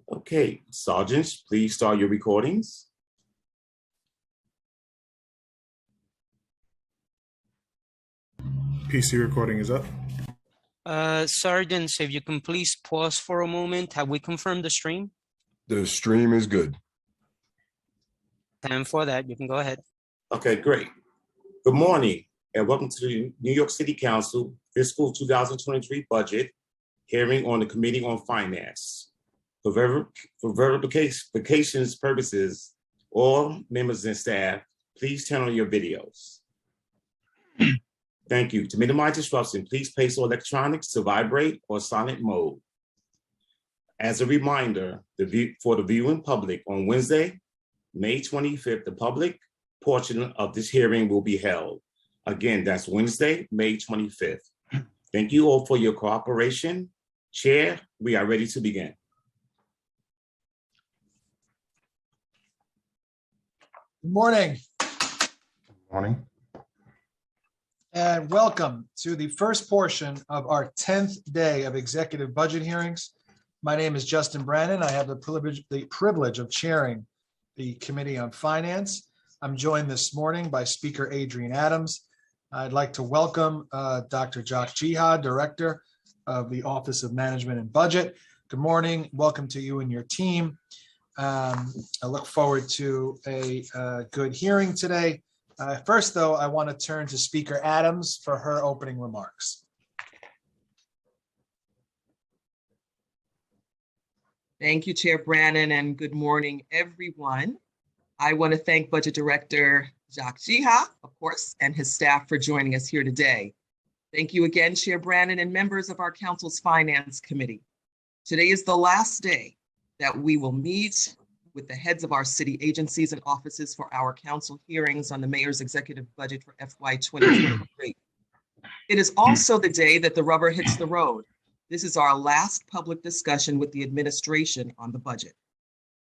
Okay, sergeants, please start your recordings. PC recording is up. Sergeants, if you can please pause for a moment. Have we confirmed the stream? The stream is good. And for that, you can go ahead. Okay, great. Good morning and welcome to the New York City Council Fiscal 2023 Budget Hearing on the Committee on Finance. For verification purposes, all members and staff, please turn on your videos. Thank you. To minimize disruption, please place all electronics to vibrate or silent mode. As a reminder, for the viewing public on Wednesday, May 25th, the public portion of this hearing will be held. Again, that's Wednesday, May 25th. Thank you all for your cooperation. Chair, we are ready to begin. Good morning. Good morning. And welcome to the first portion of our 10th day of executive budget hearings. My name is Justin Brannon. I have the privilege of chairing the Committee on Finance. I'm joined this morning by Speaker Adrian Adams. I'd like to welcome Dr. Jacques Jihad, Director of the Office of Management and Budget. Good morning. Welcome to you and your team. I look forward to a good hearing today. First, though, I want to turn to Speaker Adams for her opening remarks. Thank you, Chair Brannon, and good morning, everyone. I want to thank Budget Director Jacques Jihad, of course, and his staff for joining us here today. Thank you again, Chair Brannon and members of our Council's Finance Committee. Today is the last day that we will meet with the heads of our city agencies and offices for our council hearings on the mayor's executive budget for FY 2023. It is also the day that the rubber hits the road. This is our last public discussion with the administration on the budget.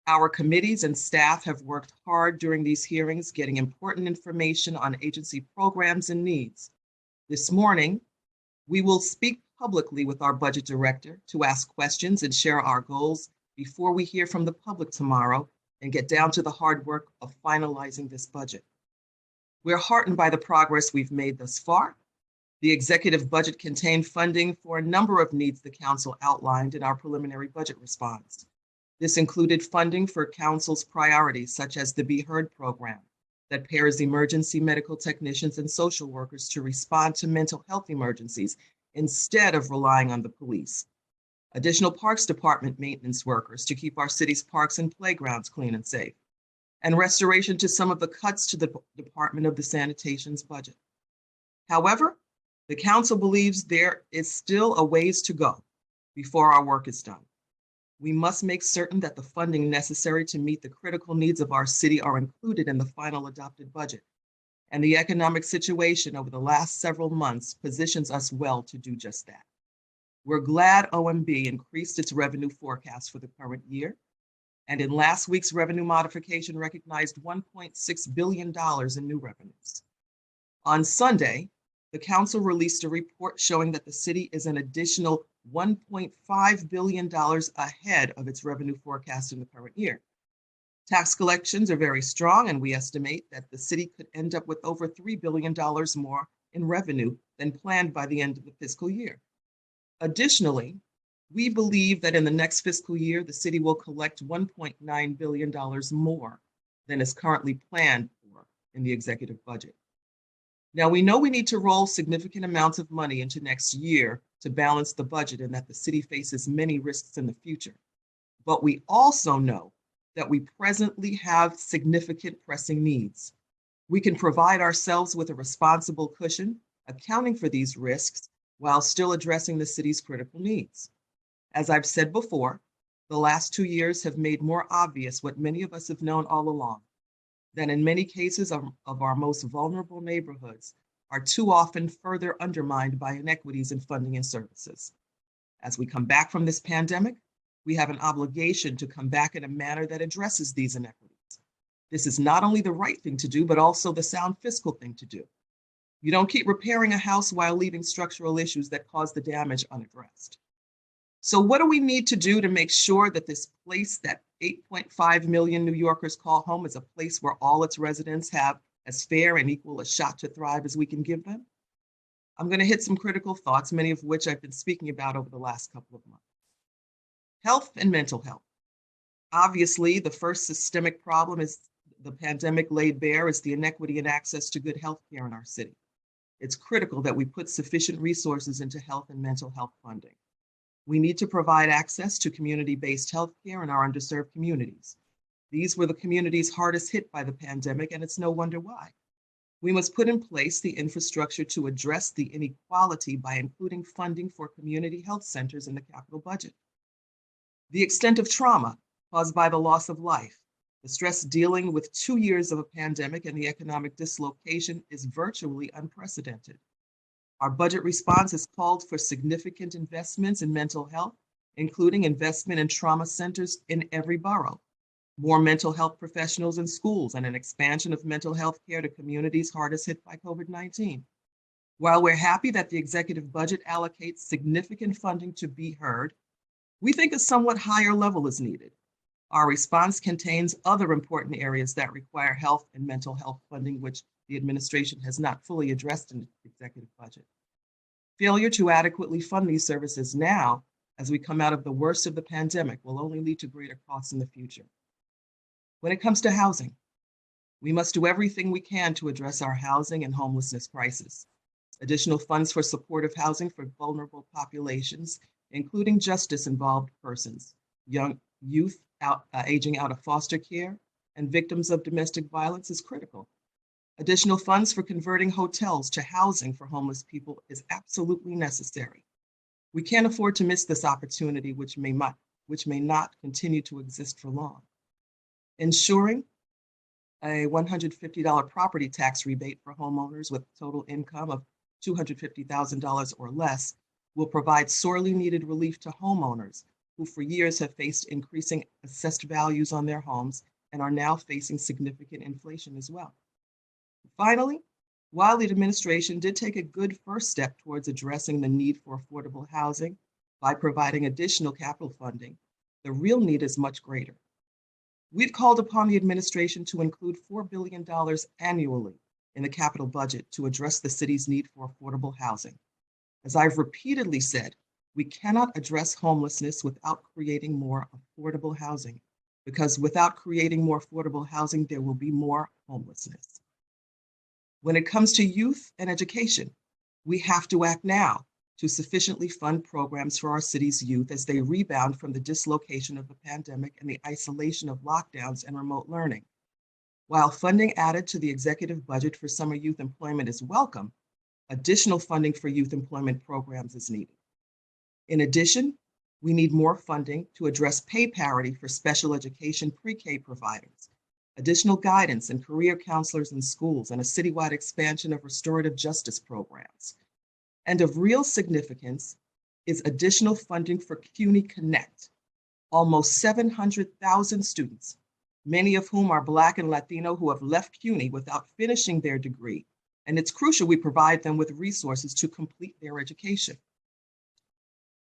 Our committees and staff have worked hard during these hearings, getting important information on agency programs and needs. This morning, we will speak publicly with our budget director to ask questions and share our goals before we hear from the public tomorrow and get down to the hard work of finalizing this budget. We're heartened by the progress we've made thus far. The executive budget contained funding for a number of needs the council outlined in our preliminary budget response. This included funding for council's priorities, such as the Be Heard program that pairs emergency medical technicians and social workers to respond to mental health emergencies instead of relying on the police. Additional Parks Department maintenance workers to keep our city's parks and playgrounds clean and safe, and restoration to some of the cuts to the Department of the Sanitation's budget. However, the council believes there is still a ways to go before our work is done. We must make certain that the funding necessary to meet the critical needs of our city are included in the final adopted budget, and the economic situation over the last several months positions us well to do just that. We're glad OMB increased its revenue forecast for the current year, and in last week's revenue modification recognized $1.6 billion in new revenues. On Sunday, the council released a report showing that the city is an additional $1.5 billion ahead of its revenue forecast in the current year. Tax collections are very strong, and we estimate that the city could end up with over $3 billion more in revenue than planned by the end of the fiscal year. Additionally, we believe that in the next fiscal year, the city will collect $1.9 billion more than is currently planned for in the executive budget. Now, we know we need to roll significant amounts of money into next year to balance the budget and that the city faces many risks in the future. But we also know that we presently have significant pressing needs. We can provide ourselves with a responsible cushion, accounting for these risks, while still addressing the city's critical needs. As I've said before, the last 2 years have made more obvious what many of us have known all along, that in many cases of our most vulnerable neighborhoods are too often further undermined by inequities in funding and services. As we come back from this pandemic, we have an obligation to come back in a manner that addresses these inequities. This is not only the right thing to do, but also the sound fiscal thing to do. You don't keep repairing a house while leaving structural issues that cause the damage unaddressed. So what do we need to do to make sure that this place that 8.5 million New Yorkers call home is a place where all its residents have as fair and equal a shot to thrive as we can give them? I'm going to hit some critical thoughts, many of which I've been speaking about over the last couple of months. Health and mental health. Obviously, the first systemic problem is the pandemic laid bare is the inequity in access to good health care in our city. It's critical that we put sufficient resources into health and mental health funding. We need to provide access to community-based health care in our underserved communities. These were the communities hardest hit by the pandemic, and it's no wonder why. We must put in place the infrastructure to address the inequality by including funding for community health centers in the capital budget. The extent of trauma caused by the loss of life, the stress dealing with 2 years of a pandemic and the economic dislocation is virtually unprecedented. Our budget response has called for significant investments in mental health, including investment in trauma centers in every borough, more mental health professionals in schools, and an expansion of mental health care to communities hardest hit by COVID-19. While we're happy that the executive budget allocates significant funding to be heard, we think a somewhat higher level is needed. Our response contains other important areas that require health and mental health funding, which the administration has not fully addressed in the executive budget. Failure to adequately fund these services now, as we come out of the worst of the pandemic, will only lead to greater costs in the future. When it comes to housing, we must do everything we can to address our housing and homelessness crisis. Additional funds for supportive housing for vulnerable populations, including justice-involved persons, youth aging out of foster care, and victims of domestic violence is critical. Additional funds for converting hotels to housing for homeless people is absolutely necessary. We can't afford to miss this opportunity, which may not continue to exist for long. Ensuring a $150 property tax rebate for homeowners with total income of $250,000 or less will provide sorely needed relief to homeowners who for years have faced increasing assessed values on their homes and are now facing significant inflation as well. Finally, while the administration did take a good first step towards addressing the need for affordable housing by providing additional capital funding, the real need is much greater. We've called upon the administration to include $4 billion annually in the capital budget to address the city's need for affordable housing. As I've repeatedly said, we cannot address homelessness without creating more affordable housing, because without creating more affordable housing, there will be more homelessness. When it comes to youth and education, we have to act now to sufficiently fund programs for our city's youth as they rebound from the dislocation of the pandemic and the isolation of lockdowns and remote learning. While funding added to the executive budget for summer youth employment is welcome, additional funding for youth employment programs is needed. In addition, we need more funding to address pay parity for special education pre-K providers, additional guidance and career counselors in schools, and a citywide expansion of restorative justice programs. And of real significance is additional funding for CUNY Connect. Almost 700,000 students, many of whom are Black and Latino, who have left CUNY without finishing their degree, and it's crucial we provide them with resources to complete their education.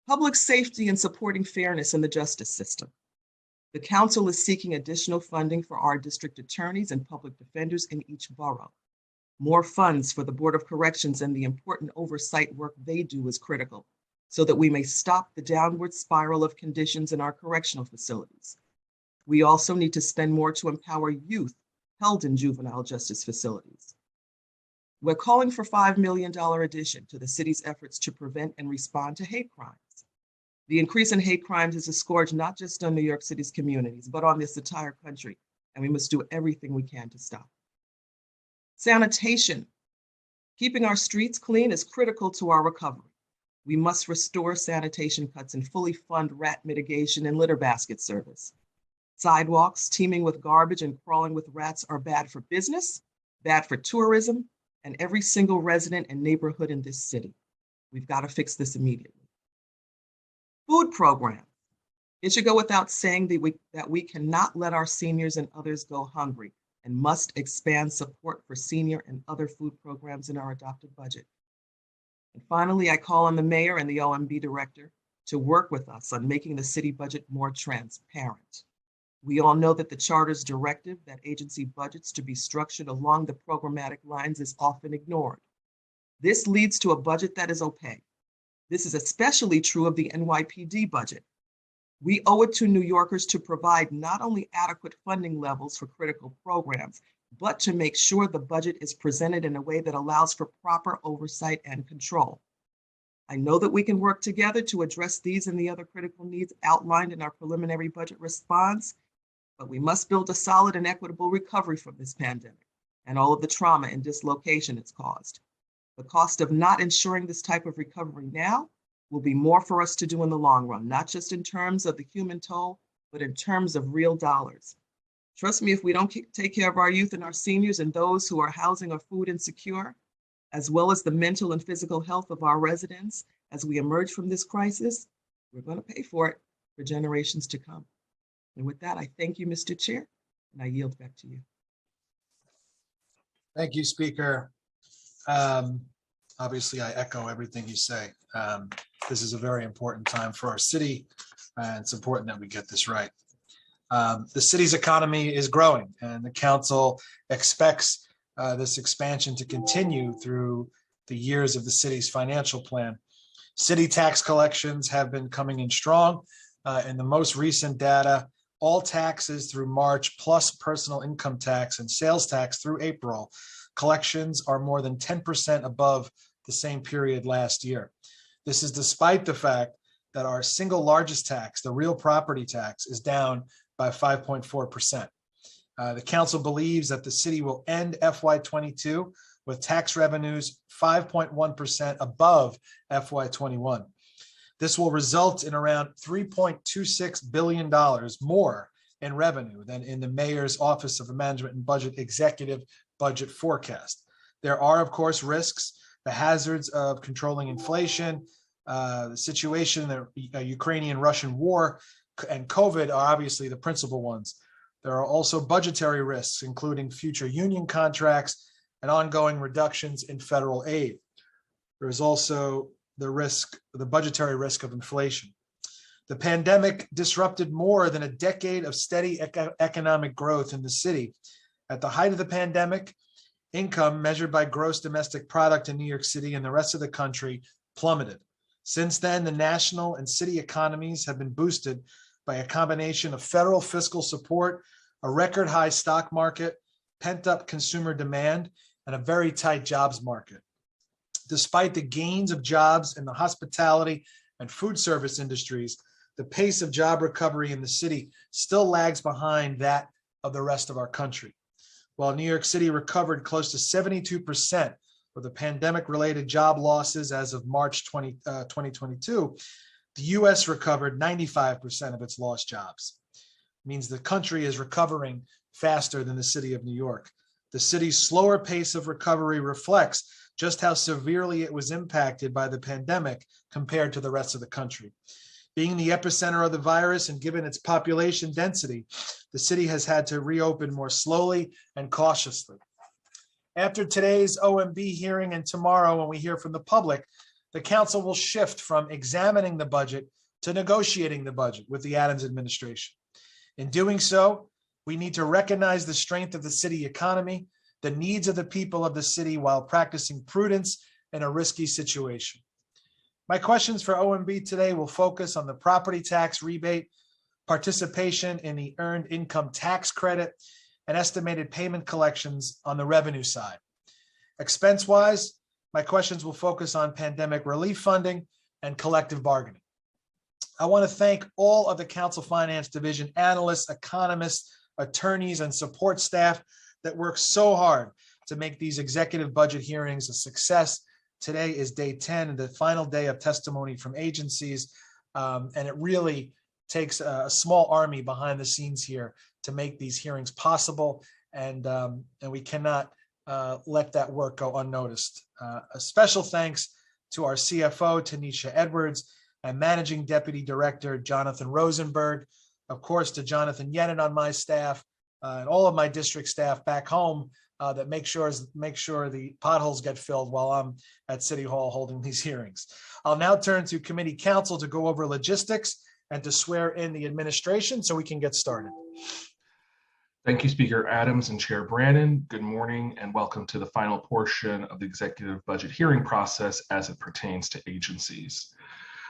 Public safety and supporting fairness in the justice system. The council is seeking additional funding for our district attorneys and public defenders in each borough. More funds for the Board of Corrections and the important oversight work they do is critical, so that we may stop the downward spiral of conditions in our correctional facilities. We also need to spend more to empower youth held in juvenile justice facilities. We're calling for $5 million addition to the city's efforts to prevent and respond to hate crimes. The increase in hate crimes is a scourge not just on New York City's communities, but on this entire country, and we must do everything we can to stop. Sanitation. Keeping our streets clean is critical to our recovery. We must restore sanitation cuts and fully fund rat mitigation and litter basket service. Sidewalks teeming with garbage and crawling with rats are bad for business, bad for tourism, and every single resident and neighborhood in this city. We've got to fix this immediately. Food program. It should go without saying that we cannot let our seniors and others go hungry and must expand support for senior and other food programs in our adopted budget. And finally, I call on the mayor and the OMB director to work with us on making the city budget more transparent. We all know that the charter's directive that agency budgets to be structured along the programmatic lines is often ignored. This leads to a budget that is opaque. This is especially true of the NYPD budget. We owe it to New Yorkers to provide not only adequate funding levels for critical programs, but to make sure the budget is presented in a way that allows for proper oversight and control. I know that we can work together to address these and the other critical needs outlined in our preliminary budget response, but we must build a solid and equitable recovery from this pandemic and all of the trauma and dislocation it's caused. The cost of not ensuring this type of recovery now will be more for us to do in the long run, not just in terms of the human toll, but in terms of real dollars. Trust me, if we don't take care of our youth and our seniors and those who are housing or food insecure, as well as the mental and physical health of our residents as we emerge from this crisis, we're going to pay for it for generations to come. And with that, I thank you, Mr. Chair, and I yield back to you. Thank you, Speaker. Obviously, I echo everything you say. This is a very important time for our city, and it's important that we get this right. The city's economy is growing, and the council expects this expansion to continue through the years of the city's financial plan. City tax collections have been coming in strong. In the most recent data, all taxes through March plus personal income tax and sales tax through April, collections are more than 10% above the same period last year. This is despite the fact that our single largest tax, the real property tax, is down by 5.4%. The council believes that the city will end FY22 with tax revenues 5.1% above FY21. This will result in around $3.26 billion more in revenue than in the Mayor's Office of Management and Budget Executive Budget Forecast. There are, of course, risks. The hazards of controlling inflation, the situation, the Ukrainian-Russian war, and COVID are obviously the principal ones. There are also budgetary risks, including future union contracts and ongoing reductions in federal aid. There is also the budgetary risk of inflation. The pandemic disrupted more than a decade of steady economic growth in the city. At the height of the pandemic, income measured by gross domestic product in New York City and the rest of the country plummeted. Since then, the national and city economies have been boosted by a combination of federal fiscal support, a record high stock market, pent-up consumer demand, and a very tight jobs market. Despite the gains of jobs in the hospitality and food service industries, the pace of job recovery in the city still lags behind that of the rest of our country. While New York City recovered close to 72% of the pandemic-related job losses as of March 2022, the U.S. recovered 95% of its lost jobs. It means the country is recovering faster than the city of New York. The city's slower pace of recovery reflects just how severely it was impacted by the pandemic compared to the rest of the country. Being the epicenter of the virus and given its population density, the city has had to reopen more slowly and cautiously. After today's OMB hearing and tomorrow when we hear from the public, the council will shift from examining the budget to negotiating the budget with the Adams administration. In doing so, we need to recognize the strength of the city economy, the needs of the people of the city while practicing prudence in a risky situation. My questions for OMB today will focus on the property tax rebate, participation in the earned income tax credit, and estimated payment collections on the revenue side. Expense-wise, my questions will focus on pandemic relief funding and collective bargaining. I want to thank all of the Council Finance Division analysts, economists, attorneys, and support staff that work so hard to make these executive budget hearings a success. Today is day 10 and the final day of testimony from agencies, and it really takes a small army behind the scenes here to make these hearings possible, and we cannot let that work go unnoticed. A special thanks to our CFO, Tanisha Edwards, and Managing Deputy Director, Jonathan Rosenberg, of course, to Jonathan Yenin on my staff, and all of my district staff back home that make sure the potholes get filled while I'm at City Hall holding these hearings. I'll now turn to committee counsel to go over logistics and to swear in the administration so we can get started. Thank you, Speaker Adams and Chair Brannon. Good morning and welcome to the final portion of the executive budget hearing process as it pertains to agencies.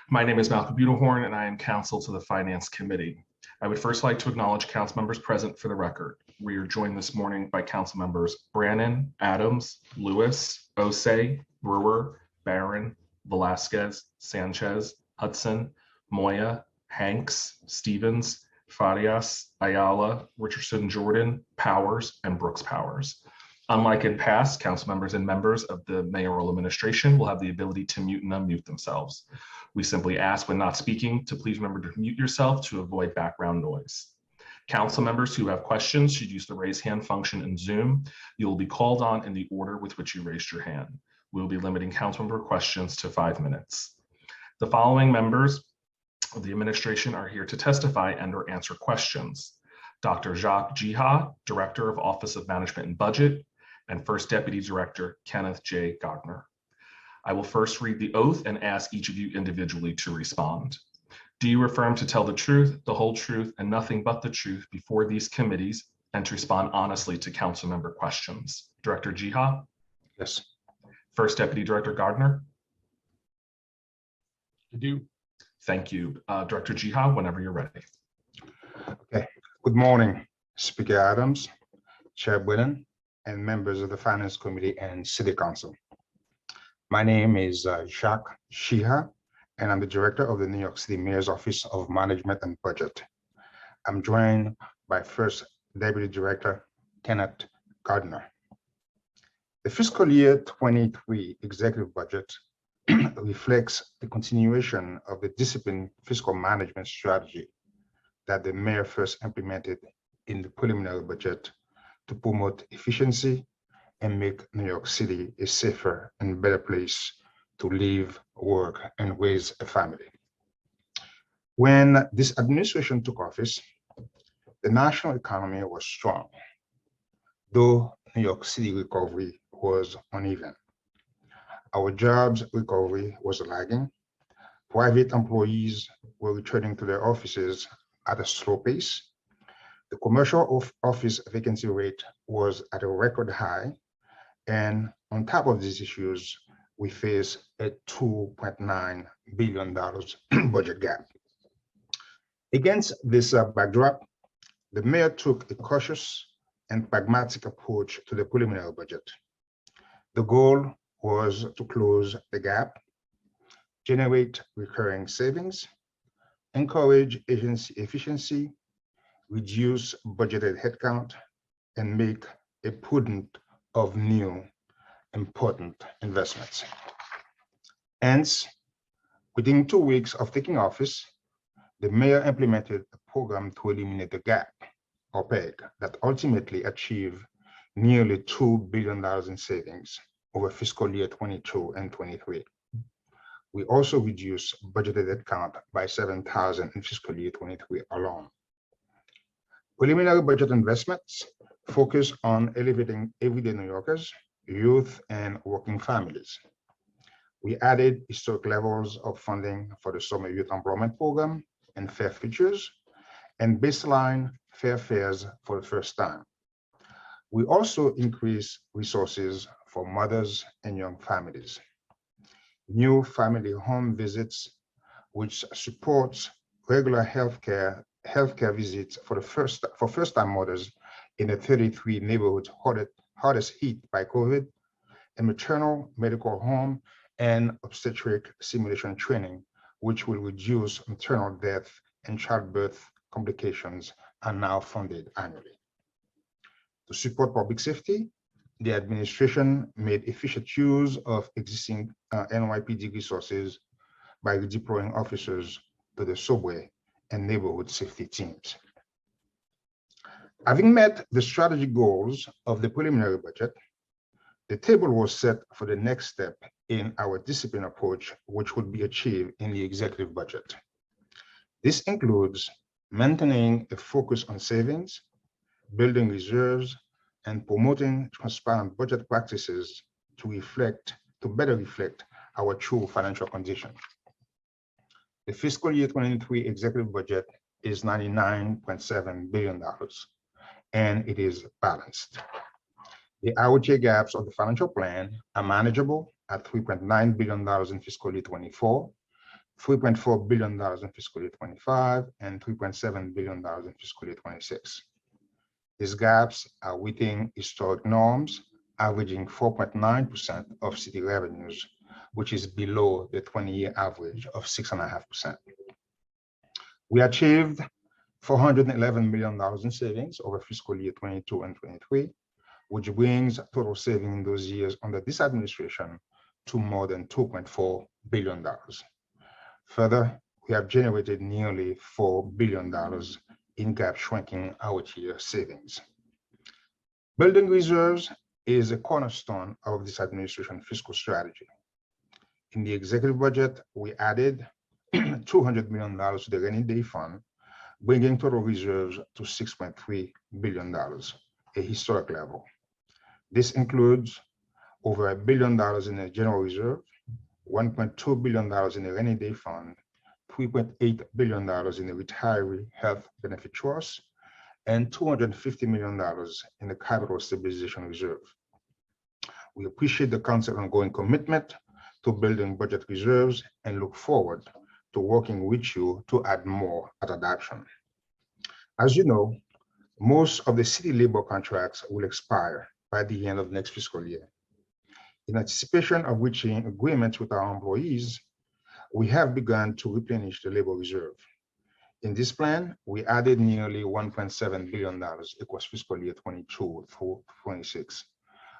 My name is Malcolm Budahorn and I am counsel to the Finance Committee. I would first like to acknowledge council members present for the record. We are joined this morning by council members Brannon, Adams, Lewis, Osei, Brewer, Barron, Velasquez, Sanchez, Hudson, Moya, Hanks, Stevens, Farias, Ayala, Richardson, Jordan, Powers, and Brooks Powers. Unlike in past, council members and members of the mayoral administration will have the ability to mute and unmute themselves. We simply ask when not speaking to please remember to mute yourself to avoid background noise. Council members who have questions should use the raise hand function in Zoom. You will be called on in the order with which you raised your hand. We will be limiting council member questions to 5 minutes. The following members of the administration are here to testify and or answer questions. Dr. Jacques Jiha, Director of Office of Management and Budget, and First Deputy Director Kenneth J. Gardner. I will first read the oath and ask each of you individually to respond. Do you affirm to tell the truth, the whole truth, and nothing but the truth before these committees and to respond honestly to council member questions? Director Jiha? Yes. First Deputy Director Gardner? I do. Thank you. Director Jiha, whenever you're ready. Okay. Good morning, Speaker Adams, Chair Brannon, and members of the Finance Committee and City Council. My name is Jacques Jiha, and I'm the Director of the New York City Mayor's Office of Management and Budget. I'm joined by First Deputy Director Kenneth Gardner. The fiscal year 23 executive budget reflects the continuation of the disciplined fiscal management strategy that the mayor first implemented in the preliminary budget to promote efficiency and make New York City a safer and better place to live, work, and raise a family. When this administration took office, the national economy was strong, though New York City recovery was uneven. Our jobs recovery was lagging. Private employees were returning to their offices at a slow pace. The commercial office vacancy rate was at a record high. And on top of these issues, we face a $2.9 billion budget gap. Against this backdrop, the mayor took a cautious and pragmatic approach to the preliminary budget. The goal was to close the gap, generate recurring savings, encourage agency efficiency, reduce budgeted headcount, and make a prudent of new important investments. Hence, within 2 weeks of taking office, the mayor implemented a program to eliminate the gap, or PEG, that ultimately achieved nearly $2 billion in savings over fiscal year 22 and 23. We also reduced budgeted headcount by 7,000 in fiscal year 23 alone. Preliminary budget investments focus on elevating everyday New Yorkers, youth, and working families. We added historic levels of funding for the Summer Youth Employment Program and fare features, and baseline fare fares for the first time. We also increased resources for mothers and young families. New family home visits, which supports regular healthcare visits for first-time mothers in the 33 neighborhoods hardest hit by COVID, and maternal medical home and obstetric simulation training, which will reduce maternal death and childbirth complications, are now funded annually. To support public safety, the administration made efficient use of existing NYPD resources by redeploying officers to the subway and neighborhood safety teams. Having met the strategic goals of the preliminary budget, the table was set for the next step in our discipline approach, which would be achieved in the executive budget. This includes maintaining a focus on savings, building reserves, and promoting transparent budget practices to better reflect our true financial condition. The fiscal year 23 executive budget is $99.7 billion, and it is balanced. The ROTA gaps of the financial plan are manageable at $3.9 billion in fiscal year 24, $3.4 billion in fiscal year 25, and $3.7 billion in fiscal year 26. These gaps are within historic norms, averaging 4.9% of city revenues, which is below the 20-year average of 6.5%. We achieved $411 million in savings over fiscal year 22 and 23, which brings total saving in those years under this administration to more than $2.4 billion. Further, we have generated nearly $4 billion in gap shrinking ROTA savings. Building reserves is a cornerstone of this administration fiscal strategy. In the executive budget, we added $200 million to the rainy day fund, bringing total reserves to $6.3 billion, a historic level. This includes over $1 billion in the general reserve, $1.2 billion in the rainy day fund, $3.8 billion in the retiree health benefit trust, and $250 million in the capital stabilization reserve. We appreciate the council's ongoing commitment to building budget reserves and look forward to working with you to add more at adoption. As you know, most of the city labor contracts will expire by the end of next fiscal year. In anticipation of reaching agreements with our employees, we have begun to replenish the labor reserve. In this plan, we added nearly $1.7 billion across fiscal year 22 through 26,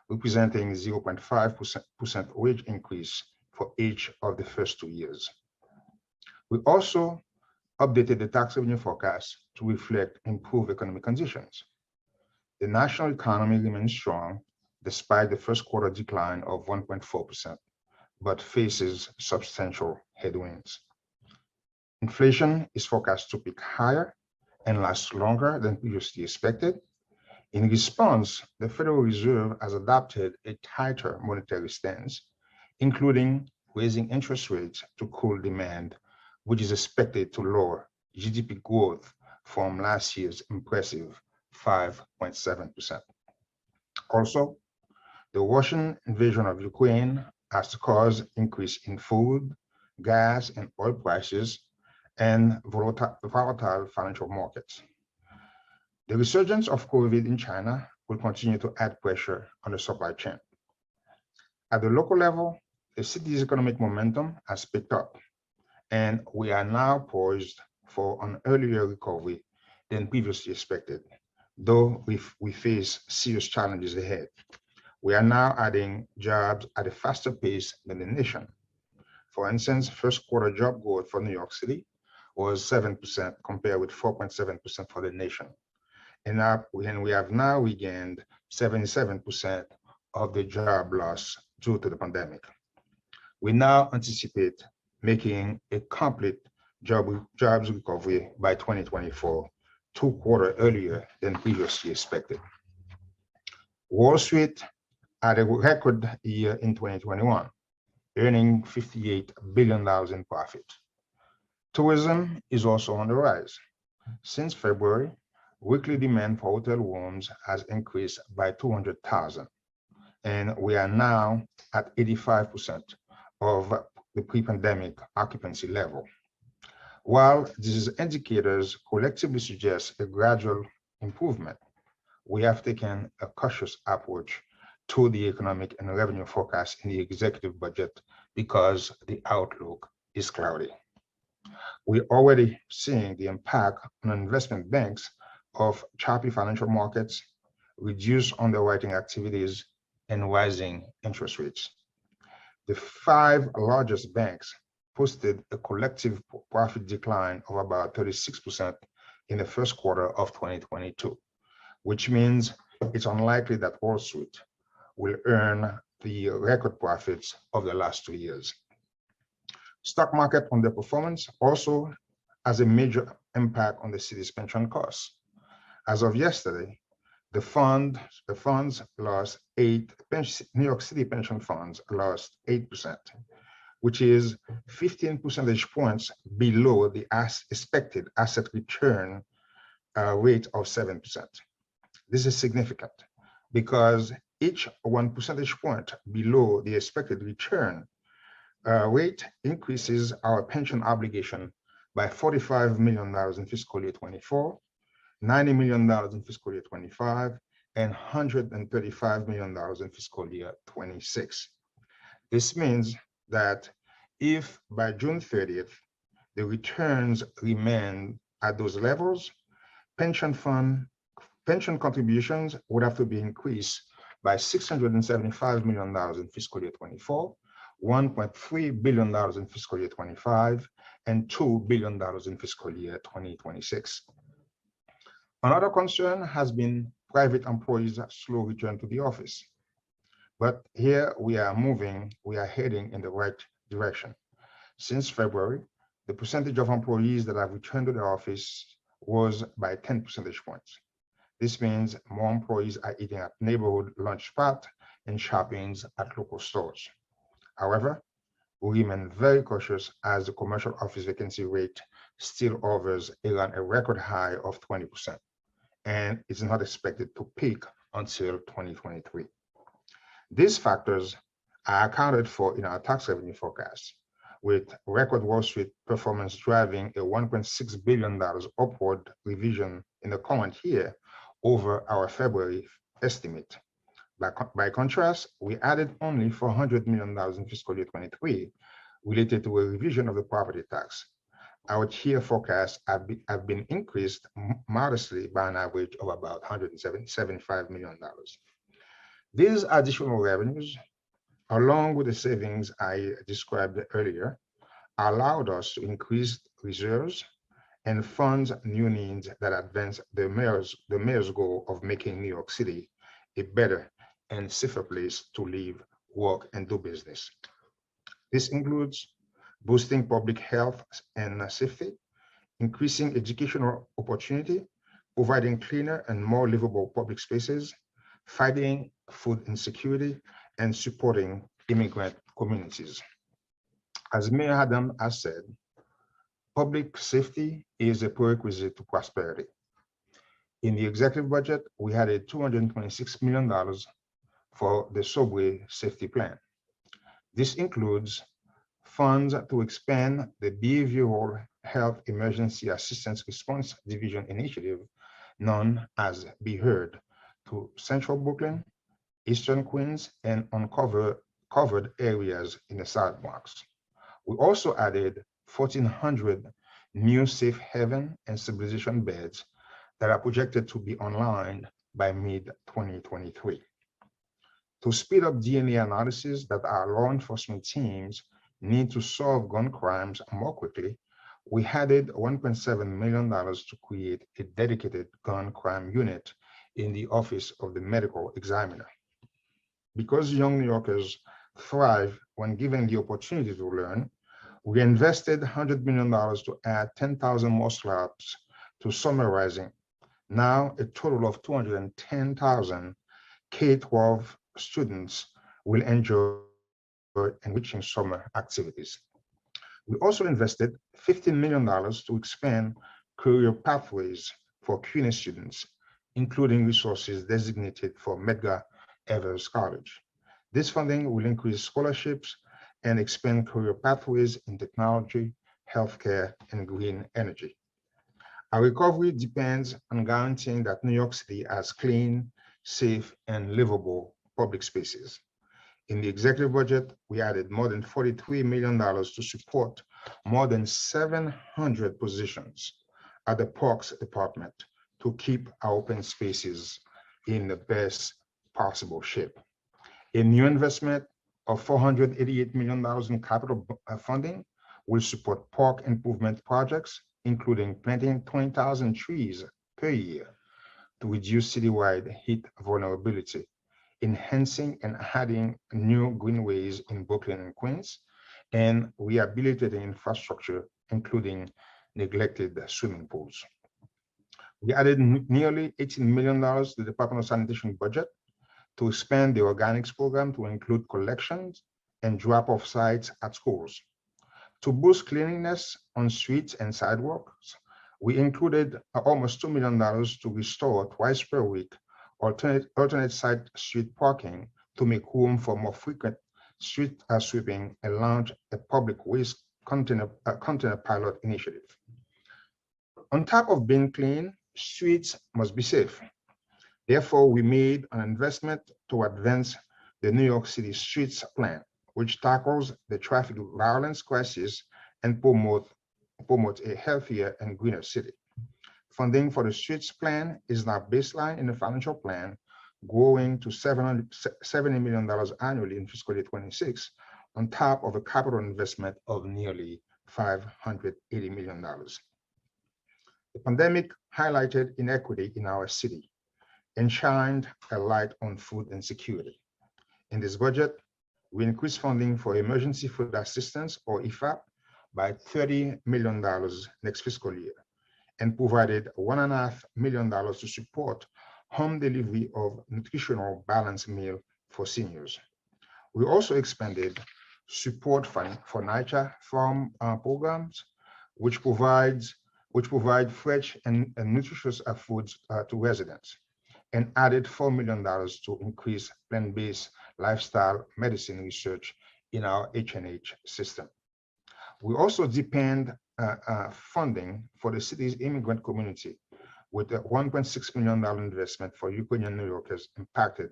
representing 0.5% wage increase for each of the first 2 years. We also updated the tax revenue forecast to reflect improved economic conditions. The national economy remains strong despite the first quarter decline of 1.4%, but faces substantial headwinds. Inflation is forecast to peak higher and last longer than previously expected. In response, the Federal Reserve has adopted a tighter monetary stance, including raising interest rates to cool demand, which is expected to lower GDP growth from last year's impressive 5.7%. Also, the Russian invasion of Ukraine has caused increase in food, gas, and oil prices and volatile financial markets. The resurgence of COVID in China will continue to add pressure on the supply chain. At the local level, the city's economic momentum has picked up, and we are now poised for an earlier recovery than previously expected, though we face serious challenges ahead. We are now adding jobs at a faster pace than the nation. For instance, first quarter job growth for New York City was 7% compared with 4.7% for the nation. And we have now regained 77% of the job loss due to the pandemic. We now anticipate making a complete jobs recovery by 2024, 2 quarters earlier than previously expected. Wall Street had a record year in 2021, earning $58 billion in profit. Tourism is also on the rise. Since February, weekly demand for hotel rooms has increased by 200,000, and we are now at 85% of the pre-pandemic occupancy level. While these indicators collectively suggest a gradual improvement, we have taken a cautious approach to the economic and revenue forecast in the executive budget because the outlook is cloudy. We're already seeing the impact on investment banks of choppy financial markets, reduced underwriting activities, and rising interest rates. The 5 largest banks posted a collective profit decline of about 36% in the first quarter of 2022, which means it's unlikely that Wall Street will earn the record profits of the last 2 years. Stock market underperformance also has a major impact on the city's pension costs. As of yesterday, the funds lost 8, New York City pension funds lost 8%, which is 15 percentage points below the expected asset return rate of 7%. This is significant because each 1 percentage point below the expected return rate increases our pension obligation by $45 million in fiscal year 24, $90 million in fiscal year 25, and $135 million in fiscal year 26. This means that if by June 30th, the returns remain at those levels, pension contributions would have to be increased by $675 million in fiscal year 24, $1.3 billion in fiscal year 25, and $2 billion in fiscal year 2026. Another concern has been private employees' slow return to the office. But here we are heading in the right direction. Since February, the percentage of employees that have returned to the office rose by 10 percentage points. This means more employees are eating at neighborhood lunch spot and shopping at local stores. However, we remain very cautious as the commercial office vacancy rate still hovers around a record high of 20%, and it's not expected to peak until 2023. These factors are accounted for in our tax revenue forecast, with record Wall Street performance driving a $1.6 billion upward revision in the current year over our February estimate. By contrast, we added only $400 million in fiscal year 23 related to a revision of the property tax. Our tier forecasts have been increased modestly by an average of about $175 million. These additional revenues, along with the savings I described earlier, allowed us to increase reserves and fund new needs that advance the mayor's goal of making New York City a better and safer place to live, work, and do business. This includes boosting public health and safety, increasing educational opportunity, providing cleaner and more livable public spaces, fighting food insecurity, and supporting immigrant communities. As Mayor Adam has said, public safety is a prerequisite to prosperity. In the executive budget, we had a $226 million for the subway safety plan. This includes funds to expand the Behavioral Health Emergency Assistance Response Division initiative, known as Be Heard, to Central Brooklyn, Eastern Queens, and covered areas in the South Bronx. We also added 1,400 new safe haven and stabilization beds that are projected to be online by mid-2023. To speed up DNA analysis that our law enforcement teams need to solve gun crimes more quickly, we added $1.7 million to create a dedicated gun crime unit in the Office of the Medical Examiner. Because young New Yorkers thrive when given the opportunity to learn, we invested $100 million to add 10,000 more slots to summarizing. Now, a total of 210,000 K-12 students will enjoy enriching summer activities. We also invested $15 million to expand career pathways for CUNY students, including resources designated for Medgar Evers College. This funding will increase scholarships and expand career pathways in technology, healthcare, and green energy. Our recovery depends on guaranteeing that New York City has clean, safe, and livable public spaces. In the executive budget, we added more than $43 million to support more than 700 positions at the Parks Department to keep our open spaces in the best possible shape. A new investment of $488 million in capital funding will support park improvement projects, including planting 20,000 trees per year to reduce citywide heat vulnerability, enhancing and adding new greenways in Brooklyn and Queens, and rehabilitating infrastructure, including neglected swimming pools. We added nearly $18 million to the Department of Sanitation budget to expand the organics program to include collections and drop-off sites at schools. To boost cleanliness on streets and sidewalks, we included almost $2 million to restore twice per week alternate site street parking to make room for more frequent street sweeping and launch a public waste container pilot initiative. On top of being clean, streets must be safe. Therefore, we made an investment to advance the New York City Streets Plan, which tackles the traffic violence crisis and promotes a healthier and greener city. Funding for the Streets Plan is now baseline in the financial plan, growing to $770 million annually in fiscal year 26, on top of a capital investment of nearly $580 million. The pandemic highlighted inequity in our city and shined a light on food insecurity. In this budget, we increased funding for emergency food assistance, or EFAP, by $30 million next fiscal year, and provided $1.5 million to support home delivery of nutritional balanced meal for seniors. We also expanded support for NYCC farm programs, which provide fresh and nutritious foods to residents, and added $4 million to increase plant-based lifestyle medicine research in our H&H system. We also deepened funding for the city's immigrant community with a $1.6 million investment for Ukrainian New Yorkers impacted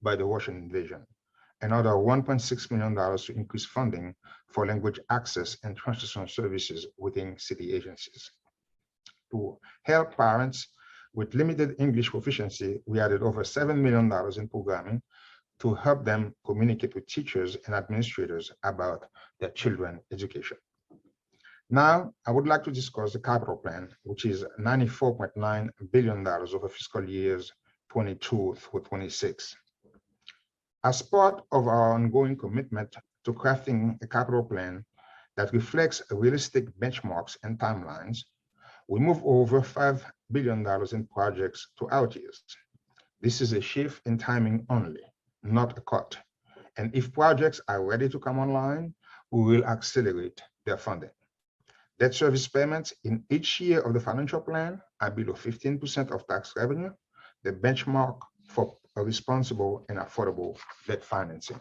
by the Russian invasion. Another $1.6 million to increase funding for language access and translation services within city agencies. To help parents with limited English proficiency, we added over $7 million in programming to help them communicate with teachers and administrators about their children's education. Now, I would like to discuss the capital plan, which is $94.9 billion over fiscal years 22 through 26. As part of our ongoing commitment to crafting a capital plan that reflects realistic benchmarks and timelines, we move over $5 billion in projects to out years. This is a shift in timing only, not a cut. And if projects are ready to come online, we will accelerate their funding. Debt service payments in each year of the financial plan are below 15% of tax revenue, the benchmark for a responsible and affordable debt financing.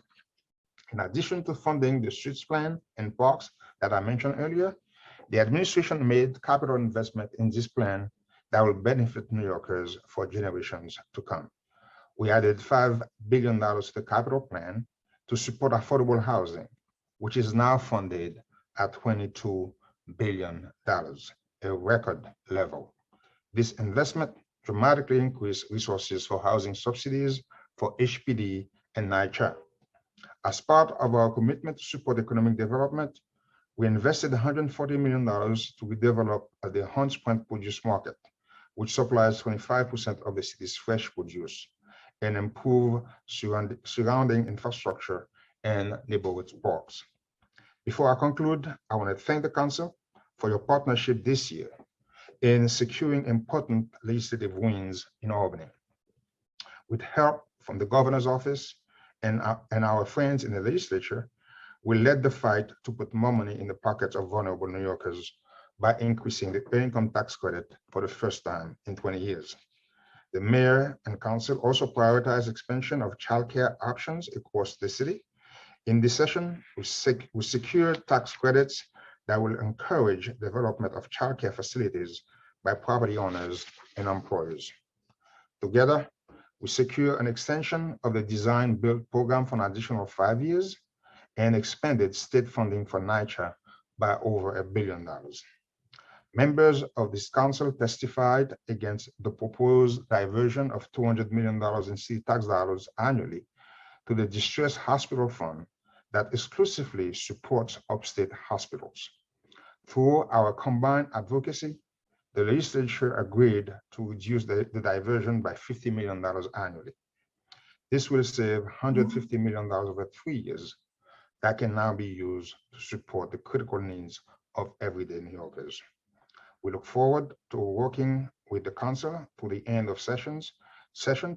In addition to funding the streets plan and parks that I mentioned earlier, the administration made capital investment in this plan that will benefit New Yorkers for generations to come. We added $5 billion to the capital plan to support affordable housing, which is now funded at $22 billion, a record level. This investment dramatically increased resources for housing subsidies for HPD and NYCC. As part of our commitment to support economic development, we invested $140 million to redevelop the Hunts Point produce market, which supplies 25% of the city's fresh produce, and improve surrounding infrastructure and neighborhood parks. Before I conclude, I want to thank the Council for your partnership this year in securing important legislative wins in Albany. With help from the Governor's Office and our friends in the legislature, we led the fight to put more money in the pockets of vulnerable New Yorkers by increasing the income tax credit for the first time in 20 years. The mayor and council also prioritized expansion of childcare options across the city. In this session, we secured tax credits that will encourage development of childcare facilities by property owners and employers. Together, we secure an extension of the design build program for an additional 5 years and expanded state funding for NYCC by over $1 billion. Members of this council testified against the proposed diversion of $200 million in city tax dollars annually to the Distressed Hospital Fund that exclusively supports upstate hospitals. Through our combined advocacy, the legislature agreed to reduce the diversion by $50 million annually. This will save $150 million over 3 years that can now be used to support the critical needs of everyday New Yorkers. We look forward to working with the council to the end of session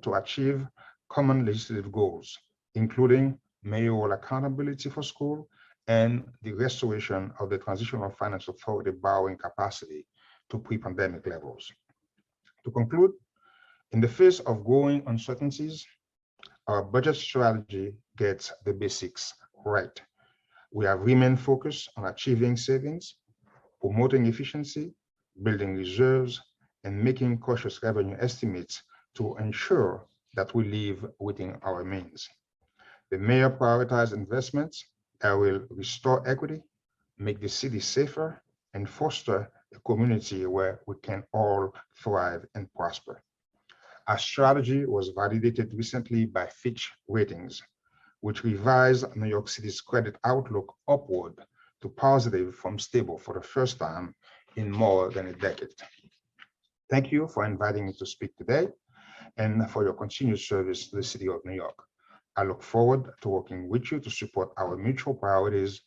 to achieve common legislative goals, including mayoral accountability for school and the restoration of the Transitional Finance Authority borrowing capacity to pre-pandemic levels. To conclude, in the face of growing uncertainties, our budget strategy gets the basics right. We have remained focused on achieving savings, promoting efficiency, building reserves, and making cautious revenue estimates to ensure that we live within our means. The mayor prioritized investments that will restore equity, make the city safer, and foster a community where we can all thrive and prosper. Our strategy was validated recently by Fitch Ratings, which revised New York City's credit outlook upward to positive from stable for the first time in more than a decade. Thank you for inviting me to speak today and for your continued service to the City of New York. I look forward to working with you to support our mutual priorities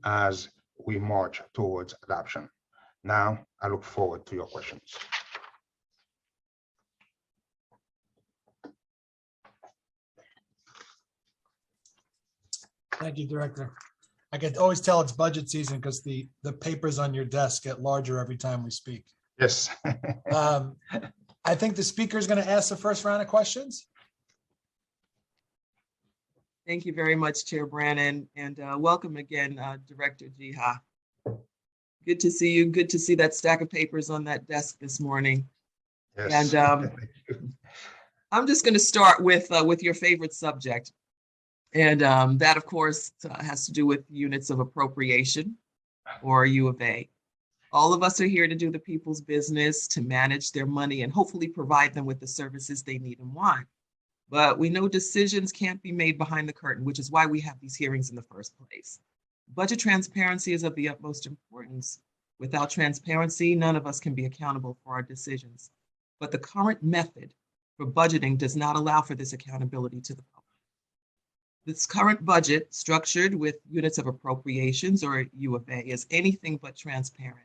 as we march towards adoption. Now, I look forward to your questions. Thank you, Director. I can always tell it's budget season because the papers on your desk get larger every time we speak. Yes. I think the speaker is going to ask the first round of questions. Thank you very much, Chair Brannon, and welcome again, Director Jiha. Good to see you. Good to see that stack of papers on that desk this morning. Yes. And I'm just going to start with your favorite subject. And that, of course, has to do with units of appropriation, or U of A. All of us are here to do the people's business, to manage their money, and hopefully provide them with the services they need and want. But we know decisions can't be made behind the curtain, which is why we have these hearings in the first place. Budget transparency is of the utmost importance. Without transparency, none of us can be accountable for our decisions. But the current method for budgeting does not allow for this accountability to the public. This current budget, structured with units of appropriations, or U of A, is anything but transparent.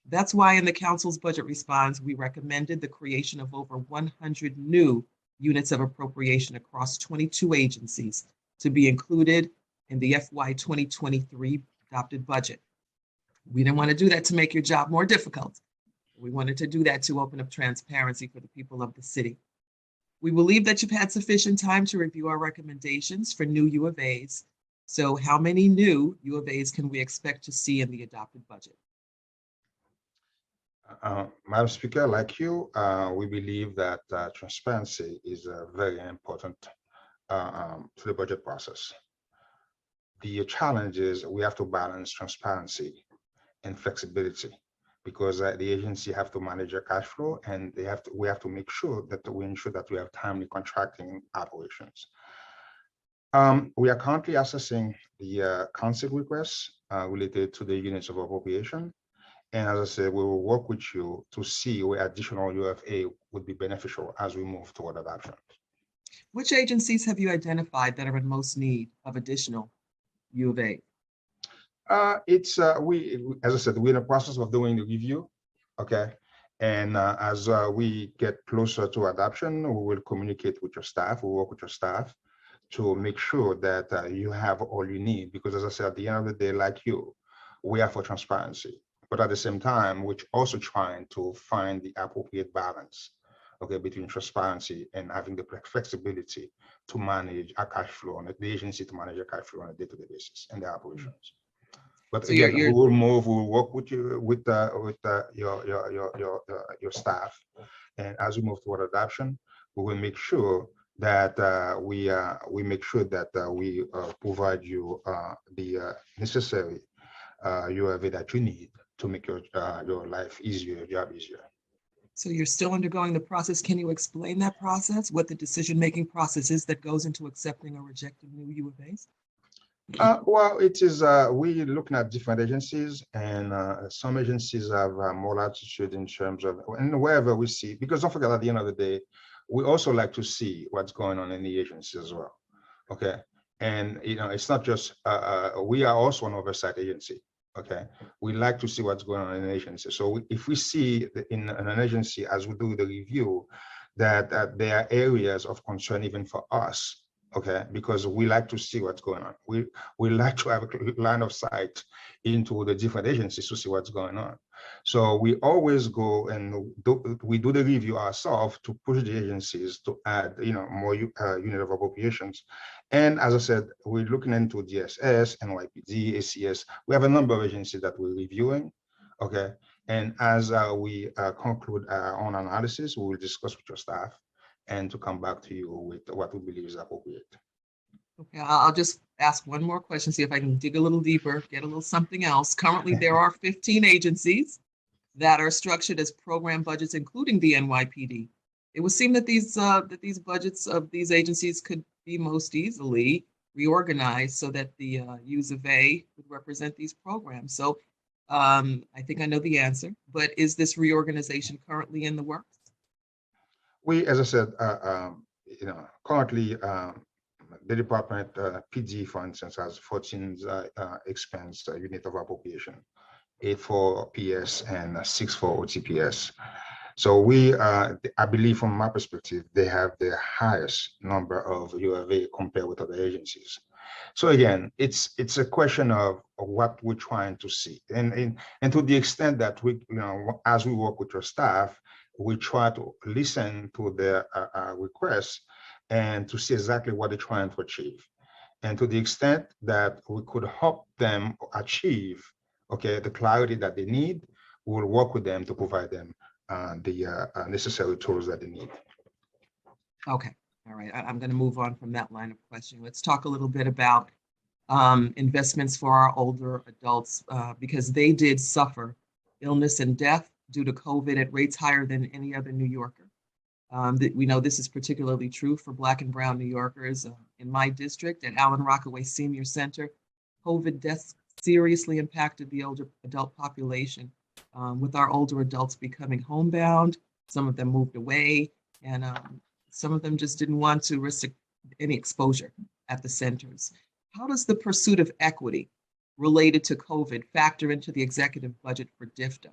That's why in the council's budget response, we recommended the creation of over 100 new units of appropriation across 22 agencies to be included in the FY 2023 adopted budget. We didn't want to do that to make your job more difficult. We wanted to do that to open up transparency for the people of the city. We believe that you've had sufficient time to review our recommendations for new U of A's. So how many new U of A's can we expect to see in the adopted budget? Madam Speaker, like you, we believe that transparency is very important to the budget process. The challenge is we have to balance transparency and flexibility, because the agency have to manage their cash flow, and we have to make sure that we ensure that we have timely contracting operations. We are currently assessing the council requests related to the units of appropriation. And as I said, we will work with you to see where additional U of A would be beneficial as we move toward adoption. Which agencies have you identified that are in most need of additional U of A? As I said, we're in the process of doing the review, okay? And as we get closer to adoption, we will communicate with your staff, we'll work with your staff to make sure that you have all you need, because as I said, at the end of the day, like you, we are for transparency. But at the same time, we're also trying to find the appropriate balance, okay, between transparency and having the flexibility to manage our cash flow, on the agency to manage our cash flow on a day-to-day basis and their operations. But so again, we will work with you, with your staff, and as we move toward adoption, we will make sure that we provide you the necessary U of A that you need to make your life easier, your job easier. So you're still undergoing the process. Can you explain that process, what the decision-making process is that goes into accepting or rejecting new U of A's? Well, it is, we're looking at different agencies, and some agencies have more latitude in terms of, and wherever we see, because don't forget, at the end of the day, we also like to see what's going on in the agency as well, okay? And, you know, it's not just, we are also an oversight agency, Okay, we like to see what's going on in an agency. So if we see in an agency, as we do the review, that there are areas of concern even for us, okay, because we like to see what's going on. We like to have a line of sight into the different agencies to see what's going on. So we always go and we do the review ourselves to push the agencies to add, more unit of appropriations. And as I said, we're looking into DSS, NYPD, ACS. We have a number of agencies that we're reviewing, okay? And as we conclude our own analysis, we will discuss with your staff and to come back to you with what we believe is appropriate. Okay, I'll just ask one more question, see if I can dig a little deeper, get a little something else. Currently, there are 15 agencies that are structured as program budgets, including the NYPD. It would seem that these budgets of these agencies could be most easily reorganized so that the U's of A would represent these programs. So I think I know the answer, but is this reorganization currently in the works? We, as I said, currently the department, PD, for instance, has 14 expense unit of appropriation, 8 for PS and 6 for OTPS. So we, I believe from my perspective, they have the highest number of U of A compared with other agencies. So again, it's a question of what we're trying to see. And to the extent that we, as we work with your staff, we try to listen to their requests and to see exactly what they're trying to achieve. And to the extent that we could help them achieve, okay, the clarity that they need, we'll work with them to provide them the necessary tools that they need. Okay, all right. I'm going to move on from that line of questioning. Let's talk a little bit about investments for our older adults because they did suffer illness and death due to COVID at rates higher than any other New Yorker. We know this is particularly true for Black and Brown New Yorkers. In my district at Allen Rockaway Senior Center, COVID deaths seriously impacted the older adult population, with our older adults becoming homebound. Some of them moved away, and some of them just didn't want to risk any exposure at the centers. How does the pursuit of equity related to COVID factor into the executive budget for DFTA?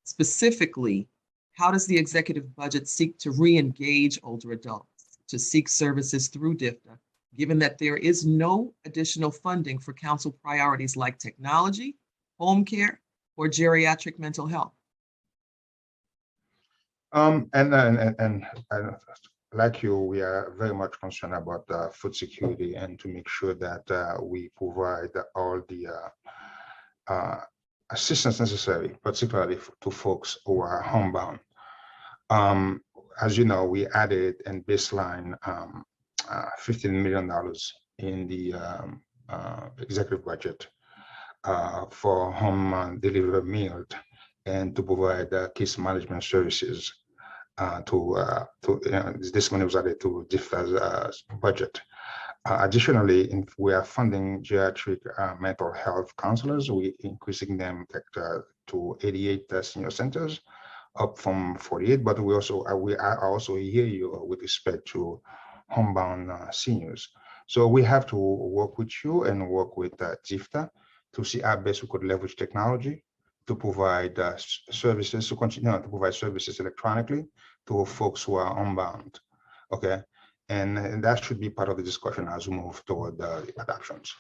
Specifically, how does the executive budget seek to re-engage older adults to seek services through DFTA, given that there is no additional funding for council priorities like technology, home care, or geriatric mental health? And like you, we are very much concerned about food security and to make sure that we provide all the assistance necessary, particularly to folks who are homebound. As you know, we added and baseline $15 million in the executive budget for home delivered meals and to provide case management services. This money was added to DFTA's budget. Additionally, we are funding geriatric mental health counselors. We're increasing them to 88 senior centers, up from 48. But we are also hear you with respect to homebound seniors. So we have to work with you and work with DFTA to see how best we could leverage technology to provide services, to continue to provide services electronically to folks who are homebound. Okay. And that should be part of the discussion as we move toward the adoptions.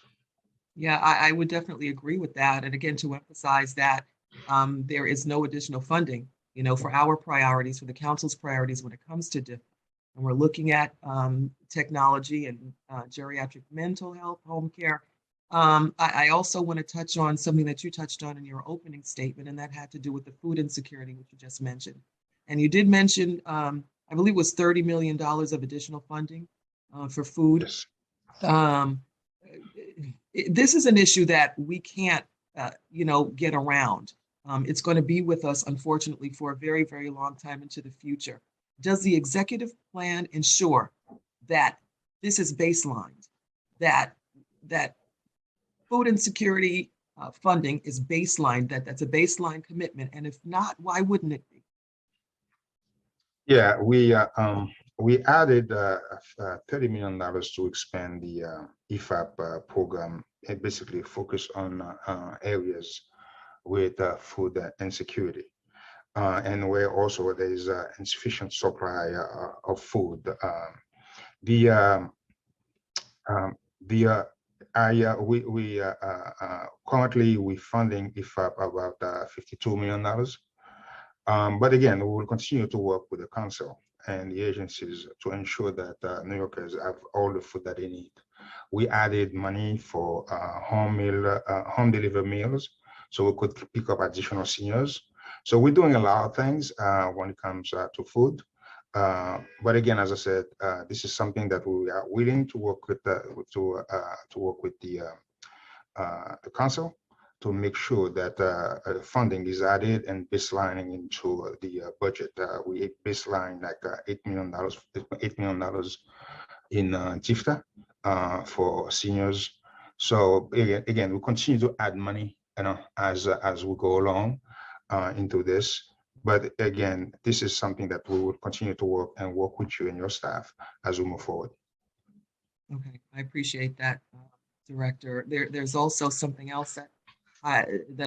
Yeah, I would definitely agree with that. And again, to emphasize that there is no additional funding, for our priorities, for the council's priorities when it comes to DFTA. And we're looking at technology and geriatric mental health, home care. I also want to touch on something that you touched on in your opening statement, and that had to do with the food insecurity, which you just mentioned. And you did mention, I believe it was $30 million of additional funding for food. Yes. This is an issue that we can't, get around. It's going to be with us, unfortunately, for a very, very long time into the future. Does the executive plan ensure that this is baselined, that food insecurity funding is baseline, that's a baseline commitment? And if not, why wouldn't it be? Yeah, we added $30 million to expand the EFAP program and basically focus on areas with food insecurity. And where also there is insufficient supply of food. The currently we funding IFAP about $52 million. But again, we will continue to work with the council and the agencies to ensure that New Yorkers have all the food that they need. We added money for home delivered meals, so we could pick up additional seniors. So we're doing a lot of things when it comes to food. But again, as I said, this is something that we are willing to work with the council to make sure that funding is added and baselining into the budget. We baseline like $8 million in GIFTA for seniors. So again, we continue to add money, as we go along into this. But again, this is something that we will continue to work with you and your staff as we move forward. Okay, I appreciate that, Director. There's also something else that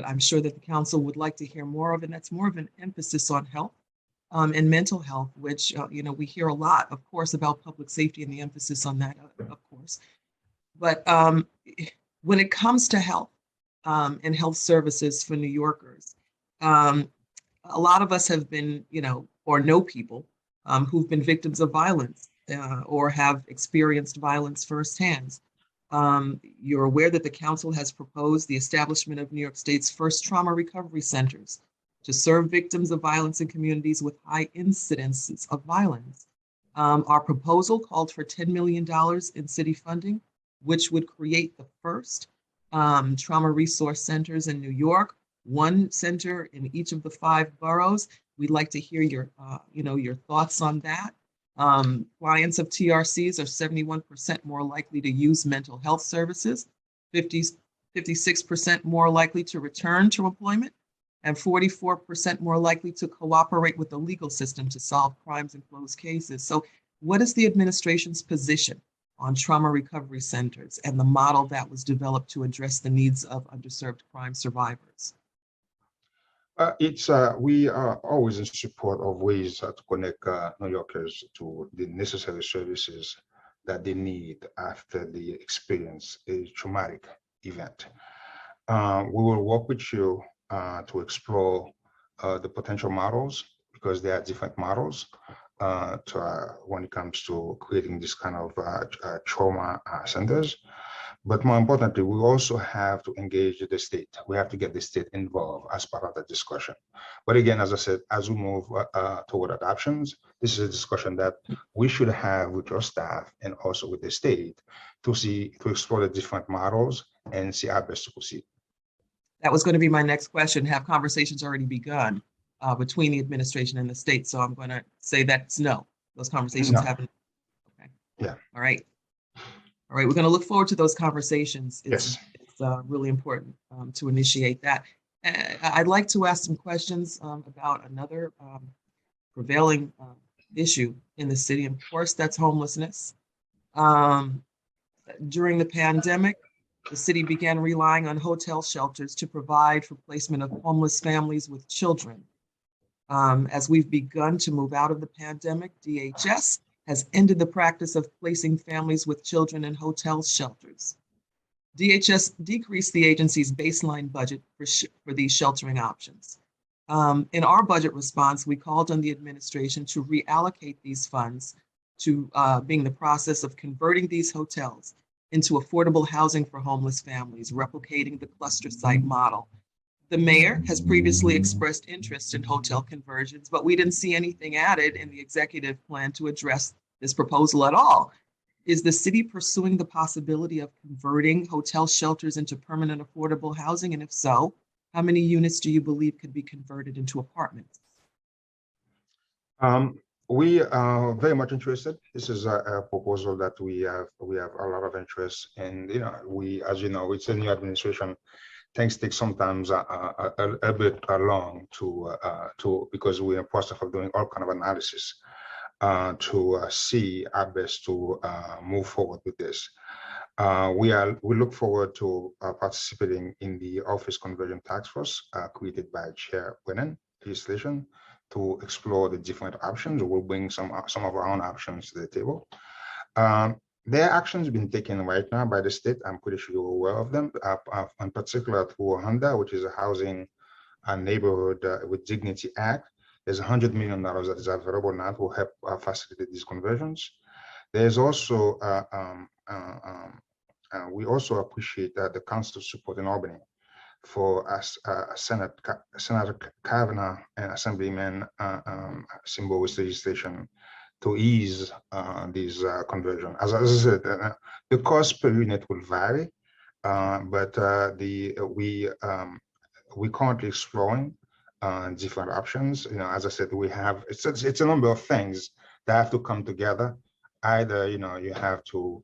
I'm sure that the council would like to hear more of, and that's more of an emphasis on health and mental health, which we hear a lot, of course, about public safety and the emphasis on that, of course. But when it comes to health and health services for New Yorkers, a lot of us have been, or know people who've been victims of violence or have experienced violence firsthand. You're aware that the council has proposed the establishment of New York State's first trauma recovery centers to serve victims of violence in communities with high incidences of violence. Our proposal called for $10 million in city funding, which would create the first trauma resource centers in New York, one center in each of the 5 boroughs. We'd like to hear your thoughts on that. Clients of TRCs are 71% more likely to use mental health services, 56% more likely to return to employment, and 44% more likely to cooperate with the legal system to solve crimes and close cases. So what is the administration's position on trauma recovery centers and the model that was developed to address the needs of underserved crime survivors? We are always in support of ways to connect New Yorkers to the necessary services that they need after they experience a traumatic event. We will work with you to explore the potential models, because there are different models when it comes to creating this kind of trauma centers. But more importantly, we also have to engage the state. We have to get the state involved as part of the discussion. But again, as I said, as we move toward adoptions, this is a discussion that we should have with your staff and also with the state to explore the different models and see how best to proceed. That was going to be my next question. Have conversations already begun between the administration and the state? So I'm going to say that's no. Those conversations haven't. Okay. Yeah. All right. All right, we're going to look forward to those conversations. It's really important to initiate that. I'd like to ask some questions about another prevailing issue in the city. Of course, that's homelessness. During the pandemic, the city began relying on hotel shelters to provide for placement of homeless families with children. As we've begun to move out of the pandemic, DHS has ended the practice of placing families with children in hotel shelters. DHS decreased the agency's baseline budget for these sheltering options. In our budget response, we called on the administration to reallocate these funds to being the process of converting these hotels into affordable housing for homeless families, replicating the cluster site model. The mayor has previously expressed interest in hotel conversions, but we didn't see anything added in the executive plan to address this proposal at all. Is the city pursuing the possibility of converting hotel shelters into permanent affordable housing? And if so, how many units do you believe could be converted into apartments? We are very much interested. This is a proposal that we have a lot of interest in. As you know, it's a new administration. Things take sometimes a bit long to because we're in the process of doing all kind of analysis to see our best to move forward with this. We look forward to participating in the Office Conversion Task Force created by Chair Brennan legislation to explore the different options. We'll bring some of our own options to the table. There are actions being taken right now by the state. I'm pretty sure you're aware of them, in particular through HONDA, which is a Housing and Neighborhood with Dignity Act. There's $100 million that is available now to help facilitate these conversions. There's also, we also appreciate the council support in Albany for us, Senator Kavanaugh and Assemblyman Simbo's legislation to ease these conversion. As I said, the cost per unit will vary, but we're currently exploring different options. As I said, it's a number of things that have to come together. Either you have to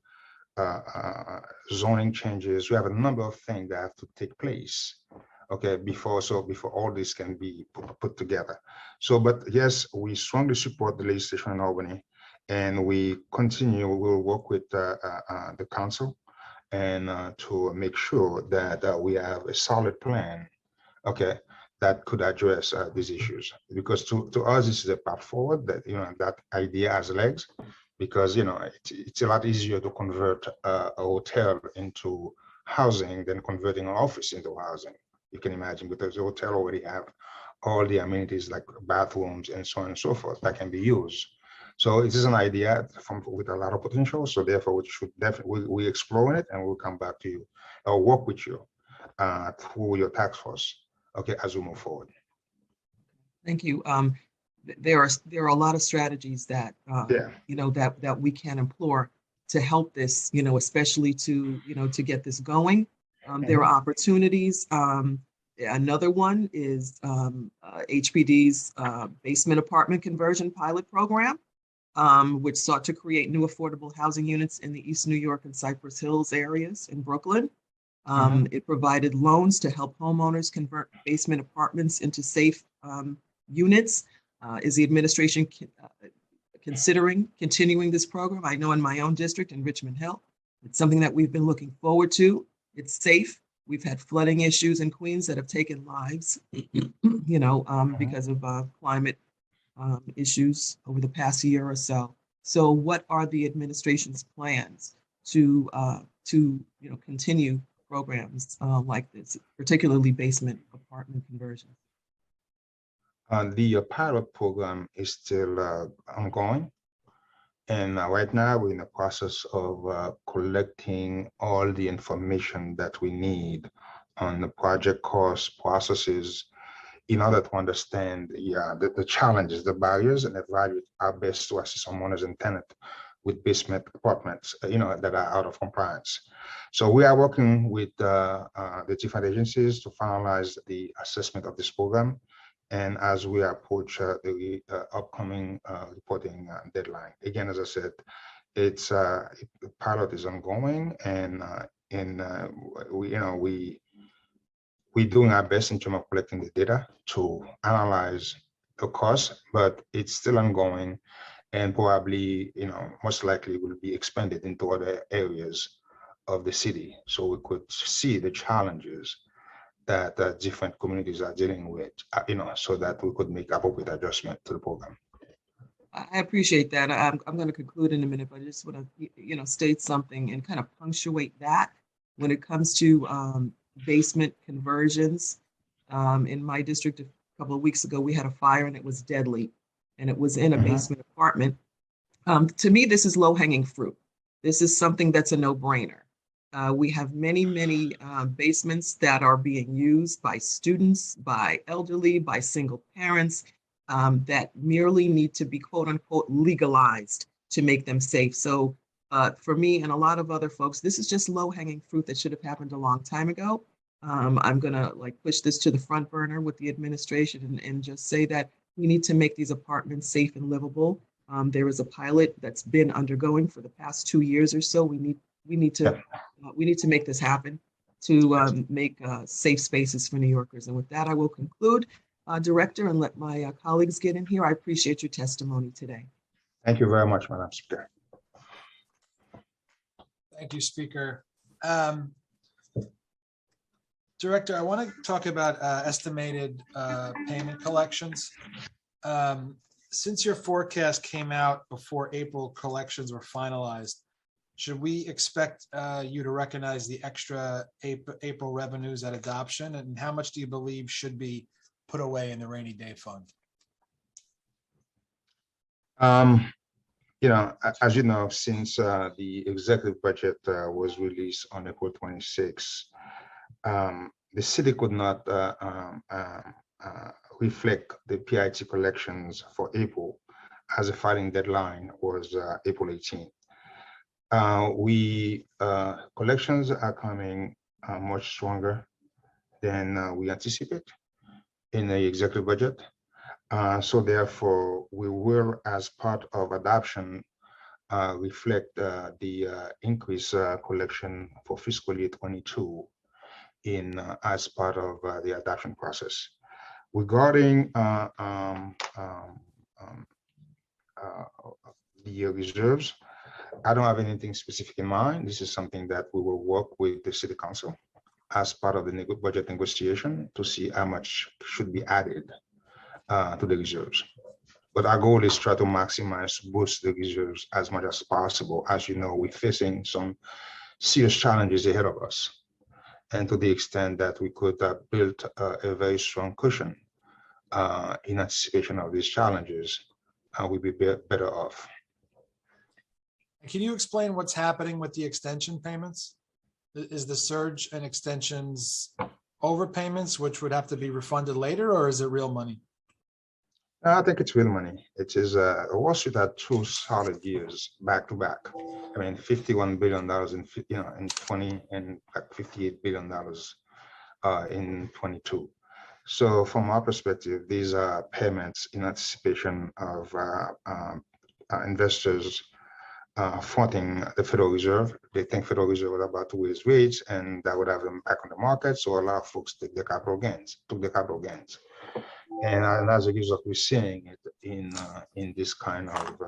zoning changes. We have a number of things that have to take place, okay, before all this can be put together. But yes, we strongly support the legislation in Albany, and we'll work with the council and to make sure that we have a solid plan, okay, that could address these issues. Because to us, this is a path forward that that idea has legs. Because it's a lot easier to convert a hotel into housing than converting an office into housing. You can imagine, because the hotel already have all the amenities like bathrooms and so on and so forth that can be used. So it is an idea with a lot of potential. So therefore, we should definitely we explore it, and we'll come back to you or work with you through your task force, okay, as we move forward. Thank you. There are a lot of strategies that that we can employ to help this, especially to get this going. There are opportunities. Another one is HPD's basement apartment conversion pilot program, which sought to create new affordable housing units in the East New York and Cypress Hills areas in Brooklyn. It provided loans to help homeowners convert basement apartments into safe units. Is the administration considering continuing this program? I know in my own district in Richmond Hill, it's something that we've been looking forward to. It's safe. We've had flooding issues in Queens that have taken lives, because of climate issues over the past year or so. So what are the administration's plans to continue programs like this, particularly basement apartment conversions? The pilot program is still ongoing. And right now we're in the process of collecting all the information that we need on the project costs, processes, in order to understand the challenges, the barriers, and evaluate our best to assist homeowners and tenants with basement apartments, that are out of compliance. So we are working with the different agencies to finalize the assessment of this program. And as we approach the upcoming reporting deadline, again, as I said, the pilot is ongoing, and we're doing our best in terms of collecting the data to analyze the cost, but it's still ongoing, and probably most likely will be expanded into other areas of the city, so we could see the challenges that different communities are dealing with, so that we could make appropriate adjustment to the program. I appreciate that. I'm going to conclude in a minute, but I just want to, state something and kind of punctuate that when it comes to basement conversions. In my district a couple of weeks ago, we had a fire and it was deadly, and it was in a basement apartment. To me, this is low-hanging fruit. This is something that's a no-brainer. We have many basements that are being used by students, by elderly, by single parents, that merely need to be quote unquote legalized to make them safe. So for me and a lot of other folks, this is just low-hanging fruit that should have happened a long time ago. I'm gonna push this to the front burner with the administration and just say that we need to make these apartments safe and livable. There is a pilot that's been undergoing for the past 2 years or so. We need to make this happen to make safe spaces for New Yorkers. And with that, I will conclude, Director, and let my colleagues get in here. I appreciate your testimony today. Thank you very much, Madam Speaker. Thank you, Speaker. Director, I want to talk about estimated payment collections. Since your forecast came out before April collections were finalized, should we expect you to recognize the extra April revenues at adoption? And how much do you believe should be put away in the rainy day fund? You know, as you know, since the executive budget was released on April 26, the city could not reflect the PIT collections for April, as the filing deadline was April 18. Collections are coming much stronger than we anticipate in the executive budget. So therefore, we will, as part of adoption, reflect the increased collection for fiscal year 22 in as part of the adoption process. Regarding the reserves, I don't have anything specific in mind. This is something that we will work with the city council as part of the budget negotiation to see how much should be added to the reserves. But our goal is try to maximize, boost the reserves as much as possible. As you know, we're facing some serious challenges ahead of us. And to the extent that we could build a very strong cushion in anticipation of these challenges, we'd be better off. Can you explain what's happening with the extension payments? Is the surge and extensions overpayments, which would have to be refunded later, or is it real money? I think it's real money. It is Wall Street had 2 solid years back to back. I mean, $51 billion in 20 and like $58 billion in 22. So from our perspective, these are payments in anticipation of investors fronting the Federal Reserve. They think Federal Reserve was about to raise rates, and that would have them back on the market. So a lot of folks took the capital gains. And as a result, we're seeing it in this kind of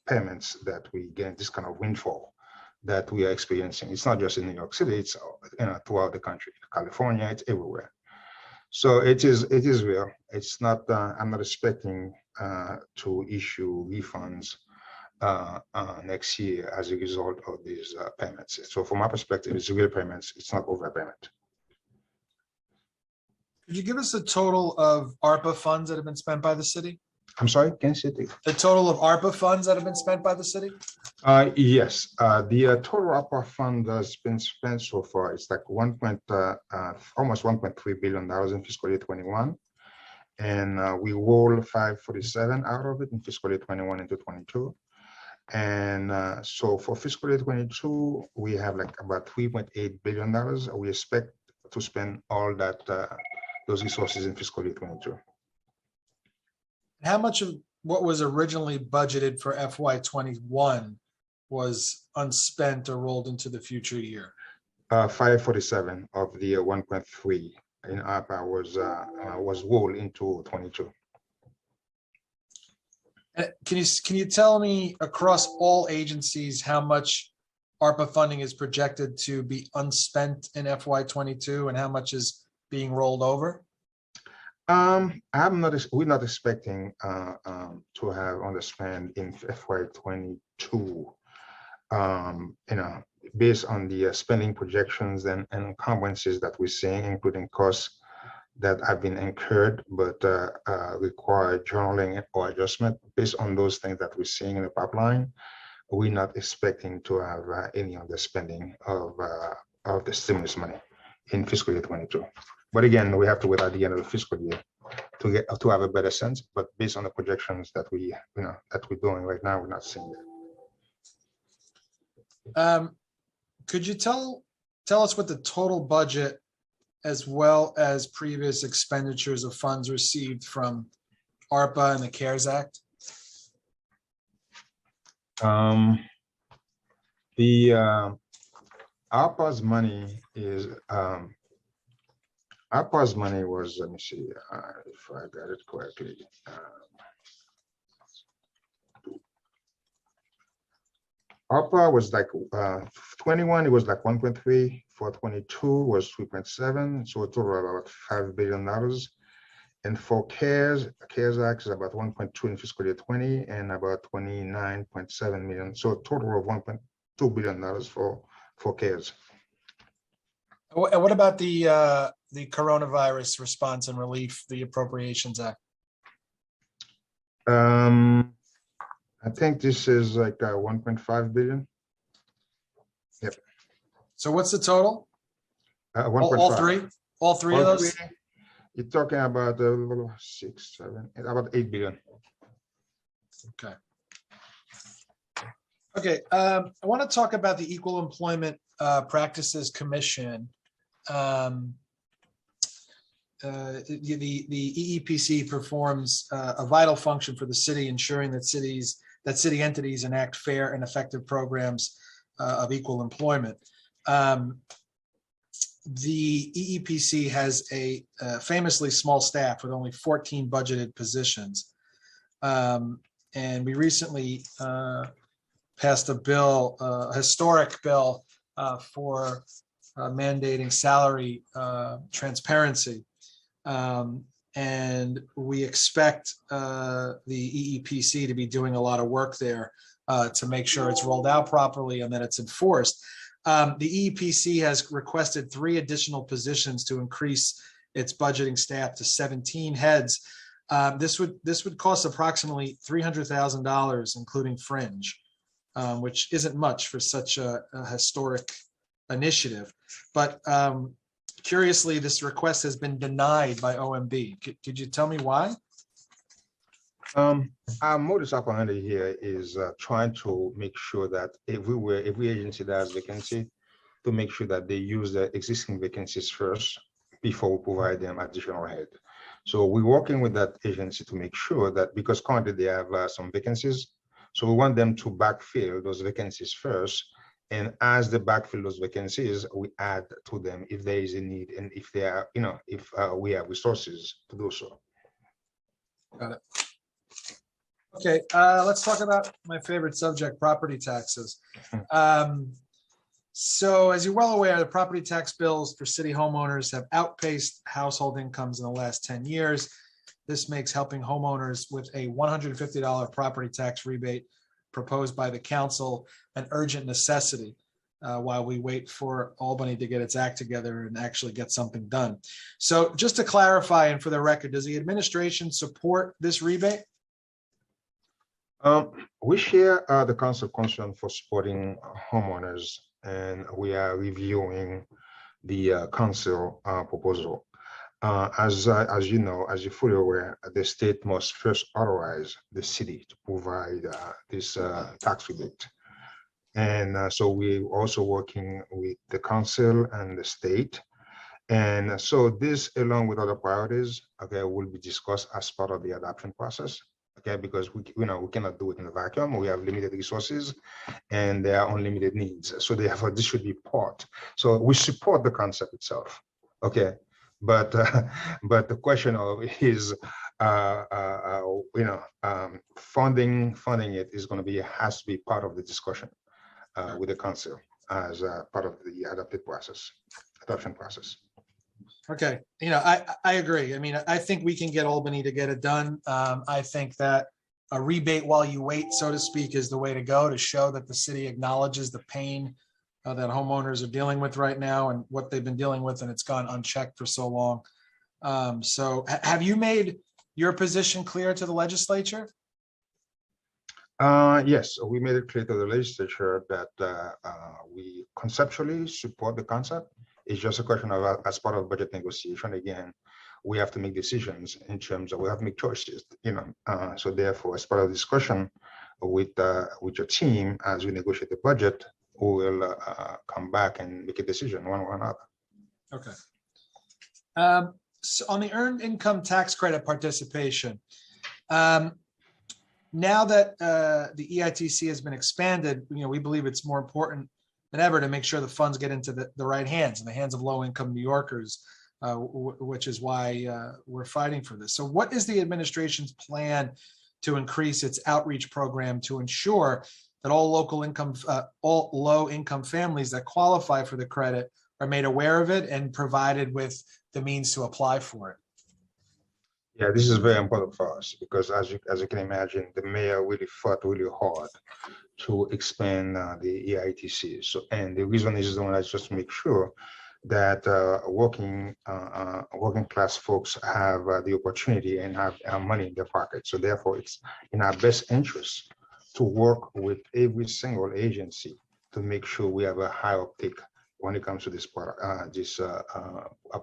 payments that we get, this kind of windfall that we are experiencing. It's not just in New York City; it's throughout the country. California, it's everywhere. So it is real. It's not. I'm not expecting to issue refunds next year as a result of these payments. So from my perspective, it's real payments. It's not overpayment. Could you give us a total of ARPA funds that have been spent by the city? I'm sorry, can you say it? The total of ARPA funds that have been spent by the city? Yes, the total ARPA fund that's been spent so far is like almost $1.3 billion in fiscal year 21. And we roll 547 out of it in fiscal year 21 into 22. And so for fiscal year 22, we have like about $3.8 billion. We expect to spend all that those resources in fiscal year 22. How much of what was originally budgeted for FY21 was unspent or rolled into the future year? 547 of the 1.3 in ARPA was rolled into 22. Can you tell me across all agencies how much ARPA funding is projected to be unspent in FY22 and how much is being rolled over? We're not expecting to have underspend in FY22. Based on the spending projections and encumbrances that we're seeing, including costs that have been incurred but require journaling or adjustment. Based on those things that we're seeing in the pipeline, we're not expecting to have any underspending of the stimulus money in fiscal year 22. But again, we have to wait at the end of the fiscal year to have a better sense. But based on the projections that we're doing right now, we're not seeing it. Could you tell us what the total budget, as well as previous expenditures of funds received from ARPA and the CARES Act? The ARPA's money is ARPA's money was, let me see if I got it correctly. ARPA was like 21, it was like 1.3, for 22 was 3.7, so a total of about $5 billion. And for CARES Act is about 1.2 in fiscal year 20 and about 29.7 million. So a total of $1.2 billion for CARES. And what about the coronavirus response and relief, the Appropriations Act? I think this is like 1.5 billion. Yep. So what's the total? 1.5. All three of those? You're talking about 6, 7, about 8 billion. Okay. Okay. I want to talk about the Equal Employment Practices Commission. The EEPC performs a vital function for the city, ensuring that city entities enact fair and effective programs of equal employment. The EEPC has a famously small staff with only 14 budgeted positions. And we recently passed a bill, a historic bill for mandating salary transparency. And we expect the EEPC to be doing a lot of work there to make sure it's rolled out properly and that it's enforced. The EEPC has requested 3 additional positions to increase its budgeting staff to 17 heads. This would cost approximately $300,000, including fringe, which isn't much for such a historic initiative. But curiously, this request has been denied by OMB. Could you tell me why? Our modus operandi here is trying to make sure that every agency that has vacancy, to make sure that they use the existing vacancies first before we provide them additional head. So we're working with that agency to make sure that, because currently they have some vacancies, so we want them to backfill those vacancies first. And as they backfill those vacancies, we add to them if there is a need and if they are, if we have resources to do so. Got it. Okay, let's talk about my favorite subject, property taxes. So as you're well aware, the property tax bills for city homeowners have outpaced household incomes in the last 10 years. This makes helping homeowners with a $150 property tax rebate proposed by the council an urgent necessity while we wait for Albany to get its act together and actually get something done. So just to clarify and for the record, does the administration support this rebate? We share the council concern for supporting homeowners, and we are reviewing the council proposal. As you know, as you're fully aware, the state must first authorize the city to provide this tax rebate. And so we're also working with the council and the state. And so this, along with other priorities, okay, will be discussed as part of the adoption process. Okay, because we cannot do it in a vacuum. We have limited resources and there are unlimited needs. So therefore, this should be part. So we support the concept itself. Okay, but the question of is funding it is going to be, has to be part of the discussion with the council as part of the adoption process. Okay, I agree. I mean, I think we can get Albany to get it done. I think that a rebate while you wait, so to speak, is the way to go, to show that the city acknowledges the pain that homeowners are dealing with right now and what they've been dealing with, and it's gone unchecked for so long. So have you made your position clear to the legislature? Yes, we made it clear to the legislature that we conceptually support the concept. It's just a question of, as part of budget negotiation, again, we have to make decisions in terms of, we have to make choices, so therefore, as part of the discussion with your team, as we negotiate the budget, we will come back and make a decision one way or another. Okay. So on the earned income tax credit participation, now that the EITC has been expanded, we believe it's more important than ever to make sure the funds get into the right hands, in the hands of low-income New Yorkers, which is why we're fighting for this. So what is the administration's plan to increase its outreach program to ensure that all low-income families that qualify for the credit are made aware of it and provided with the means to apply for it. Yeah, this is very important for us because as you can imagine, the mayor really fought really hard to expand the EITC. So, and the reason is just to make sure that working class folks have the opportunity and have money in their pocket. So therefore, it's in our best interest to work with every single agency to make sure we have a high uptake when it comes to this product,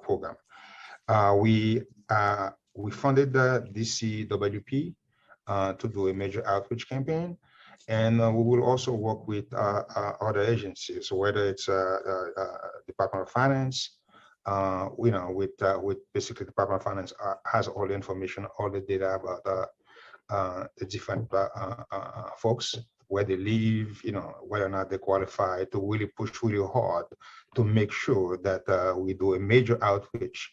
program. We funded the DCWP to do a major outreach campaign, and we will also work with other agencies, whether it's Department of Finance, with basically Department of Finance has all the information, all the data about the different folks, where they live, whether or not they qualify, to really push really hard to make sure that we do a major outreach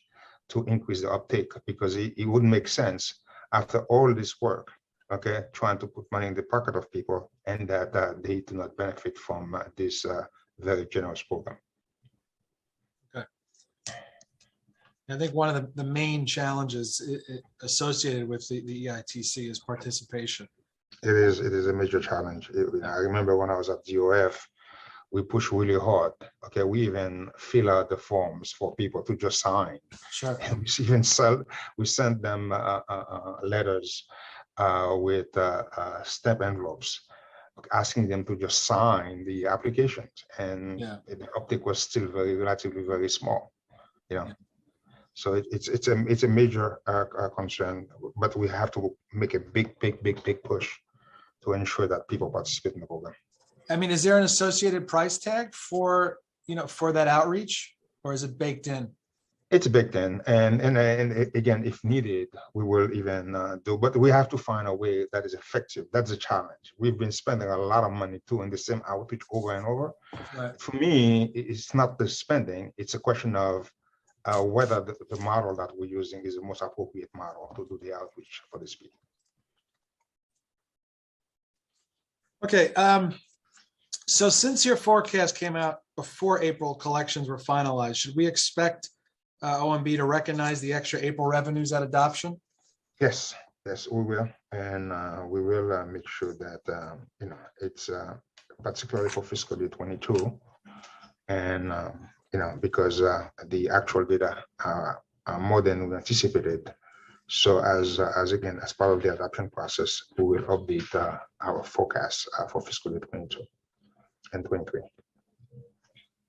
to increase the uptake, because it wouldn't make sense after all this work, okay, trying to put money in the pocket of people and that they do not benefit from this very generous program. Okay. I think one of the main challenges associated with the EITC is participation. It is a major challenge. I remember when I was at DOF, we pushed really hard. Okay, we even fill out the forms for people to just sign. Sure. And we sent them letters with stamp envelopes, asking them to just sign the applications, and the uptake was still relatively very small. So it's a major concern, but we have to make a big push to ensure that people participate in the program. I mean, is there an associated price tag for that outreach, or is it baked in? It's baked in, and again, if needed, we will even do. But we have to find a way that is effective. That's a challenge. We've been spending a lot of money doing the same outreach over and over. Right. For me, it's not the spending. It's a question of whether the model that we're using is the most appropriate model to do the outreach for these people. Okay. So since your forecast came out before April collections were finalized, should we expect OMB to recognize the extra April revenues at adoption? Yes, we will, and we will make sure that it's particularly for fiscal year 22, and because the actual data are more than we anticipated. So as part of the adoption process, we will update our forecast for fiscal year 22 and 23.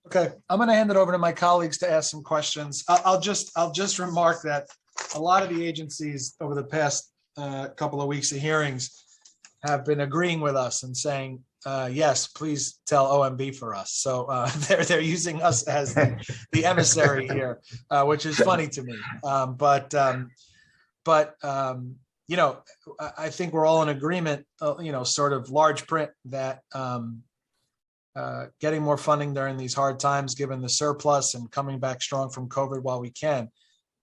Okay, I'm going to hand it over to my colleagues to ask some questions. I'll just remark that a lot of the agencies over the past couple of weeks of hearings have been agreeing with us and saying, yes, please tell OMB for us. So they're using us as the emissary here, which is funny to me. But I think we're all in agreement, sort of large print, that getting more funding during these hard times, given the surplus and coming back strong from COVID while we can,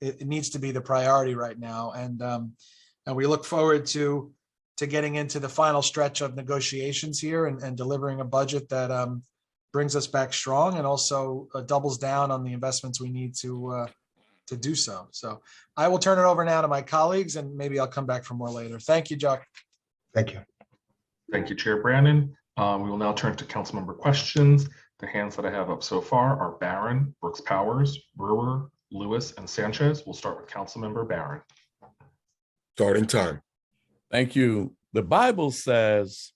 it needs to be the priority right now. And we look forward to getting into the final stretch of negotiations here and delivering a budget that brings us back strong and also doubles down on the investments we need to do so. So I will turn it over now to my colleagues, and maybe I'll come back for more later. Thank you, Jacques. Thank you. Thank you, Chair Brandon. We will now turn to council member questions. The hands that I have up so far are Barron, Brooks Powers, Brewer, Lewis, and Sanchez. We'll start with council member Barron. Starting time. Thank you. The Bible says,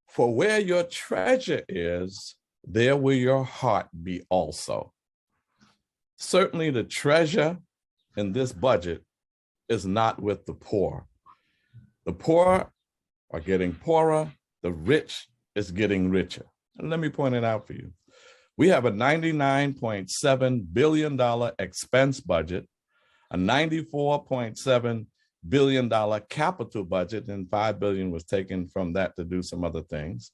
for where your treasure is, there will your heart be also. Certainly the treasure in this budget is not with the poor. The poor are getting poorer. The rich is getting richer. And let me point it out for you. We have a $99.7 billion expense budget, a $94.7 billion capital budget, and $5 billion was taken from that to do some other things,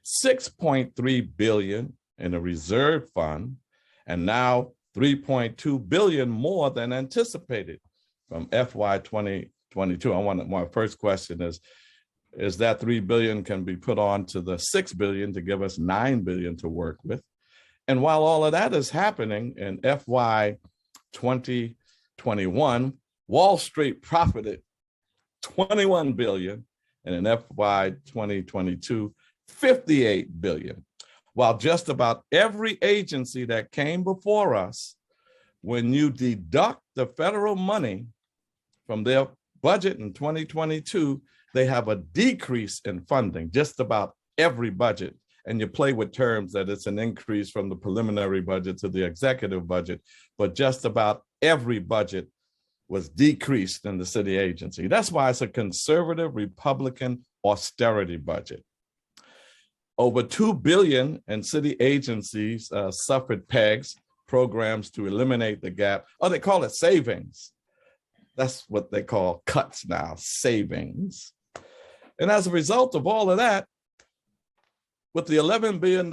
$6.3 billion in a reserve fund, and now $3.2 billion more than anticipated from FY 2022. My first question is, is that 3 billion can be put on to the 6 billion to give us 9 billion to work with. And while all of that is happening in FY 2021, Wall Street profited 21 billion, and in FY 2022, 58 billion. While just about every agency that came before us, when you deduct the federal money from their budget in 2022, they have a decrease in funding, just about every budget. And you play with terms that it's an increase from the preliminary budget to the executive budget, but just about every budget was decreased in the city agency. That's why it's a conservative Republican austerity budget. Over 2 billion in city agencies suffered PEGs, programs to eliminate the gap. Oh, they call it savings. That's what they call cuts now, savings. And as a result of all of that, with the $11 billion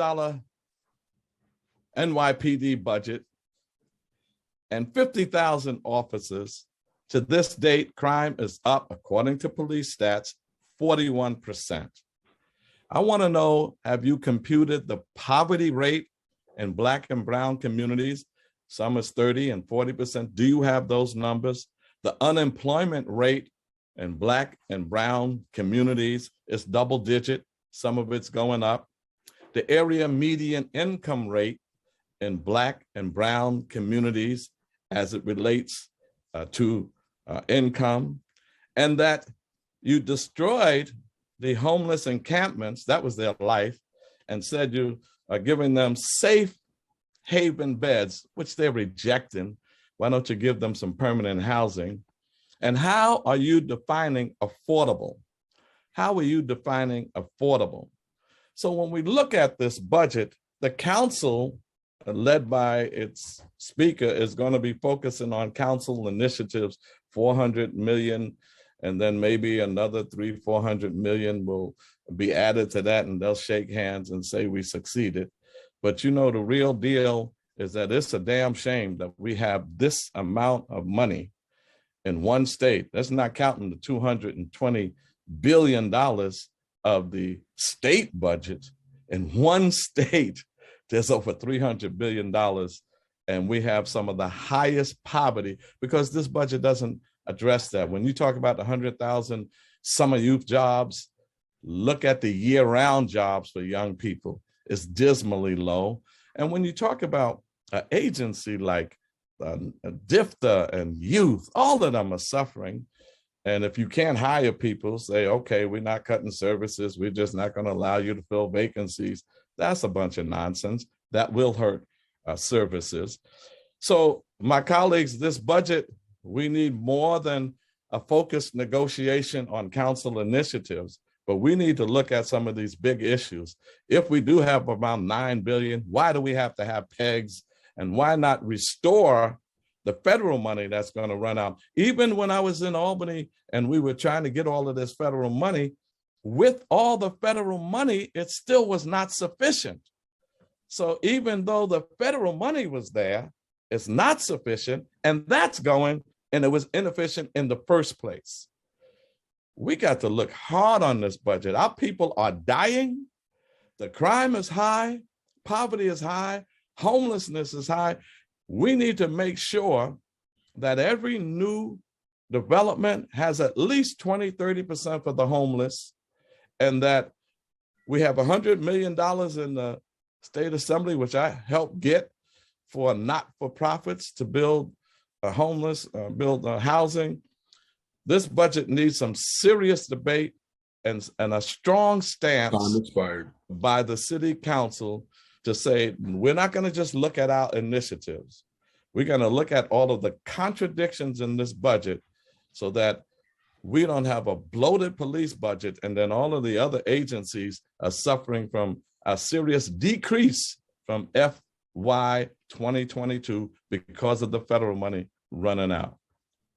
NYPD budget and 50,000 officers, to this date, crime is up, according to police stats, 41%. I want to know, have you computed the poverty rate in Black and brown communities? Some is 30 and 40%. Do you have those numbers? The unemployment rate in Black and brown communities is double digit. Some of it's going up. The area median income rate in Black and brown communities as it relates to income, and that you destroyed the homeless encampments, that was their life, and said you are giving them safe haven beds, which they're rejecting. Why don't you give them some permanent housing? And how are you defining affordable? How are you defining affordable? So when we look at this budget, the council, led by its speaker, is going to be focusing on council initiatives, 400 million, and then maybe another 300-400 million will be added to that, and they'll shake hands and say we succeeded. But you know, the real deal is that it's a damn shame that we have this amount of money in one state. That's not counting the $220 billion of the state budget. In one state, there's over $300 billion, and we have some of the highest poverty because this budget doesn't address that. When you talk about the 100,000 summer youth jobs, look at the year-round jobs for young people. It's dismally low. And when you talk about an agency like DIFTA and youth, all of them are suffering. And if you can't hire people, say, okay, we're not cutting services, we're just not going to allow you to fill vacancies. That's a bunch of nonsense. That will hurt services. So my colleagues, this budget, we need more than a focused negotiation on council initiatives, but we need to look at some of these big issues. If we do have around 9 billion, why do we have to have PEGs? And why not restore the federal money that's going to run out? Even when I was in Albany and we were trying to get all of this federal money, with all the federal money, it still was not sufficient. So even though the federal money was there, it's not sufficient, and that's going, and it was inefficient in the first place. We got to look hard on this budget. Our people are dying. The crime is high, poverty is high, homelessness is high. We need to make sure that every new development has at least 20, 30% for the homeless, and that we have $100 million in the state assembly, which I helped get for not-for-profits to build housing. This budget needs some serious debate and a strong stance by the city council to say, we're not going to just look at our initiatives. We're going to look at all of the contradictions in this budget so that we don't have a bloated police budget and then all of the other agencies are suffering from a serious decrease from FY 2022 because of the federal money running out.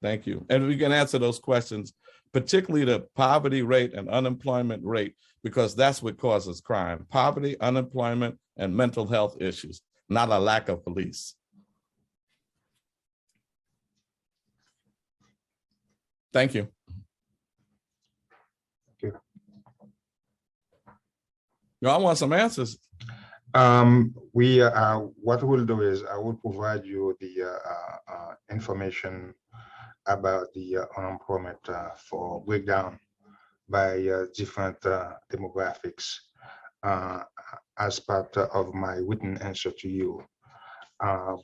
Thank you. And we can answer those questions, particularly the poverty rate and unemployment rate, because that's what causes crime: poverty, unemployment, and mental health issues, not a lack of police. Thank you. Thank you. No, I want some answers. What we'll do is I will provide you the information about the unemployment for breakdown by different demographics as part of my written answer to you.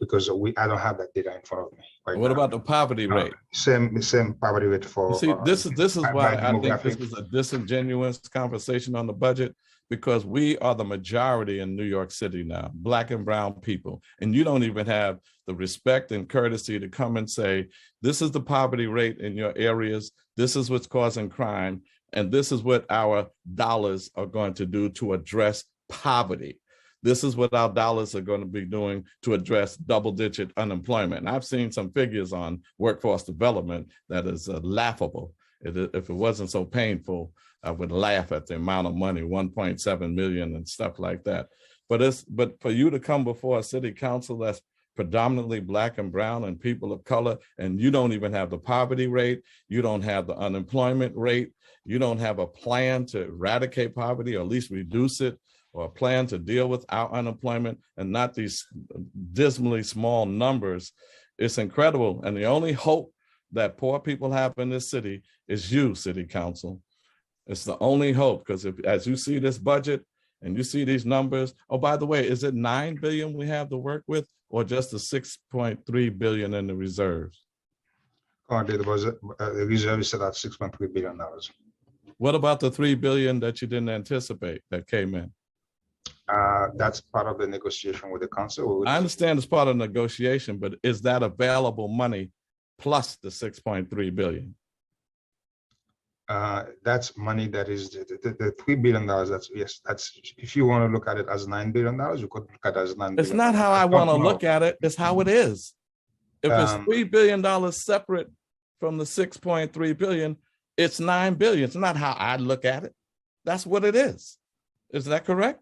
Because I don't have that data in front of me right What now. about the poverty rate? Same poverty rate for. You see, this is by why I think this demographic. was a disingenuous conversation on the budget, because we are the majority in New York City now, Black and brown people, and you don't even have the respect and courtesy to come and say, this is the poverty rate in your areas, this is what's causing crime, and this is what our dollars are going to do to address poverty. This is what our dollars are going to be doing to address double-digit unemployment. And I've seen some figures on workforce development that is laughable. If it wasn't so painful, I would laugh at the amount of money, 1.7 million and stuff like that. But for you to come before a city council that's predominantly Black and brown and people of color, and you don't even have the poverty rate, you don't have the unemployment rate, you don't have a plan to eradicate poverty or at least reduce it, or a plan to deal with our unemployment and not these dismally small numbers, it's incredible. And the only hope that poor people have in this city is you, City Council. It's the only hope, because as you see this budget and you see these numbers, oh, by the way, is it 9 billion we have to work with, or just the 6.3 billion in the reserves? Currently, the reserve is set at $6.3 billion. What about the 3 billion that you didn't anticipate that came in? That's part of the negotiation with the council. I understand it's part of the negotiation, but is that available money plus the 6.3 billion? That's money that is the $3 billion. That's yes. That's if you want to look at it as $9 billion, you could look at it as $9 billion. It's not how I want to look at it. It's how it is. If it's $3 billion separate from the 6.3 billion, it's 9 billion. It's not how I look at it. That's what it is. Is that correct?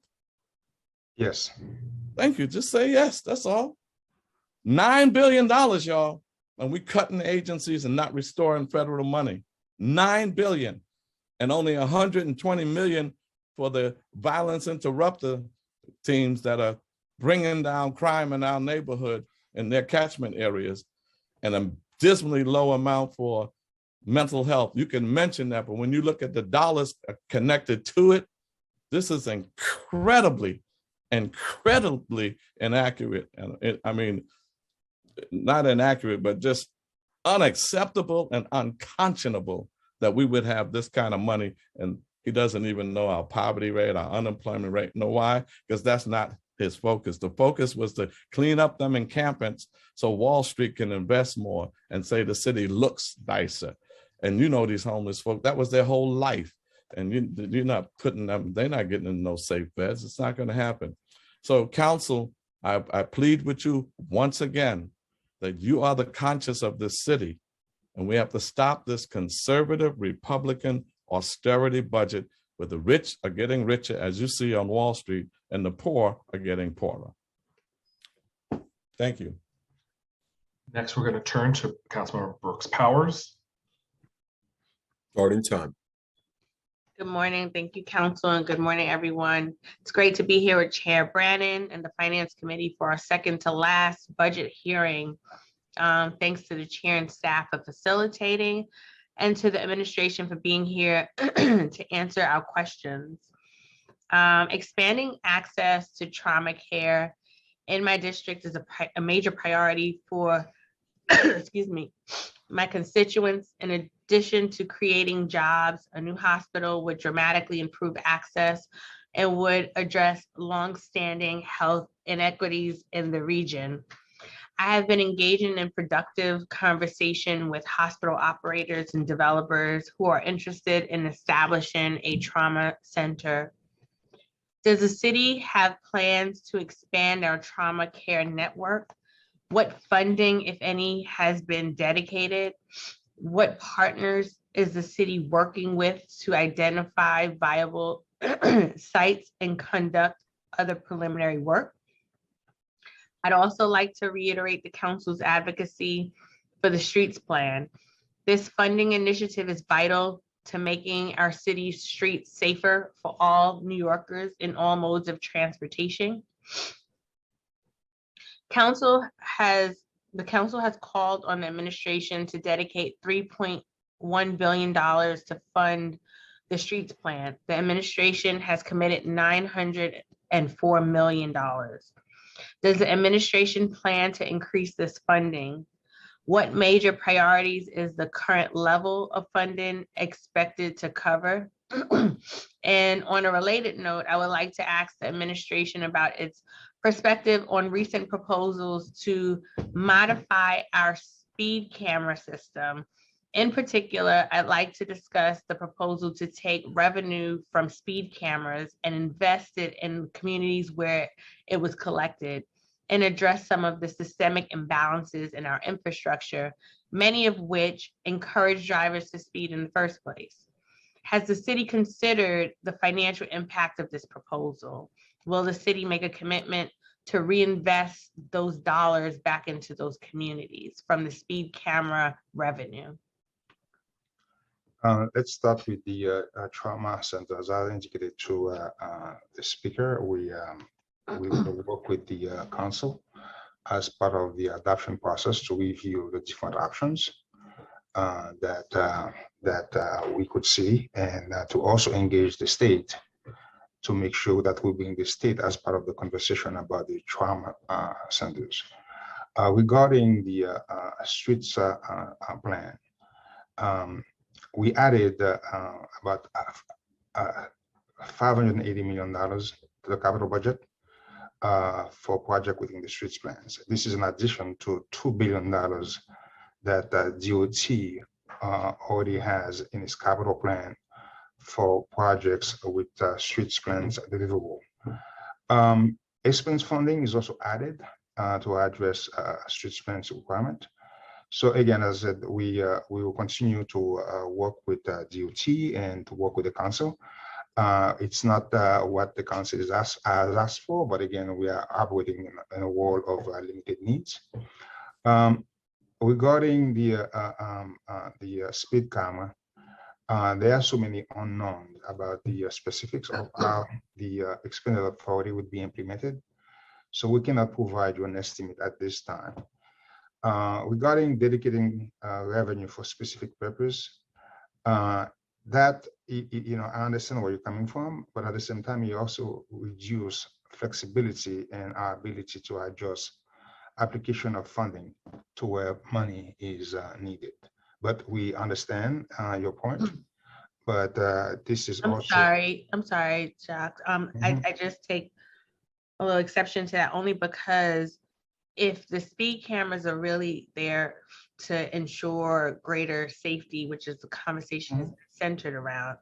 Yes. Thank you. Just say yes. That's all. $9 billion, y'all. And we cutting agencies and not restoring federal money. 9 billion, and only 120 million for the violence interrupter teams that are bringing down crime in our neighborhood and their catchment areas, and a dismally low amount for mental health. You can mention that, but when you look at the dollars connected to it, this is incredibly inaccurate. And I mean, not inaccurate, but just unacceptable and unconscionable that we would have this kind of money. And he doesn't even know our poverty rate, our unemployment rate. Know why? Because that's not his focus. The focus was to clean up them encampments so Wall Street can invest more and say the city looks nicer. And you know, these homeless folk, that was their whole life. And you're not putting them, they're not getting in no safe beds. It's not going to happen. So council, I plead with you once again that you are the conscience of this city, and we have to stop this conservative Republican austerity budget where the rich are getting richer, as you see on Wall Street, and the poor are getting poorer. Thank you. Next, we're going to turn to Councilmember Brooks Powers. Starting time. Good morning. Thank you, Council, and good morning, everyone. It's great to be here with Chair Brannon and the Finance Committee for our second to last budget hearing. Thanks to the Chair and staff for facilitating, and to the administration for being here to answer our questions. Expanding access to trauma care in my district is a major priority for, excuse me, my constituents. In addition to creating jobs, a new hospital would dramatically improve access and would address longstanding health inequities in the region. I have been engaging in productive conversation with hospital operators and developers who are interested in establishing a trauma center. Does the city have plans to expand our trauma care network? What funding, if any, has been dedicated? What partners is the city working with to identify viable sites and conduct other preliminary work? I'd also like to reiterate the council's advocacy for the streets plan. This funding initiative is vital to making our city streets safer for all New Yorkers in all modes of transportation. The council has called on the administration to dedicate $3.1 billion to fund the streets plan. The administration has committed $904 million. Does the administration plan to increase this funding? What major priorities is the current level of funding expected to cover? And on a related note, I would like to ask the administration about its perspective on recent proposals to modify our speed camera system. In particular, I'd like to discuss the proposal to take revenue from speed cameras and invest it in communities where it was collected and address some of the systemic imbalances in our infrastructure, many of which encourage drivers to speed in the first place. Has the city considered the financial impact of this proposal? Will the city make a commitment to reinvest those dollars back into those communities from the speed camera revenue? Let's start with the trauma center. As I indicated to the speaker, we will work with the council as part of the adoption process to review the different options that we could see, and to also engage the state to make sure that we bring the state as part of the conversation about the trauma centers. Regarding the streets plan, we added about $580 million to the capital budget for project within the streets plans. This is in addition to $2 billion that DOT already has in its capital plan for projects with streets plans deliverable. Expense funding is also added to address streets plans requirement. So again, as I said, we will continue to work with DOT and to work with the council. It's not what the council has asked for, but again, we are operating in a world of limited needs. Regarding the speed camera, there are so many unknowns about the specifics of how the expanded authority would be implemented. So we cannot provide you an estimate at this time. Regarding dedicating revenue for specific purpose, that, I understand where you're coming from, but at the same time, you also reduce flexibility and our ability to adjust application of funding to where money is needed. But we understand your point, but this is I'm sorry, Jacques. I just take a little exception to that only because if the speed cameras are really there to ensure greater safety, which is the conversation is centered around,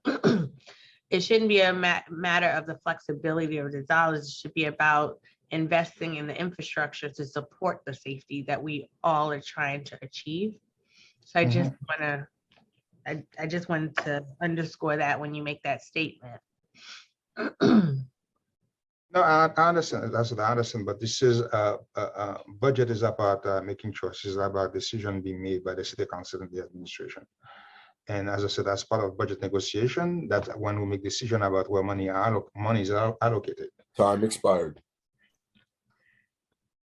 it shouldn't be a matter of the flexibility of the dollars. It should be about investing in the infrastructure to support the safety that we all are trying to achieve. So I just wanted to underscore that when you make that statement. No, I understand. That's what I understand. But this is budget is about making choices, about decision being made by the city council and the administration. And as I said, as part of budget negotiation, that's when we make decision about where money is allocated. Time expired.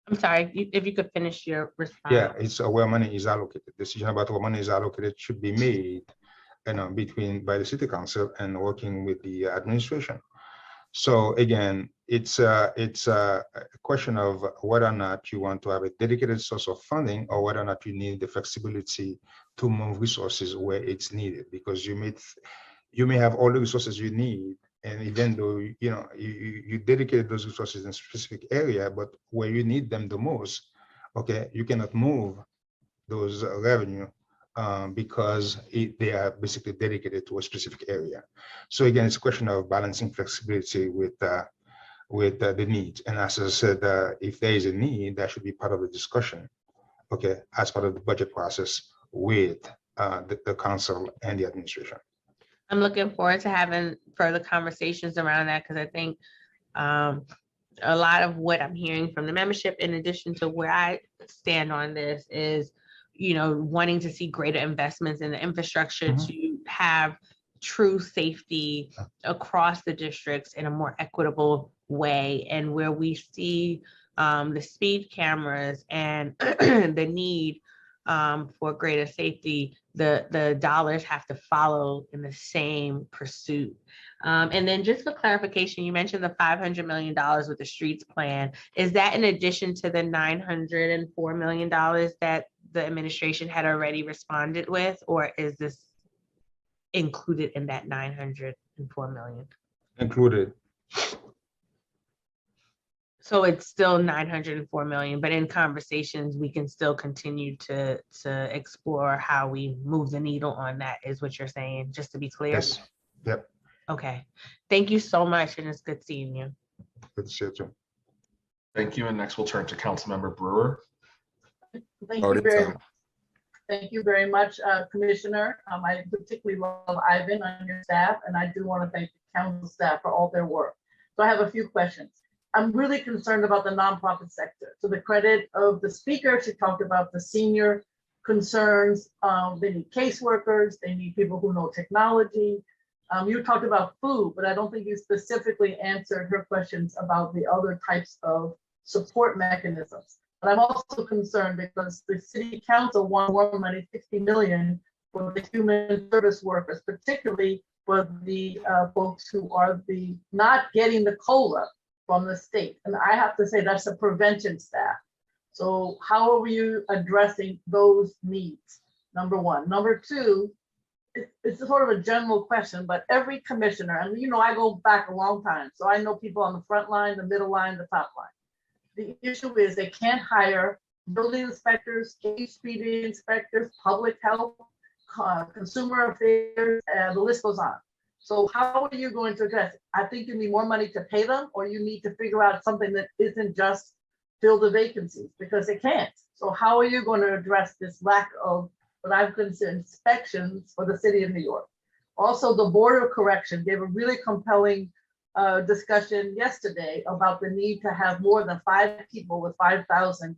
I'm sorry, if you could finish your response. Yeah, it's where money is allocated. Decision about where money is allocated should be made, by the city council and working with the administration. So again, it's a question of whether or not you want to have a dedicated source of funding or whether or not you need the flexibility to move resources where it's needed, because you may have all the resources you need, and even though you dedicated those resources in a specific area, but where you need them the most, okay, you cannot move those revenue because they are basically dedicated to a specific area. So again, it's a question of balancing flexibility with the needs. And as I said, if there is a need, that should be part of the discussion, okay, as part of the budget process with the council and the administration. I'm looking forward to having further conversations around that, because I think a lot of what I'm hearing from the membership, in addition to where I stand on this, is wanting to see greater investments in the infrastructure to have true safety across the districts in a more equitable way, and where we see the speed cameras and the need for greater safety, the dollars have to follow in the same pursuit. And then just for clarification, you mentioned the $500 million with the streets plan. Is that in addition to the $904 million that the administration had already responded with, or is this included in that $904 million? Included. So it's still $904 million, but in conversations, we can still continue to explore how we move the needle on that, is what you're saying, just to be clear? Yes. Yep. Okay. Thank you so much, and it's good seeing you. Good to see you too. Thank you. And next we'll turn to Councilmember Brewer. Starting Thank you very much, Commissioner. I particularly love Ivan on your staff, and I do want to thank the council staff for all their work. So I have a few questions. I'm really concerned about the nonprofit sector. To the credit of the speaker, she talked about the senior concerns. They need caseworkers, they need people who know technology. You talked about food, but I don't think you specifically answered her questions about the other types of support mechanisms. But I'm also concerned because the city council wants more money, 60 million, for the human service workers, particularly for the folks who are not getting the COLA from the state. And I have to say that's a prevention staff. So how are you addressing those needs? Number one. Number two, it's sort of a general question, but every commissioner, and I go back a long time, so I know people on the front line, the middle line, the top line. The issue is they can't hire building inspectors, speed inspectors, public health, consumer affairs, and the list goes on. So how are you going to address it? I think you need more money to pay them, or you need to figure out something that isn't just fill the vacancies, because they can't. So how are you going to address this lack of what I've considered inspections for the city of New York? Also, the Board of Correction gave a really compelling discussion yesterday about the need to have more than 5 people with 5,000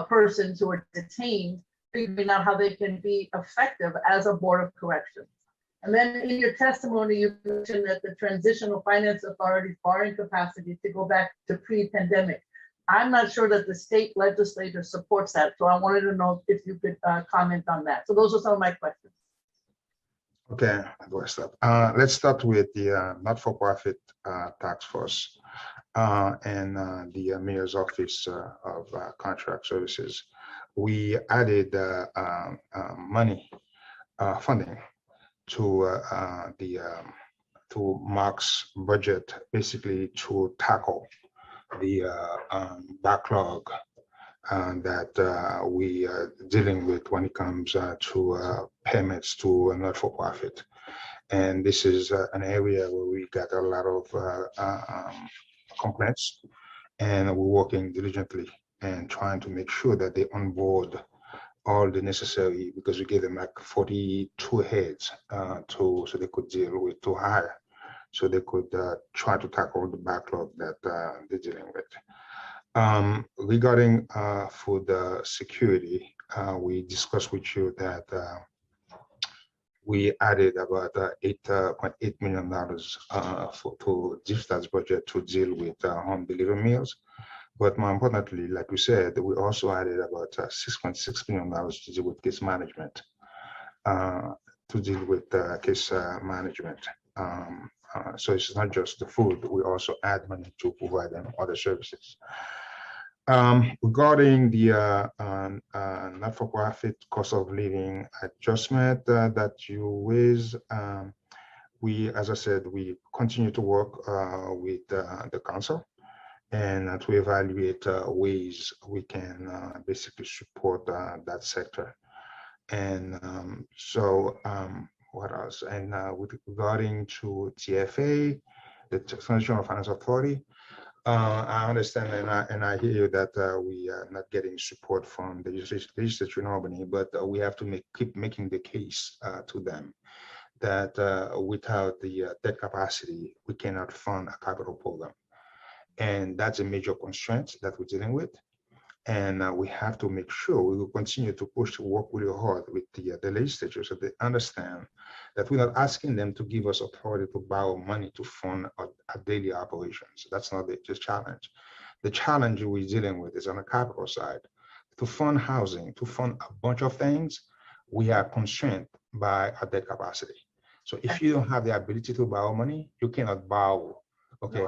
persons who are detained, figuring out how they can be effective as a Board of Corrections. And then in your testimony, you mentioned that the Transitional Finance Authority borrowing capacity to go back to pre-pandemic. I'm not sure that the state legislature supports that. So I wanted to know if you could comment on that. So those are some of my questions. Okay, let's start with the not-for-profit task force and the mayor's office of contract services. We added funding to to Mark's budget, basically to tackle the backlog that we are dealing with when it comes to payments to not-for-profit. And this is an area where we got a lot of complaints, and we're working diligently and trying to make sure that they onboard all the necessary, because we gave them like 42 heads so they could deal with, to hire, so they could try to tackle the backlog that they're dealing with. Regarding food security, we discussed with you that we added about $8.8 million to district's budget to deal with home delivery meals. But more importantly, like we said, we also added about $6.6 million to deal with case management, so it's not just the food, we also add money to provide them other services. Regarding the not-for-profit cost of living adjustment that you raised, as I said, we continue to work with the council and to evaluate ways we can basically support that sector. And what else? And regarding to TFA, the Transitional Finance Authority, I understand and I hear you that we are not getting support from the legislature in Albany, but we have to keep making the case to them that without the debt capacity, we cannot fund a capital program. And that's a major constraint that we're dealing with. And we have to make sure we will continue to push to work really hard with the legislatures so they understand that we're not asking them to give us authority to borrow money to fund our daily operations. That's not the challenge. The challenge we're dealing with is on the capital side. To fund housing, to fund a bunch of things, we are constrained by our debt capacity. So if you don't have the ability to borrow money, you cannot borrow, okay,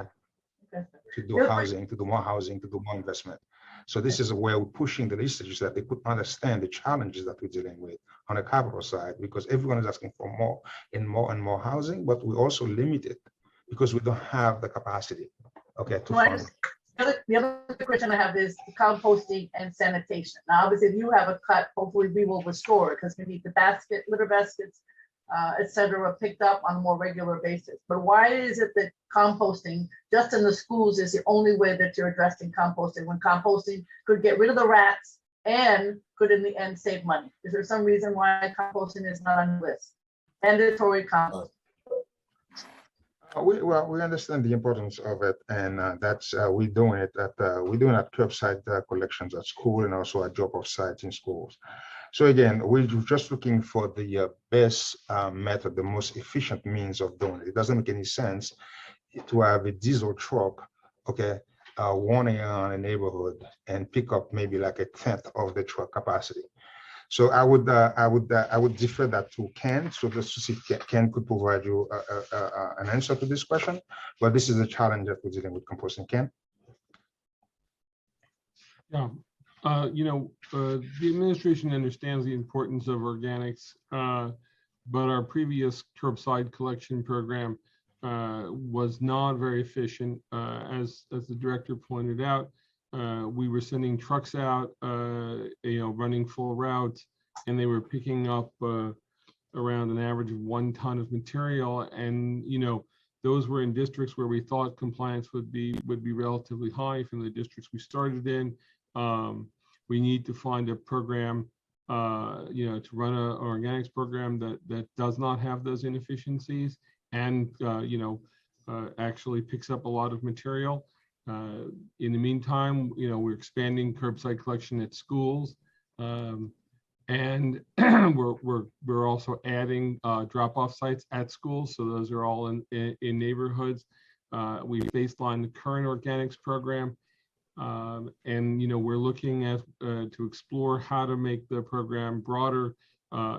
to do housing, to do more housing, to do more investment. So this is where we're pushing the legislatures that they could understand the challenges that we're dealing with on the capital side, because everyone is asking for more and more and more housing, but we also limit it because we don't have the capacity, okay, to fund. The other question I have is composting and sanitation. Now, obviously, if you have a cut, hopefully we will restore it because we need the litter baskets, et cetera, picked up on a more regular basis. But why is it that composting just in the schools is the only way that you're addressing composting when composting could get rid of the rats and could in the end save money? Is there some reason why composting is not on the list? Mandatory composting. We understand the importance of it, and that's we're doing it at curbside collections at school and also at drop-off sites in schools. So again, we're just looking for the best method, the most efficient means of doing it. It doesn't make any sense to have a diesel truck, okay, running around a neighborhood and pick up maybe like a tenth of the truck capacity. So I would defer that to Ken, so just to see if Ken could provide you an answer to this question. But this is a challenge that we're dealing with composting. Ken? Yeah, the administration understands the importance of organics, but our previous curbside collection program was not very efficient. As the director pointed out, we were sending trucks out, running full routes, and they were picking up around an average of 1 ton of material. And those were in districts where we thought compliance would be relatively high from the districts we started in. We need to find a program, to run an organics program that does not have those inefficiencies and actually picks up a lot of material. In the meantime, we're expanding curbside collection at schools, and we're also adding drop-off sites at schools. So those are all in neighborhoods. We baseline the current organics program, and we're looking at to explore how to make the program broader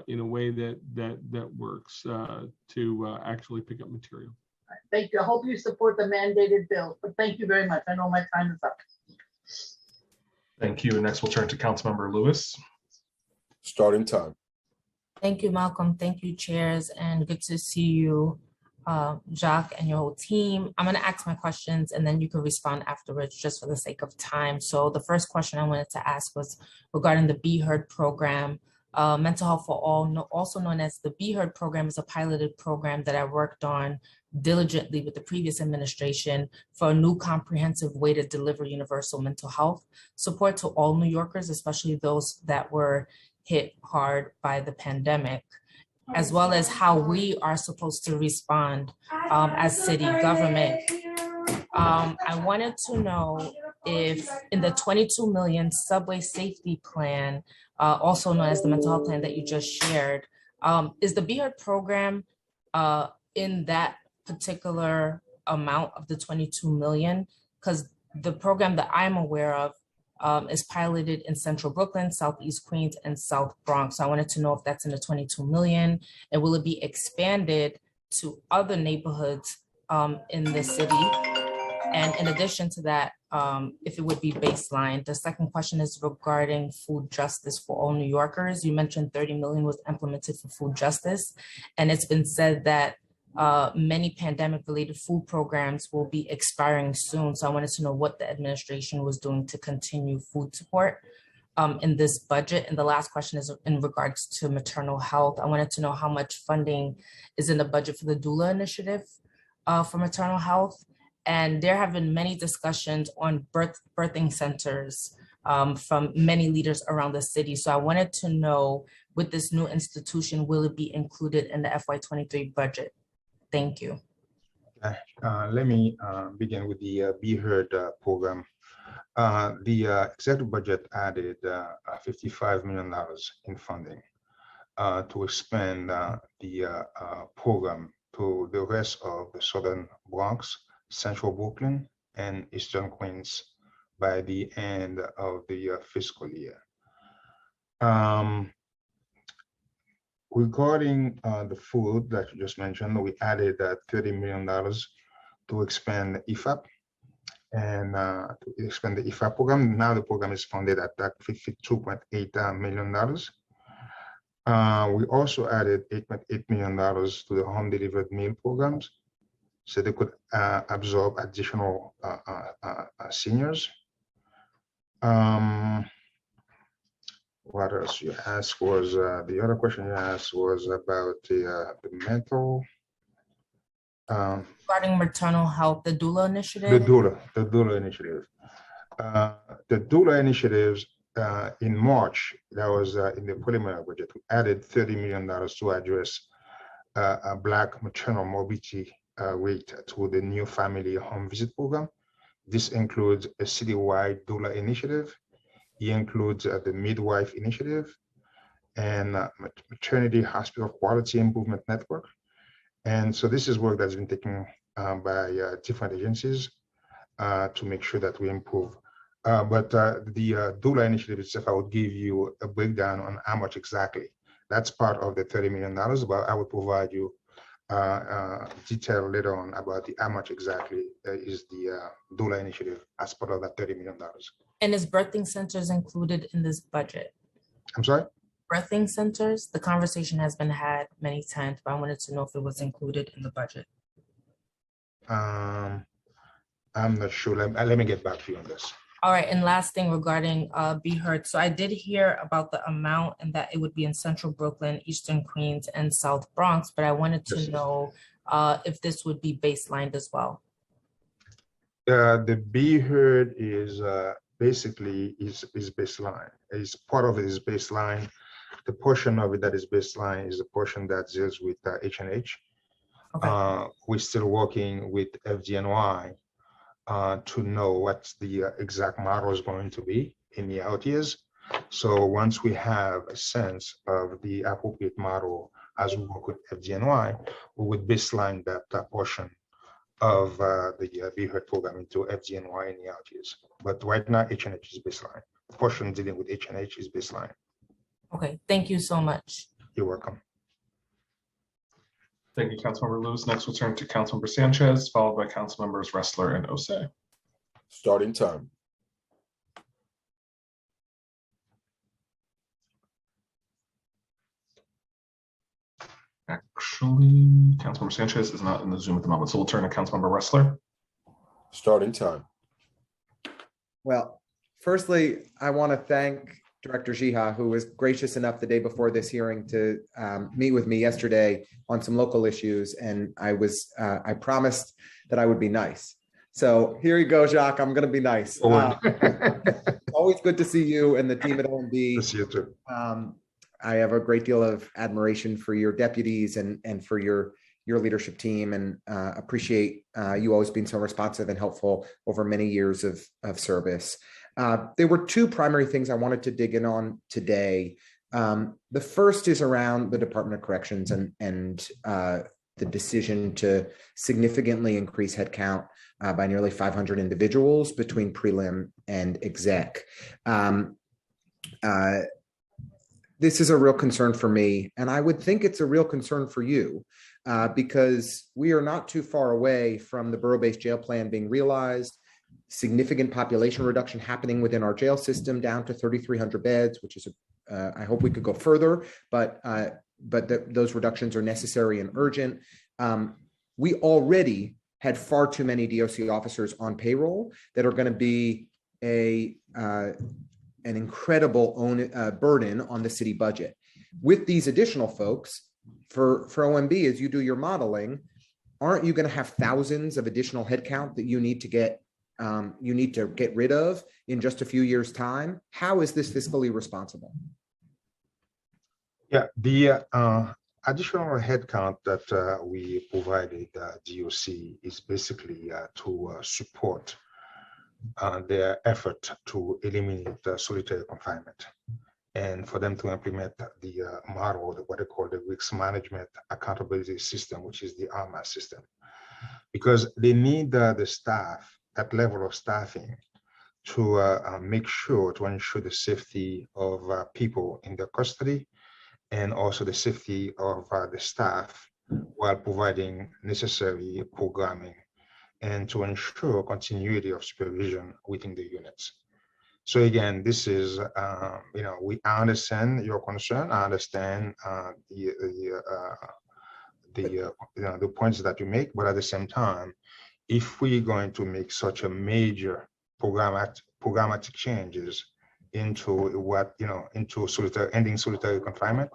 in a way that works to actually pick up material. Thank you. I hope you support the mandated bill, but thank you very much. I know my time is up. Thank you. And next we'll turn to Councilmember Lewis. Starting time. Thank you, Malcolm. Thank you, chairs, and good to see you, Jacques, and your whole team. I'm going to ask my questions and then you can respond afterwards just for the sake of time. So the first question I wanted to ask was regarding the Be Heard program. Mental Health for All, also known as the Be Heard program, is a piloted program that I worked on diligently with the previous administration for a new comprehensive way to deliver universal mental health support to all New Yorkers, especially those that were hit hard by the pandemic, as well as how we are supposed to respond as city government. I wanted to know if in the 22 million subway safety plan, also known as the mental health plan that you just shared, is the Be Heard program in that particular amount of the 22 million? Because the program that I'm aware of is piloted in Central Brooklyn, Southeast Queens, and South Bronx. So I wanted to know if that's in the 22 million, and will it be expanded to other neighborhoods in the city? And in addition to that, if it would be baseline. The second question is regarding food justice for all New Yorkers. You mentioned 30 million was implemented for food justice, and it's been said that many pandemic-related food programs will be expiring soon. So I wanted to know what the administration was doing to continue food support in this budget. And the last question is in regards to maternal health. I wanted to know how much funding is in the budget for the doula initiative for maternal health. And there have been many discussions on birthing centers from many leaders around the city. So I wanted to know, with this new institution, will it be included in the FY23 budget? Thank you. Let me begin with the Be Heard program. The executive budget added $55 million in funding to expand the program to the rest of the Southern Bronx, Central Brooklyn, and Eastern Queens by the end of the fiscal year. Regarding the food that you just mentioned, we added $30 million to expand EFAP and to expand the EFAP program. Now the program is funded at $52.8 million. We also added $8.8 million to the home delivered meal programs so they could absorb additional seniors. What else you asked was, the other question you asked was about the mental. Regarding maternal health, the doula initiative. The doula initiative. The doula initiatives in March, that was in the preliminary budget, we added $30 million to address a Black maternal morbidity rate through the new family home visit program. This includes a citywide doula initiative. It includes the midwife initiative and maternity hospital quality improvement network. And so this is work that's been taken by different agencies to make sure that we improve. But the doula initiative itself, I would give you a breakdown on how much exactly. That's part of the $30 million, but I will provide you detail later on about how much exactly is the doula initiative as part of that $30 million. And is birthing centers included in this budget? I'm sorry? Birthing centers, the conversation has been had many times, but I wanted to know if it was included in the budget. I'm not sure. Let me get back to you on this. All right, and last thing regarding Be Heard. So I did hear about the amount and that it would be in Central Brooklyn, Eastern Queens, and South Bronx, but I wanted to know if this would be baselined as well. The Be Heard is basically is baseline. Is part of it is baseline. The portion of it that is baseline is the portion that deals with H&H. Okay. We're still working with FDNY to know what the exact model is going to be in the out years. So once we have a sense of the appropriate model as we work with FDNY, we would baseline that portion of the Be Heard program into FDNY in the out years. But right now, H&H is baseline. The portion dealing with H&H is baseline. Okay, thank you so much. You're welcome. Thank you, Councilmember Lewis. Next, we'll turn to Councilmember Sanchez, followed by Councilmembers Ressler and Osei. Starting time. Actually, Councilmember Sanchez is not in the Zoom at the moment, so we'll turn to Councilmember Ressler. Starting time. Well, firstly, I want to thank Director Jiha, who was gracious enough the day before this hearing to meet with me yesterday on some local issues, and I promised that I would be nice. So here you go, Jacques. I'm going to be nice. Always good to see you and the team at OMB. Good to see you too. I have a great deal of admiration for your deputies and for your leadership team, and appreciate you always being so responsive and helpful over many years of service. There were two primary things I wanted to dig in on today. The first is around the Department of Corrections and the decision to significantly increase headcount by nearly 500 individuals between prelim and exec. This is a real concern for me, and I would think it's a real concern for you, because we are not too far away from the borough-based jail plan being realized, significant population reduction happening within our jail system down to 3,300 beds, which is, I hope we could go further, but those reductions are necessary and urgent. We already had far too many DOC officers on payroll that are going to be an incredible burden on the city budget. With these additional folks, for OMB, as you do your modeling, aren't you going to have thousands of additional headcount that you need to get rid of in just a few years' time? How is this fiscally responsible? Yeah, the additional headcount that we provided DOC is basically to support their effort to eliminate solitary confinement, and for them to implement the model, what they call the risk management accountability system, which is the RMAS system, because they need the staff, that level of staffing, to make sure to ensure the safety of people in their custody, and also the safety of the staff while providing necessary programming and to ensure continuity of supervision within the units. So again, this is, I understand your concern. I understand the points that you make, but at the same time, if we're going to make such a major programmatic changes into ending solitary confinement,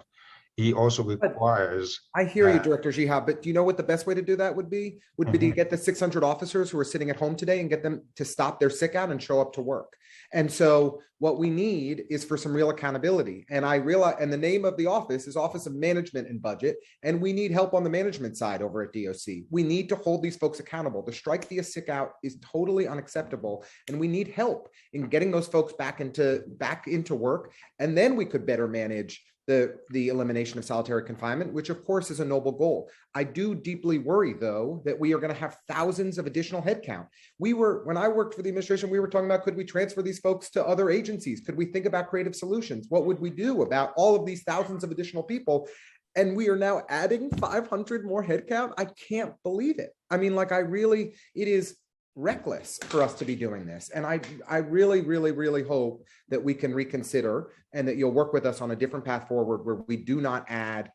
he also requires. I hear you, Director Jihad, but do you know what the best way to do that would be? Would be to get the 600 officers who are sitting at home today and get them to stop their sick out and show up to work. And so what we need is for some real accountability. And I realize, and the name of the office is Office of Management and Budget, and we need help on the management side over at DOC. We need to hold these folks accountable. The strike via sick out is totally unacceptable, and we need help in getting those folks back into work. And then we could better manage the elimination of solitary confinement, which of course is a noble goal. I do deeply worry, though, that we are going to have thousands of additional headcount. When I worked for the administration, we were talking about, could we transfer these folks to other agencies? Could we think about creative solutions? What would we do about all of these thousands of additional people? And we are now adding 500 more headcount. I can't believe it. I mean, it is reckless for us to be doing this. And I really, really, really hope that we can reconsider and that you'll work with us on a different path forward where we do not add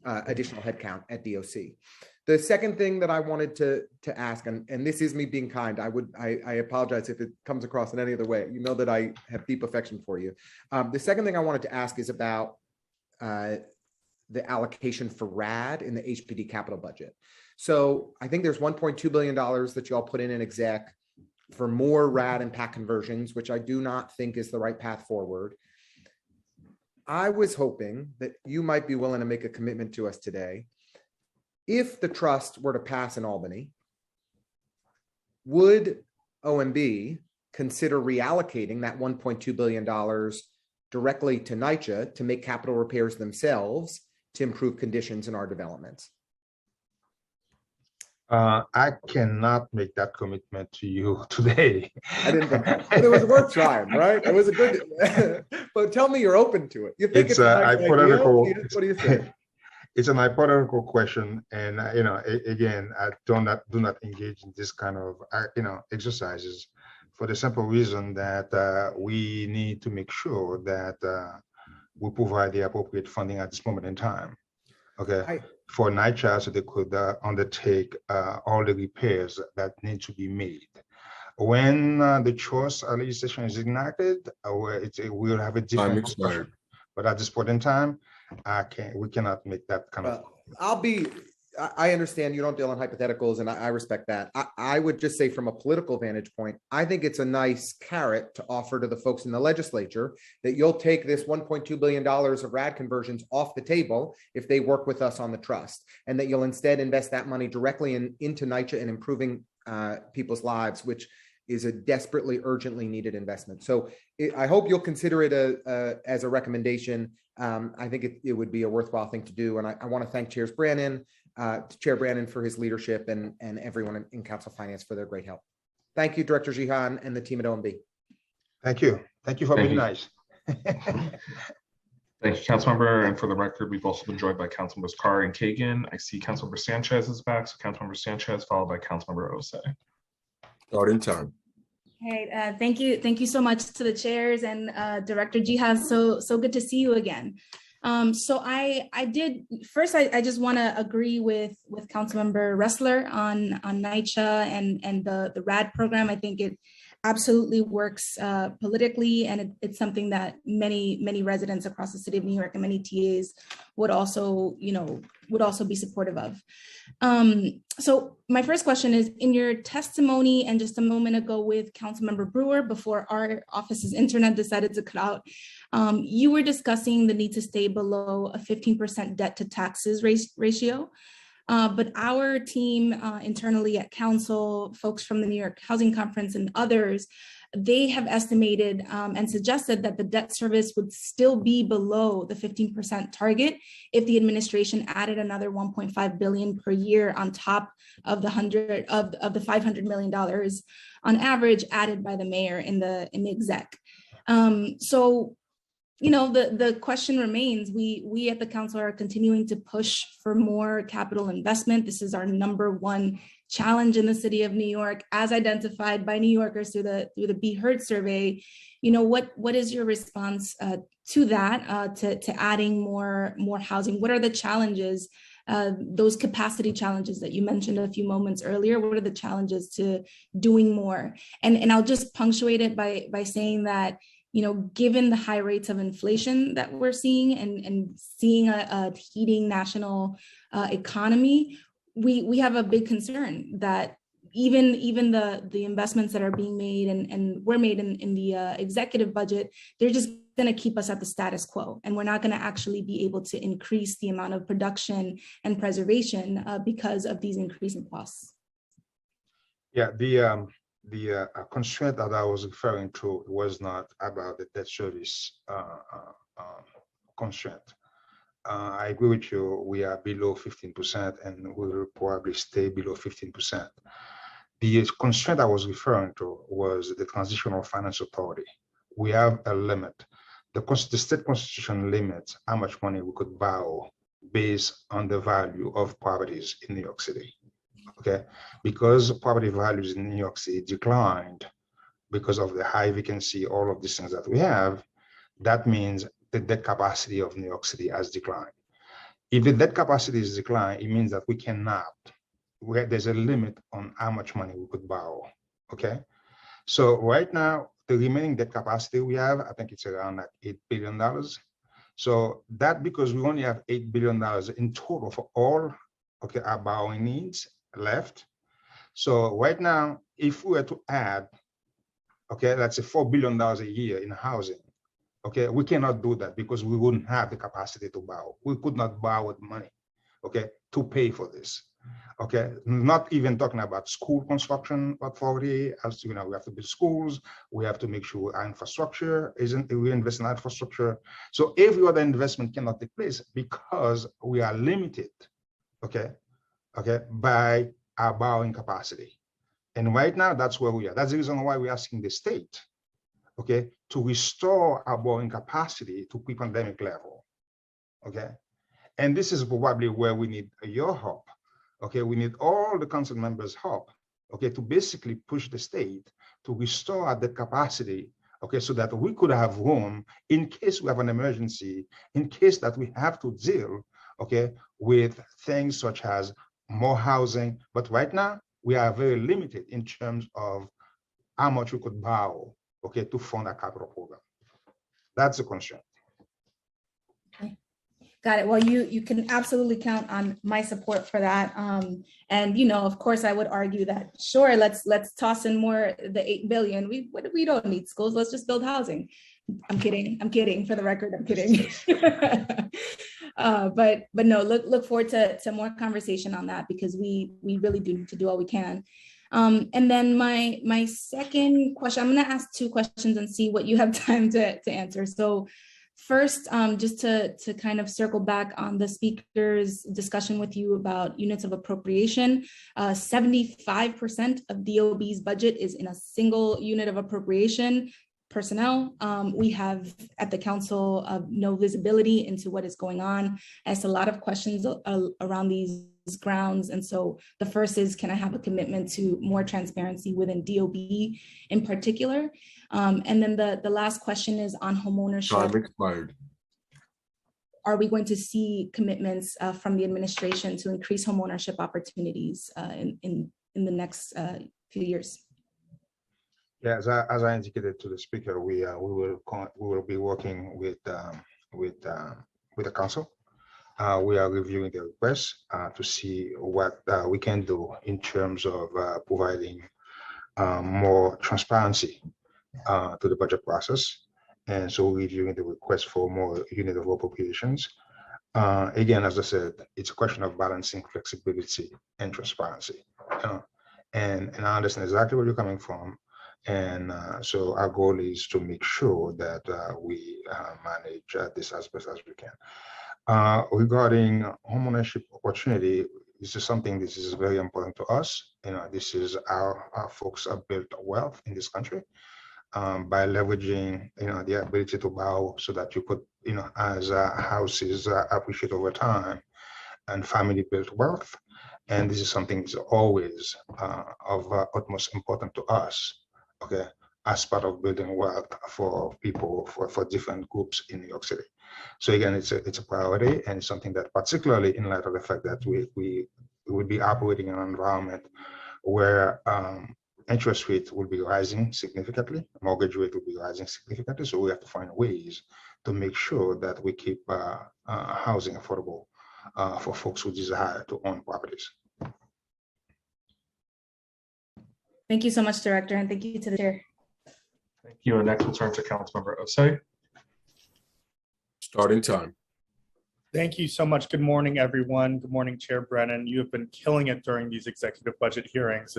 additional headcount at DOC. The second thing that I wanted to ask, and this is me being kind, I apologize if it comes across in any other way. You know that I have deep affection for you. The second thing I wanted to ask is about the allocation for RAD in the HPD capital budget. So I think there's $1.2 billion that you all put in exec for more RAD and PAC conversions, which I do not think is the right path forward. I was hoping that you might be willing to make a commitment to us today. If the trust were to pass in Albany, would OMB consider reallocating that $1.2 billion directly to NYCHA to make capital repairs themselves to improve conditions in our developments? I cannot make that commitment to you today. I didn't think that. But it was worth trying, right? It was a good, but tell me you're open to it. You think it's a nice hypothetical. idea? What do you think? It's an hypothetical question. And, again, I do not engage in this kind of, exercises for the simple reason that we need to make sure that we provide the appropriate funding at this moment in time. Okay. For NYCHA, so they could undertake all the repairs that need to be made. When the trust legislation is enacted, we'll have a different discussion. But at this point in time, we cannot make that kind of. I understand you don't deal in hypotheticals, and I respect that. I would just say from a political vantage point, I think it's a nice carrot to offer to the folks in the legislature that you'll take this $1.2 billion of RAD conversions off the table if they work with us on the trust, and that you'll instead invest that money directly into NYCHA and improving people's lives, which is a desperately, urgently needed investment. So I hope you'll consider it as a recommendation. I think it would be a worthwhile thing to do. And I want to thank Chair Brannon for his leadership and everyone in Council Finance for their great help. Thank you, Director Jihan and the team at OMB. Thank you. Thank you for being nice. Thank you, Councilmember. And for the record, we've also been joined by Councilmembers Carr and Kagan. I see Councilmember Sanchez is back. So Councilmember Sanchez followed by Councilmember Osei. Starting time. Hey, thank you so much to the chairs and Director Jihad. So good to see you again. So I just want to agree with Councilmember Ressler on NYCHA and the RAD program. I think it absolutely works politically, and it's something that many residents across the city of New York and many TAs would also be supportive of. So my first question is, in your testimony and just a moment ago with Councilmember Brewer, before our office's internet decided to cut out, you were discussing the need to stay below a 15% debt to taxes ratio. But our team internally at council, folks from the New York Housing Conference and others, they have estimated and suggested that the debt service would still be below the 15% target if the administration added another 1.5 billion per year on top of the $500 million on average added by the mayor in the exec. So, you know, the question remains, we at the council are continuing to push for more capital investment. This is our #1 challenge in the city of New York, as identified by New Yorkers through the Be Heard survey. You know, what is your response to that, to adding more housing? What are the challenges, those capacity challenges that you mentioned a few moments earlier? What are the challenges to doing more? And I'll just punctuate it by saying that, you know, given the high rates of inflation that we're seeing and seeing a heating national economy, we have a big concern that even the investments that are being made and were made in the executive budget, they're just going to keep us at the status quo, and we're not going to actually be able to increase the amount of production and preservation because of these increasing costs. Yeah, the constraint that I was referring to was not about the debt service constraint. I agree with you. We are below 15% and we will probably stay below 15%. The constraint I was referring to was the Transitional Finance Authority. We have a limit. The state constitution limits how much money we could borrow based on the value of properties in New York City. Okay, because property values in New York City declined because of the high vacancy, all of these things that we have, that means the debt capacity of New York City has declined. If the debt capacity is declined, it means that we cannot, there's a limit on how much money we could borrow. Okay, so right now, the remaining debt capacity we have, I think it's around like $8 billion. So that, because we only have $8 billion in total for all, okay, our borrowing needs left. So right now, if we were to add, okay, let's say $4 billion a year in housing, okay, we cannot do that because we wouldn't have the capacity to borrow. We could not borrow the money, okay, to pay for this. Okay, not even talking about school construction authority. As you know, we have to build schools. We have to make sure our infrastructure we invest in our infrastructure. So every other investment cannot take place because we are limited, okay, by our borrowing capacity. And right now, that's where we are. That's the reason why we're asking the state, okay, to restore our borrowing capacity to pre-pandemic level, okay? And this is probably where we need your help. Okay, we need all the council members' help, okay, to basically push the state to restore the capacity, okay, so that we could have room in case we have an emergency, in case that we have to deal, okay, with things such as more housing. But right now, we are very limited in terms of how much we could borrow, okay, to fund a capital program. That's the constraint. Got it. Well, you can absolutely count on my support for that. And, you know, of course, I would argue that, sure, let's toss in more, the 8 billion. We don't need schools. Let's just build housing. I'm kidding. For the record, I'm kidding. But no, look forward to more conversation on that, because we really do need to do all we can. And then my second question, I'm going to ask 2 questions and see what you have time to answer. So first, just to kind of circle back on the speaker's discussion with you about units of appropriation, 75% of DOB's budget is in a single unit of appropriation, personnel. We have at the council no visibility into what is going on. I asked a lot of questions around these grounds. And so the first is, can I have a commitment to more transparency within DOB in particular? And then the last question is on homeownership. Time expired. Are we going to see commitments from the administration to increase homeownership opportunities in the next few years? Yeah, as I indicated to the speaker, we will be working with the council. We are reviewing the request to see what we can do in terms of providing more transparency to the budget process. And so we're reviewing the request for more unit of appropriations. Again, as I said, it's a question of balancing flexibility and transparency. And I understand exactly where you're coming from. And so our goal is to make sure that we manage this as best as we can. Regarding homeownership opportunity, this is something this is very important to us. This is our folks have built wealth in this country by leveraging the ability to borrow so that you could as houses appreciate over time and family built wealth. And this is something that's always of utmost importance to us, okay, as part of building wealth for people, for different groups in New York City. So again, it's a priority, and it's something that, particularly in light of the fact that we would be operating in an environment where interest rate will be rising significantly, mortgage rate will be rising significantly. So we have to find ways to make sure that we keep housing affordable for folks who desire to own properties. Thank you so much, Director, and thank you to the chair. Thank you. And next we'll turn to Councilmember Osei. Starting time. Thank you so much. Good morning, everyone. Good morning, Chair Brennan. You have been killing it during these executive budget hearings.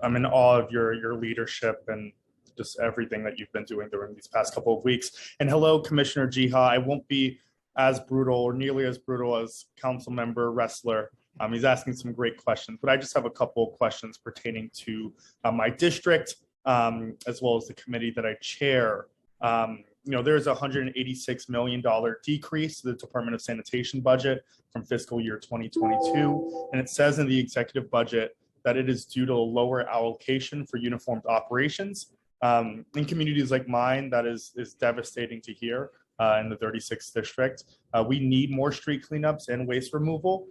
I'm in awe of your leadership and just everything that you've been doing during these past couple of weeks. And hello, Commissioner Jiha. I won't be as brutal or nearly as brutal as Council Member Ressler. He's asking some great questions, but I just have a couple of questions pertaining to my district, as well as the committee that I chair. There's a $186 million decrease to the Department of Sanitation budget from fiscal year 2022. And it says in the executive budget that it is due to a lower allocation for uniformed operations. In communities like mine, that is devastating to hear in the 36th district. We need more street cleanups and waste removal.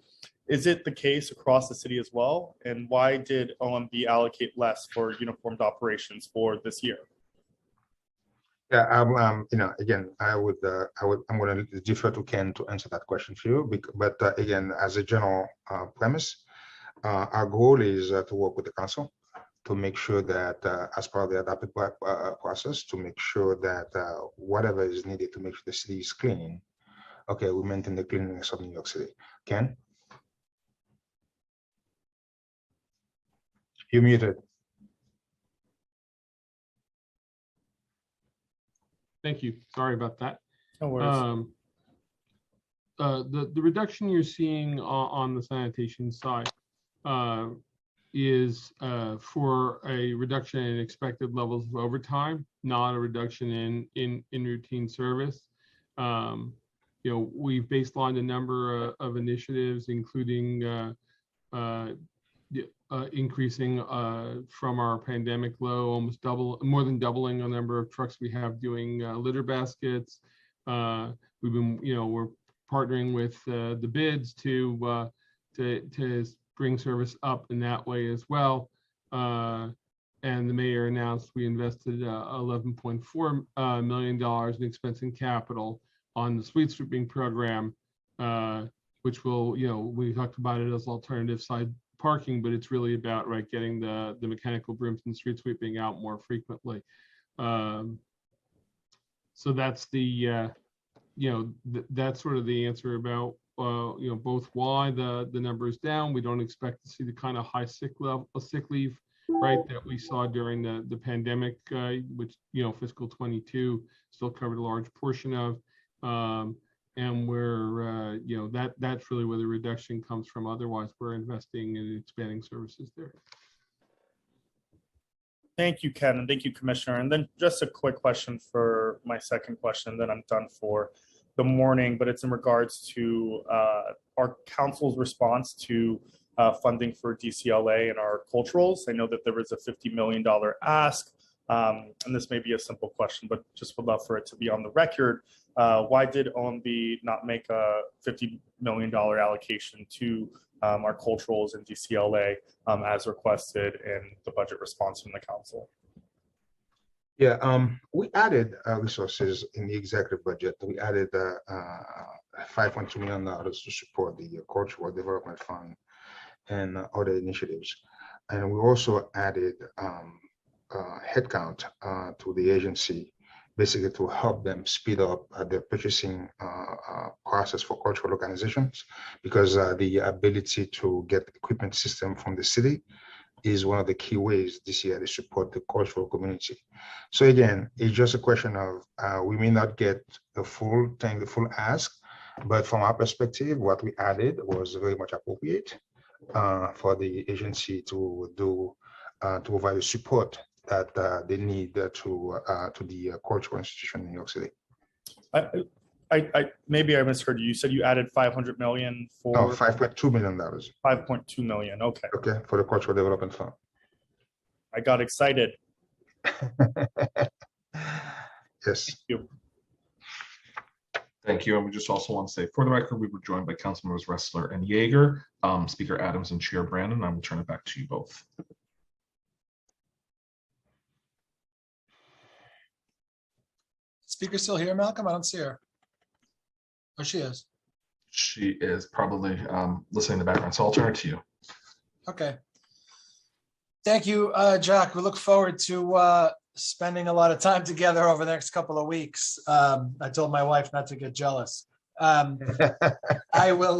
Is it the case across the city as well? And why did OMB allocate less for uniformed operations for this year? Yeah, again, I'm going to defer to Ken to answer that question for you. But again, as a general premise, our goal is to work with the council to make sure that as part of the adaptive process, to make sure that whatever is needed to make sure the city is clean, okay, we maintain the cleanliness of New York City. Ken? You're muted. Thank you. Sorry about that. No worries. The reduction you're seeing on the sanitation side is for a reduction in expected levels of overtime, not a reduction in routine service. We've baselined a number of initiatives, including increasing from our pandemic low, more than doubling the number of trucks we have doing litter baskets. We're partnering with the bids to bring service up in that way as well. And the mayor announced we invested $11.4 million in expense and capital on the street sweeping program, which will, we talked about it as alternative side parking, but it's really about getting the mechanical brooms and street sweeping out more frequently. So that's the that's sort of the answer about both why the number is down. We don't expect to see the kind of high sick leave that we saw during the pandemic, which fiscal 22 still covered a large portion of. And where that's really where the reduction comes from. Otherwise, we're investing in expanding services there. Thank you, Ken, and thank you, Commissioner. And then just a quick question for my second question, then I'm done for the morning, but it's in regards to our council's response to funding for DCLA and our culturals. I know that there was a $50 million ask, and this may be a simple question, but just would love for it to be on the record. Why did OMB not make a $50 million allocation to our culturals and DCLA as requested in the budget response from the council? Yeah, we added resources in the executive budget. We added $5.2 million to support the Cultural Development Fund and other initiatives. And we also added headcount to the agency basically to help them speed up the purchasing process for cultural organizations, because the ability to get equipment system from the city is one of the key ways this year to support the cultural community. So again, it's just a question of we may not get the full thing, the full ask, but from our perspective, what we added was very much appropriate for the agency to do to provide the support that they need to the cultural institution in New York City. Maybe I misheard you. You said you added 500 million for No, $5.2 million. 5.2 million. Okay. Okay, for the cultural development fund. I got excited. Yes. Thank you. Thank you. And we just also want to say, for the record, we were joined by Councilmembers Ressler and Yeager, Speaker Adams and Chair Brandon. I will turn it back to you both. Speaker still here, Malcolm? I don't see her. Oh, she is. She is probably listening in the background, so I'll turn it to you. Okay. Thank you, Jack. We look forward to spending a lot of time together over the next couple of weeks. I told my wife not to get jealous. I will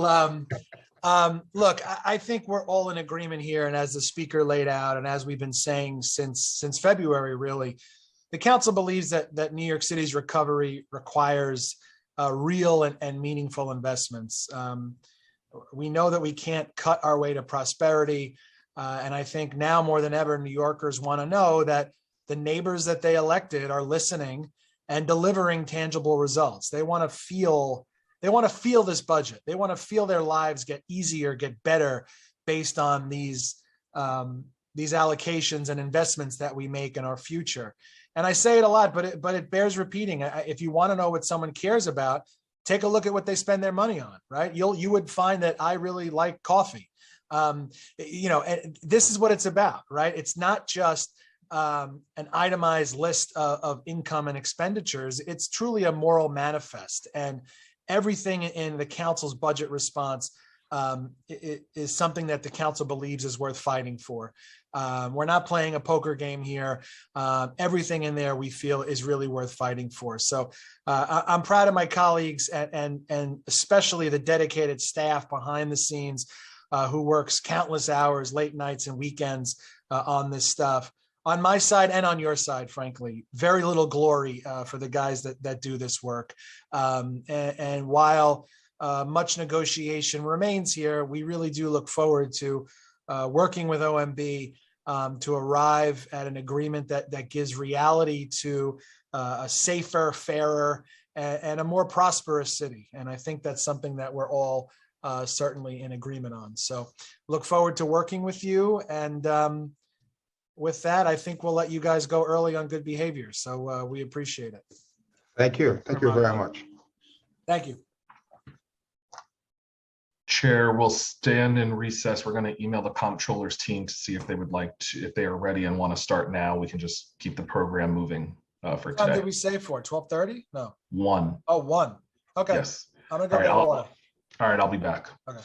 look, I think we're all in agreement here, and as the speaker laid out, and as we've been saying since February, really, the council believes that New York City's recovery requires real and meaningful investments. We know that we can't cut our way to prosperity. And I think now more than ever, New Yorkers want to know that the neighbors that they elected are listening and delivering tangible results. They want to feel this budget. They want to feel their lives get easier, get better based on these allocations and investments that we make in our future. And I say it a lot, but it bears repeating. If you want to know what someone cares about, take a look at what they spend their money on, right? You would find that I really like coffee. And this is what it's about, right? It's not just an itemized list of income and expenditures. It's truly a moral manifest, and everything in the council's budget response is something that the council believes is worth fighting for. We're not playing a poker game here. Everything in there we feel is really worth fighting for. So I'm proud of my colleagues and especially the dedicated staff behind the scenes who works countless hours, late nights and weekends on this stuff. On my side and on your side, frankly, very little glory for the guys that do this work. And while much negotiation remains here, we really do look forward to working with OMB to arrive at an agreement that gives reality to a safer, fairer, and a more prosperous city. And I think that's something that we're all certainly in agreement on. So look forward to working with you. And with that, I think we'll let you guys go early on good behavior. So we appreciate it. Thank you. Thank you very much. Thank you. Chair, we'll stand in recess. We're going to email the comptroller's team to see if they would like to, if they are ready and want to start now. We can just keep the program moving for What time today. did we say for? 12:30? No. 1. Oh, 1. Okay. Yes. I'm gonna go All right, get water. all right, I'll be back. Okay.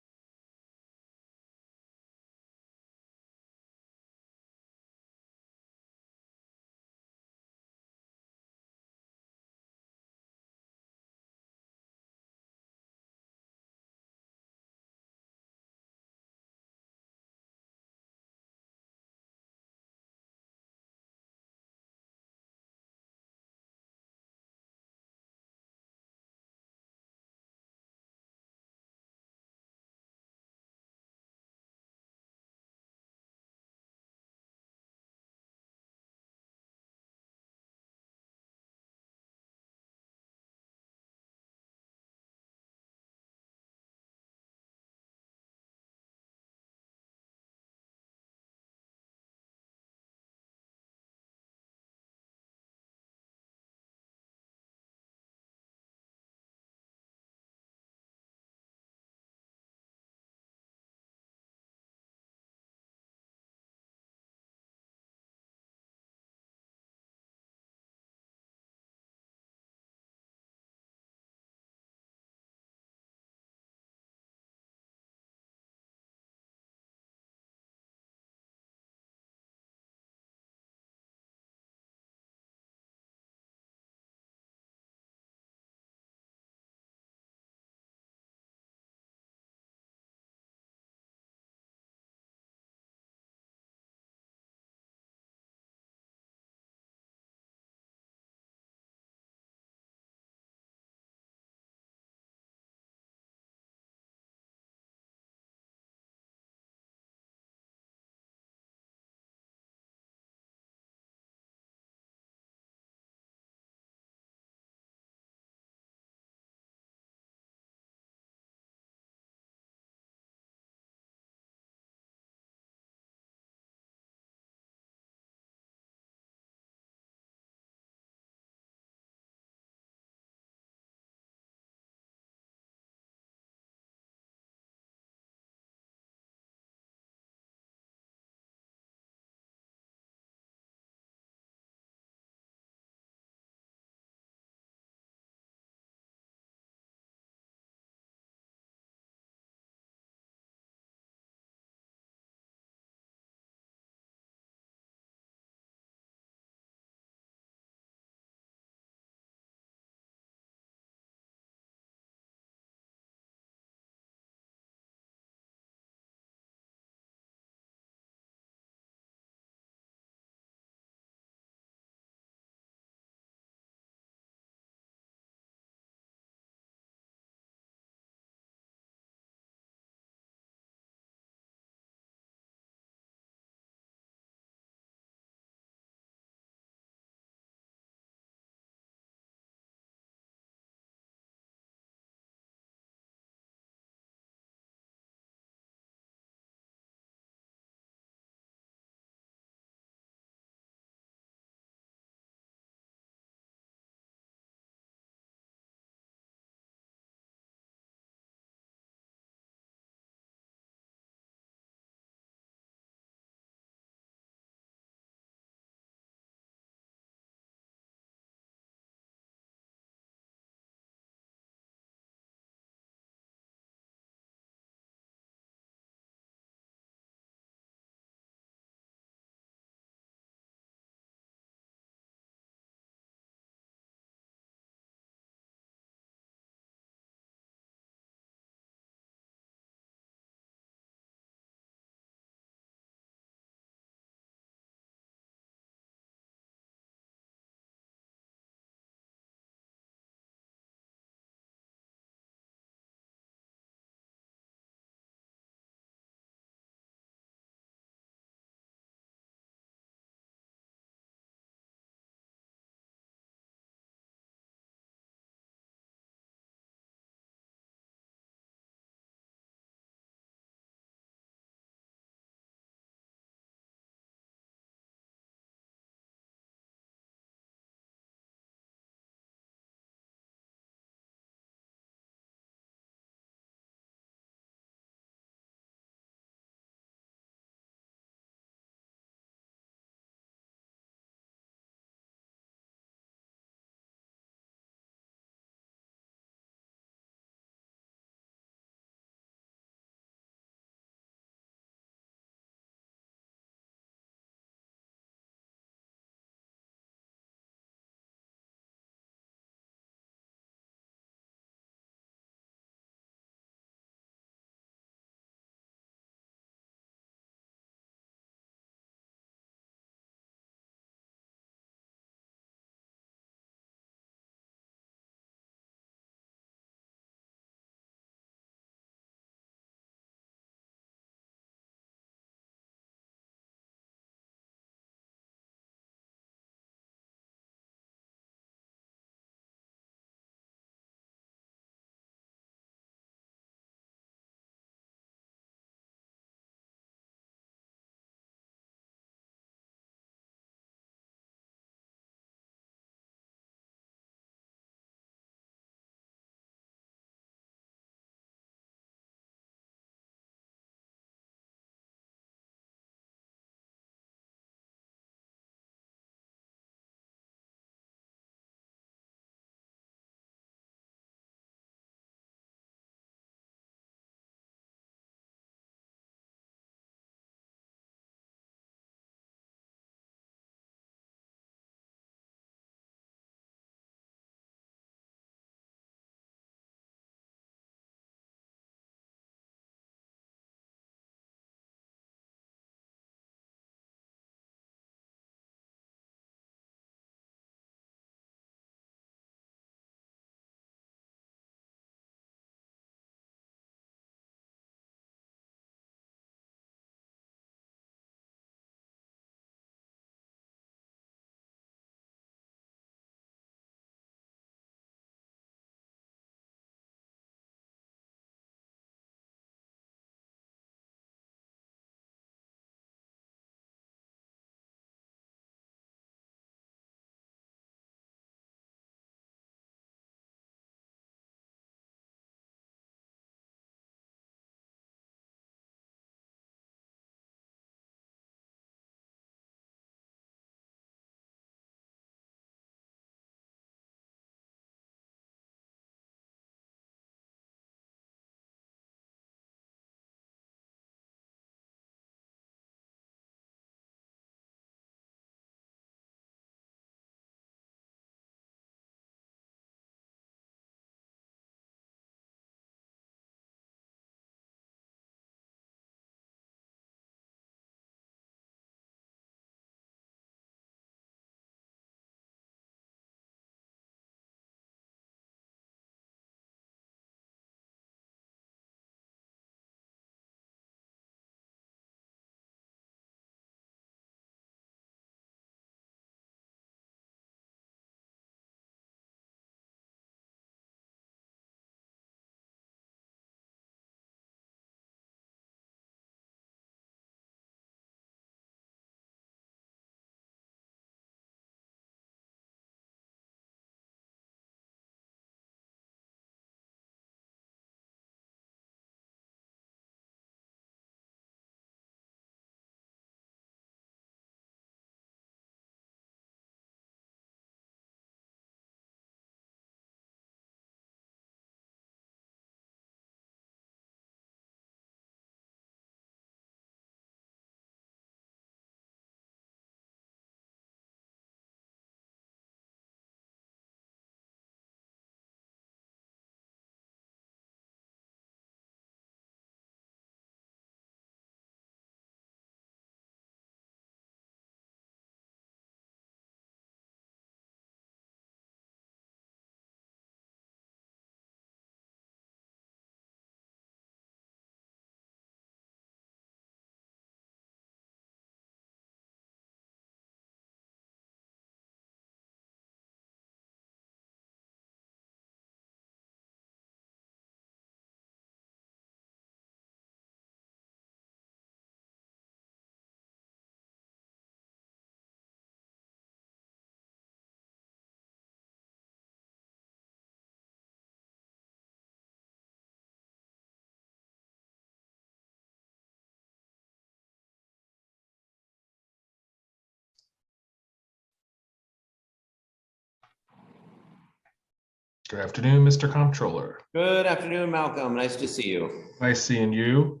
Good afternoon, Mr. Comptroller. Good afternoon, Malcolm. Nice to see you. Nice seeing you.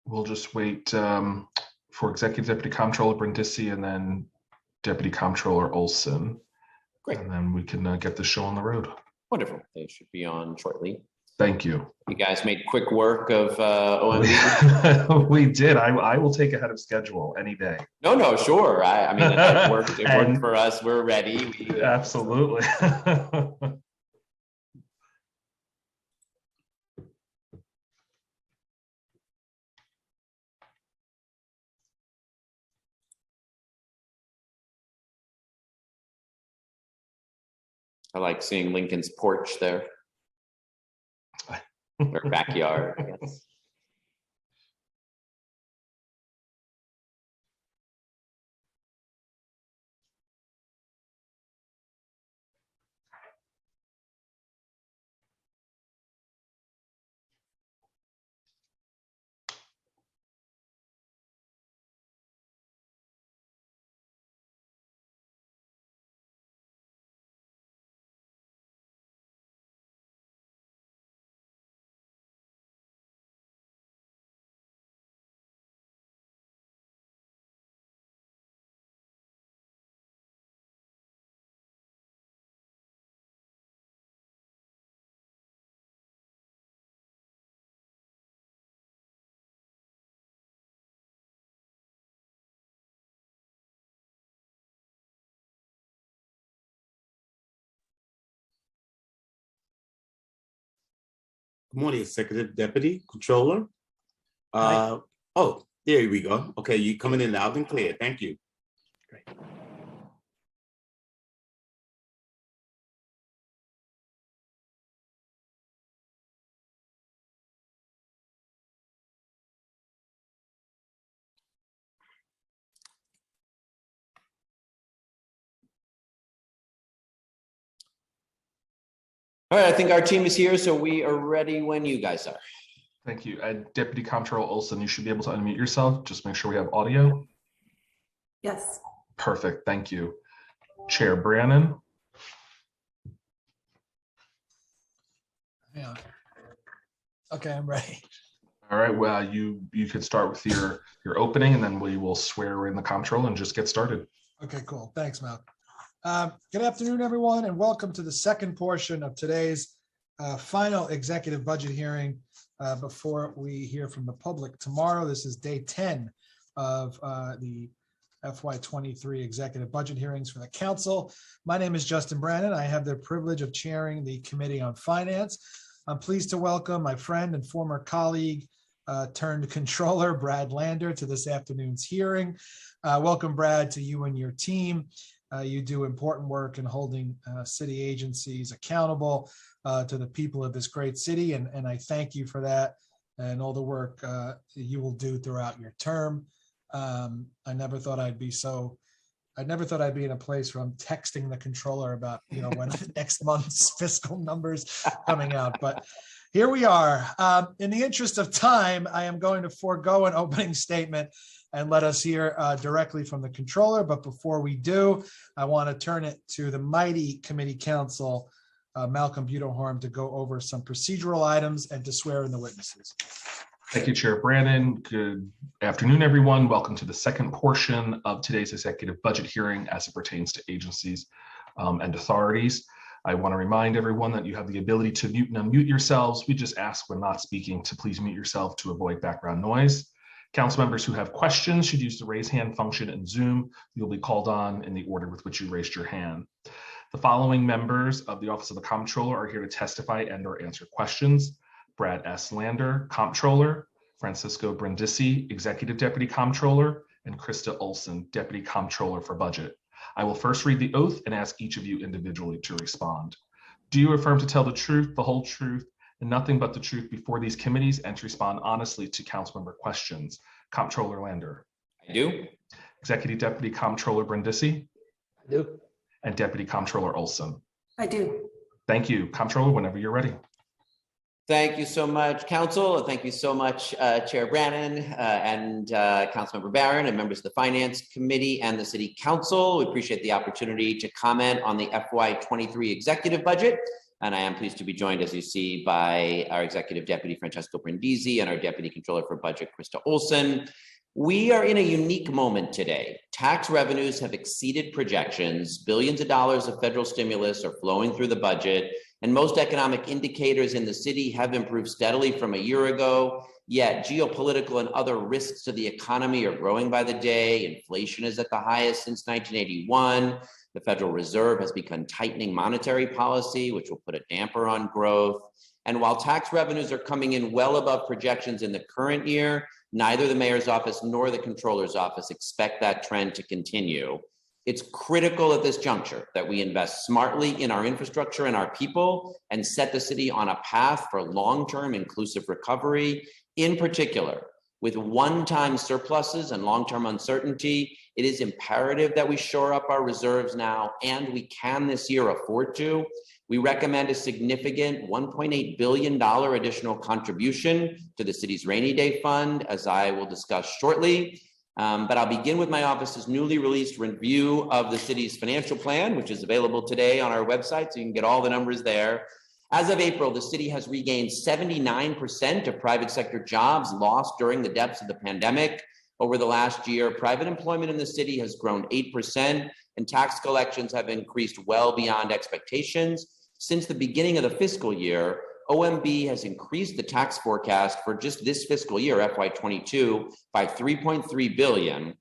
We'll just wait for Executive Deputy Comptroller Brindisi and then Deputy Comptroller Olson. Great. And then we can get the show on the road. Wonderful. They should be on shortly. Thank you. You guys made quick work of OMB. We did. I will take ahead of schedule any day. No, sure. I mean, it worked. It worked for us. We're ready. Absolutely. I like seeing Lincoln's porch there. Or backyard, I guess. Good morning, Executive Deputy Controller. Oh, there we go. Okay, you coming in loud and clear. Thank you. Great. All right, I think our team is here, so we are ready when you guys are. Thank you. Deputy Comptroller Olson, you should be able to unmute yourself. Just make sure we have audio. Yes. Perfect. Thank you. Chair Brannon. Yeah. Okay, I'm ready. All right. Well, you could start with your opening, and then we will swear in the comptroller and just get started. Okay, cool. Thanks, Mal. Good afternoon, everyone, and welcome to the second portion of today's final executive budget hearing before we hear from the public tomorrow. This is day 10 of the FY23 executive budget hearings for the council. My name is Justin Brannon. I have the privilege of chairing the Committee on Finance. I'm pleased to welcome my friend and former colleague turned controller, Brad Lander, to this afternoon's hearing. Welcome, Brad, to you and your team. You do important work in holding city agencies accountable to the people of this great city, and I thank you for that and all the work you will do throughout your term. I never thought I'd be in a place where I'm texting the controller about, when next month's fiscal numbers coming out, but here we are. In the interest of time, I am going to forego an opening statement and let us hear directly from the controller. But before we do, I want to turn it to the mighty committee counsel, Malcolm Budenholm, to go over some procedural items and to swear in the witnesses. Thank you, Chair Brannon. Good afternoon, everyone. Welcome to the second portion of today's executive budget hearing as it pertains to agencies and authorities. I want to remind everyone that you have the ability to mute and unmute yourselves. We just ask when not speaking to please mute yourself to avoid background noise. Council members who have questions should use the raise hand function in Zoom. You'll be called on in the order with which you raised your hand. The following members of the Office of the Comptroller are here to testify and/or answer questions. Brad S. Lander, Comptroller, Francisco Brindisi, Executive Deputy Comptroller, and Krista Olson, Deputy Comptroller for Budget. I will first read the oath and ask each of you individually to respond. Do you affirm to tell the truth, the whole truth, and nothing but the truth before these committees and to respond honestly to councilmember questions? Comptroller Lander. I do. Executive Deputy Comptroller Brindisi. I do. And Deputy Comptroller Olson. I do. Thank you. Comptroller, whenever you're ready. Thank you so much, Council, and thank you so much, Chair Brannon and Councilmember Barron and members of the Finance Committee and the City Council. We appreciate the opportunity to comment on the FY23 executive budget. And I am pleased to be joined, as you see, by our Executive Deputy Francesco Brindisi and our Deputy Controller for Budget, Krista Olson. We are in a unique moment today. Tax revenues have exceeded projections. Billions of dollars of federal stimulus are flowing through the budget, and most economic indicators in the city have improved steadily from a year ago. Yet geopolitical and other risks to the economy are growing by the day. Inflation is at the highest since 1981. The Federal Reserve has begun tightening monetary policy, which will put a damper on growth. And while tax revenues are coming in well above projections in the current year, neither the mayor's office nor the controller's office expect that trend to continue. It's critical at this juncture that we invest smartly in our infrastructure and our people and set the city on a path for long-term inclusive recovery. In particular, with one-time surpluses and long-term uncertainty, it is imperative that we shore up our reserves now, and we can this year afford to. We recommend a significant $1.8 billion additional contribution to the city's rainy day fund, as I will discuss shortly. But I'll begin with my office's newly released review of the city's financial plan, which is available today on our website, so you can get all the numbers there. As of April, the city has regained 79% of private sector jobs lost during the depths of the pandemic. Over the last year, private employment in the city has grown 8%, and tax collections have increased well beyond expectations. Since the beginning of the fiscal year, OMB has increased the tax forecast for just this fiscal year, FY22, by $3.3 billion.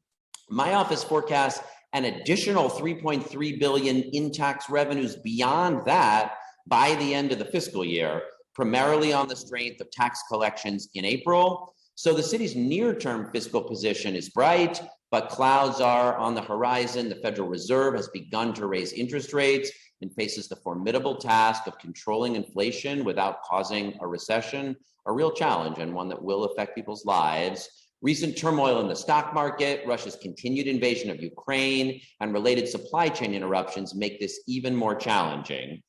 My office forecasts an additional $3.3 billion in tax revenues beyond that by the end of the fiscal year, primarily on the strength of tax collections in April. So the city's near-term fiscal position is bright, but clouds are on the horizon. The Federal Reserve has begun to raise interest rates and faces the formidable task of controlling inflation without causing a recession, a real challenge and one that will affect people's lives. Recent turmoil in the stock market, Russia's continued invasion of Ukraine, and related supply chain interruptions make this even more challenging.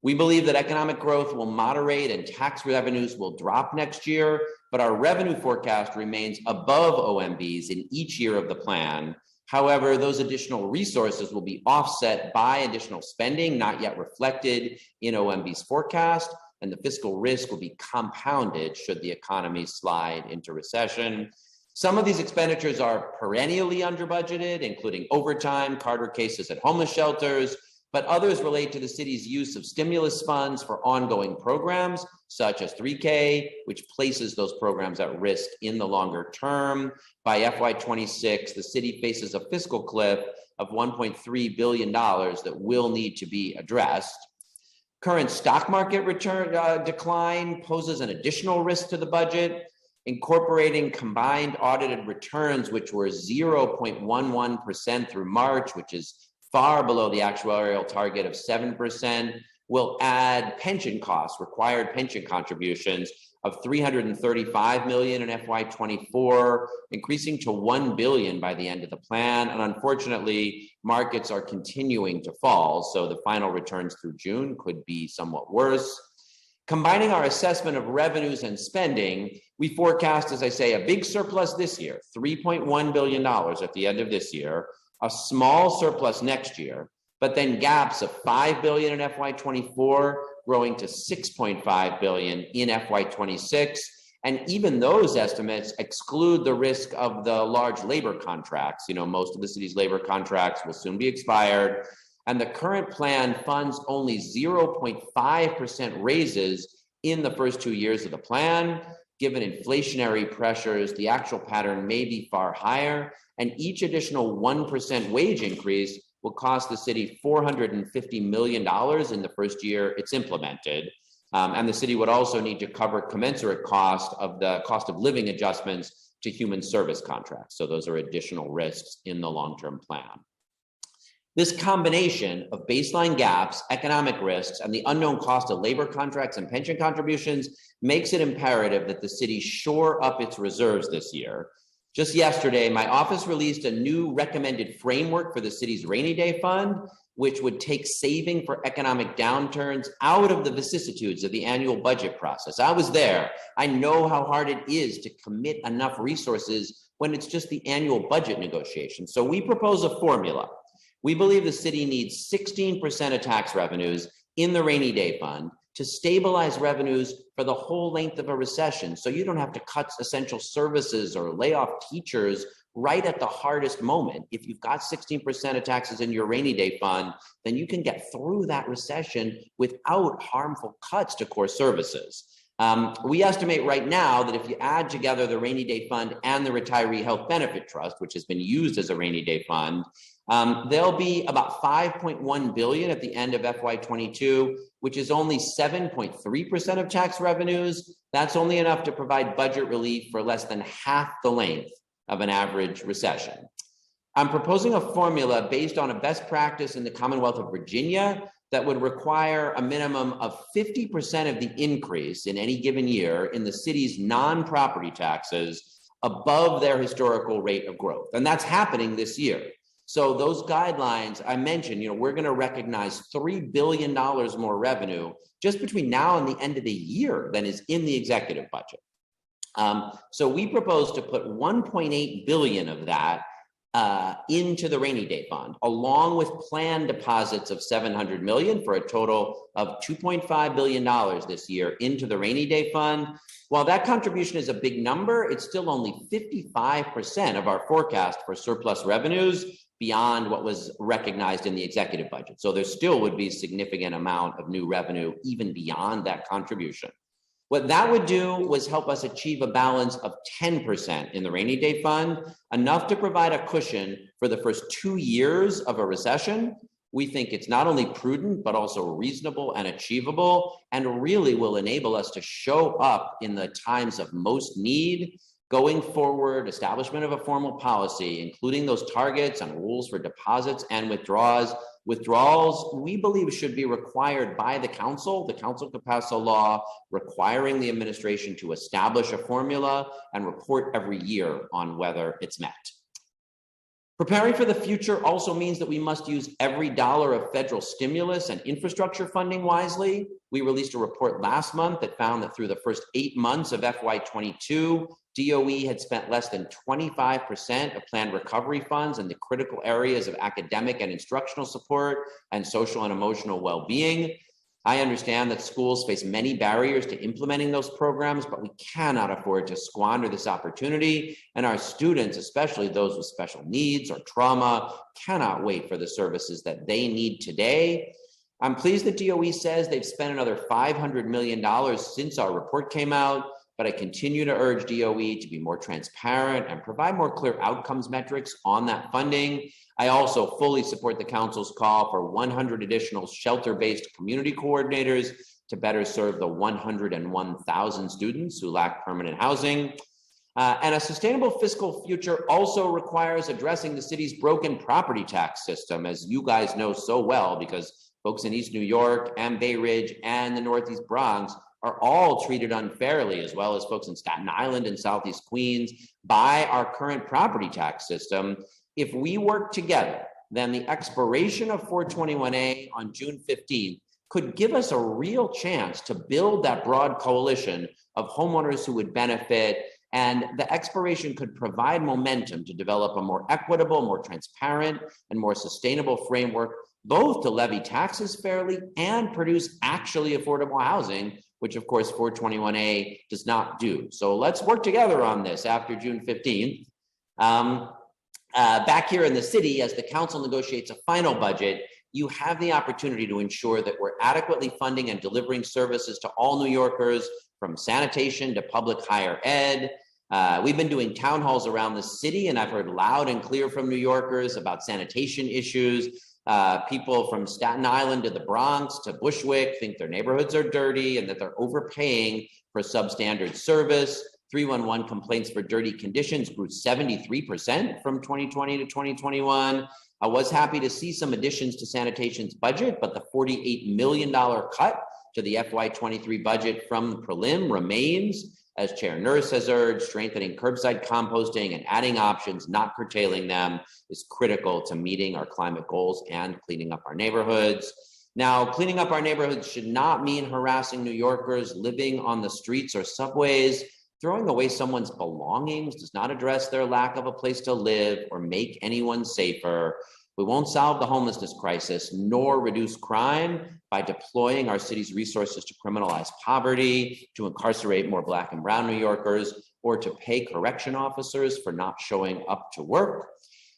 We believe that economic growth will moderate and tax revenues will drop next year, but our revenue forecast remains above OMB's in each year of the plan. However, those additional resources will be offset by additional spending not yet reflected in OMB's forecast, and the fiscal risk will be compounded should the economy slide into recession. Some of these expenditures are perennially under budgeted, including overtime, Carter cases at homeless shelters, but others relate to the city's use of stimulus funds for ongoing programs, such as 3K, which places those programs at risk in the longer term. By FY26, the city faces a fiscal cliff of $1.3 billion that will need to be addressed. Current stock market return decline poses an additional risk to the budget. Incorporating combined audited returns, which were 0.11% through March, which is far below the actuarial target of 7%, will add pension costs, required pension contributions of $335 million in FY24, increasing to $1 billion by the end of the plan. And unfortunately, markets are continuing to fall, so the final returns through June could be somewhat worse. Combining our assessment of revenues and spending, we forecast, as I say, a big surplus this year, $3.1 billion at the end of this year, a small surplus next year, but then gaps of $5 billion in FY24, growing to $6.5 billion in FY26. And even those estimates exclude the risk of the large labor contracts. You know, most of the city's labor contracts will soon be expired. And the current plan funds only 0.5% raises in the first 2 years of the plan. Given inflationary pressures, the actual pattern may be far higher, and each additional 1% wage increase will cost the city $450 million in the first year it's implemented. And the city would also need to cover commensurate cost of the cost of living adjustments to human service contracts. So those are additional risks in the long-term plan. This combination of baseline gaps, economic risks, and the unknown cost of labor contracts and pension contributions makes it imperative that the city shore up its reserves this year. Just yesterday, my office released a new recommended framework for the city's rainy day fund. which would take saving for economic downturns out of the vicissitudes of the annual budget process. I was there. I know how hard it is to commit enough resources when it's just the annual budget negotiation. So we propose a formula. We believe the city needs 16% of tax revenues in the rainy day fund to stabilize revenues for the whole length of a recession. So you don't have to cut essential services or lay off teachers right at the hardest moment. If you've got 16% of taxes in your rainy day fund, then you can get through that recession without harmful cuts to core services. We estimate right now that if you add together the rainy day fund and the retiree health benefit trust, which has been used as a rainy day fund, there'll be about 5.1 billion at the end of FY22, which is only 7.3% of tax revenues. That's only enough to provide budget relief for less than half the length of an average recession. I'm proposing a formula based on a best practice in the Commonwealth of Virginia that would require a minimum of 50% of the increase in any given year in the city's non-property taxes above their historical rate of growth. And that's happening this year. So those guidelines I mentioned, we're going to recognize $3 billion more revenue just between now and the end of the year than is in the executive budget. So we propose to put 1.8 billion of that into the rainy day fund, along with planned deposits of 700 million for a total of $2.5 billion this year into the rainy day fund. While that contribution is a big number, it's still only 55% of our forecast for surplus revenues beyond what was recognized in the executive budget. So there still would be a significant amount of new revenue even beyond that contribution. What that would do was help us achieve a balance of 10% in the rainy day fund, enough to provide a cushion for the first 2 years of a recession. We think it's not only prudent, but also reasonable and achievable, and really will enable us to show up in the times of most need. Going forward, establishment of a formal policy, including those targets and rules for deposits and withdrawals, we believe should be required by the council. The council could pass a law requiring the administration to establish a formula and report every year on whether it's met. Preparing for the future also means that we must use every dollar of federal stimulus and infrastructure funding wisely. We released a report last month that found that through the first 8 months of FY22, DOE had spent less than 25% of planned recovery funds in the critical areas of academic and instructional support and social and emotional well-being. I understand that schools face many barriers to implementing those programs, but we cannot afford to squander this opportunity. And our students, especially those with special needs or trauma, cannot wait for the services that they need today. I'm pleased that DOE says they've spent another $500 million since our report came out, but I continue to urge DOE to be more transparent and provide more clear outcomes metrics on that funding. I also fully support the council's call for 100 additional shelter-based community coordinators to better serve the 101,000 students who lack permanent housing. And a sustainable fiscal future also requires addressing the city's broken property tax system, as you guys know so well, because folks in East New York and Bay Ridge and the Northeast Bronx are all treated unfairly, as well as folks in Staten Island and Southeast Queens, by our current property tax system. If we work together, then the expiration of 421A on June 15th could give us a real chance to build that broad coalition of homeowners who would benefit, and the expiration could provide momentum to develop a more equitable, more transparent, and more sustainable framework, both to levy taxes fairly and produce actually affordable housing, which of course 421A does not do. So let's work together on this after June 15th. Back here in the city, as the council negotiates a final budget, you have the opportunity to ensure that we're adequately funding and delivering services to all New Yorkers, from sanitation to public higher ed. We've been doing town halls around the city, and I've heard loud and clear from New Yorkers about sanitation issues. People from Staten Island to the Bronx to Bushwick think their neighborhoods are dirty and that they're overpaying for substandard service. 311 complaints for dirty conditions grew 73% from 2020 to 2021. I was happy to see some additions to sanitation's budget, but the $48 million cut to the FY23 budget from prelim remains. As Chair Nurse has urged, strengthening curbside composting and adding options, not curtailing them, is critical to meeting our climate goals and cleaning up our neighborhoods. Now, cleaning up our neighborhoods should not mean harassing New Yorkers living on the streets or subways. Throwing away someone's belongings does not address their lack of a place to live or make anyone safer. We won't solve the homelessness crisis nor reduce crime by deploying our city's resources to criminalize poverty, to incarcerate more Black and brown New Yorkers, or to pay correction officers for not showing up to work.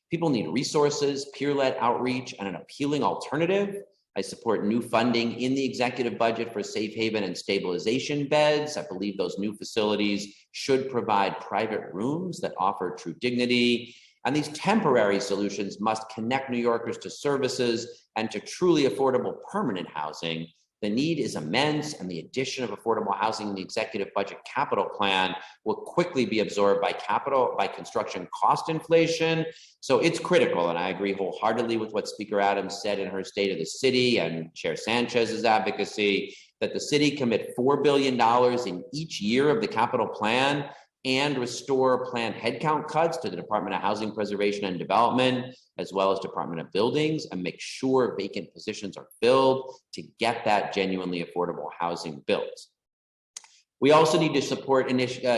People need resources, peer-led outreach, and an appealing alternative. I support new funding in the executive budget for safe haven and stabilization beds. I believe those new facilities should provide private rooms that offer true dignity. And these temporary solutions must connect New Yorkers to services and to truly affordable permanent housing. The need is immense, and the addition of affordable housing in the executive budget capital plan will quickly be absorbed by construction cost inflation. So it's critical, and I agree wholeheartedly with what Speaker Adams said in her State of the City and Chair Sanchez's advocacy, that the city commit $4 billion in each year of the capital plan and restore planned headcount cuts to the Department of Housing Preservation and Development, as well as Department of Buildings, and make sure vacant positions are filled to get that genuinely affordable housing built. We also need to support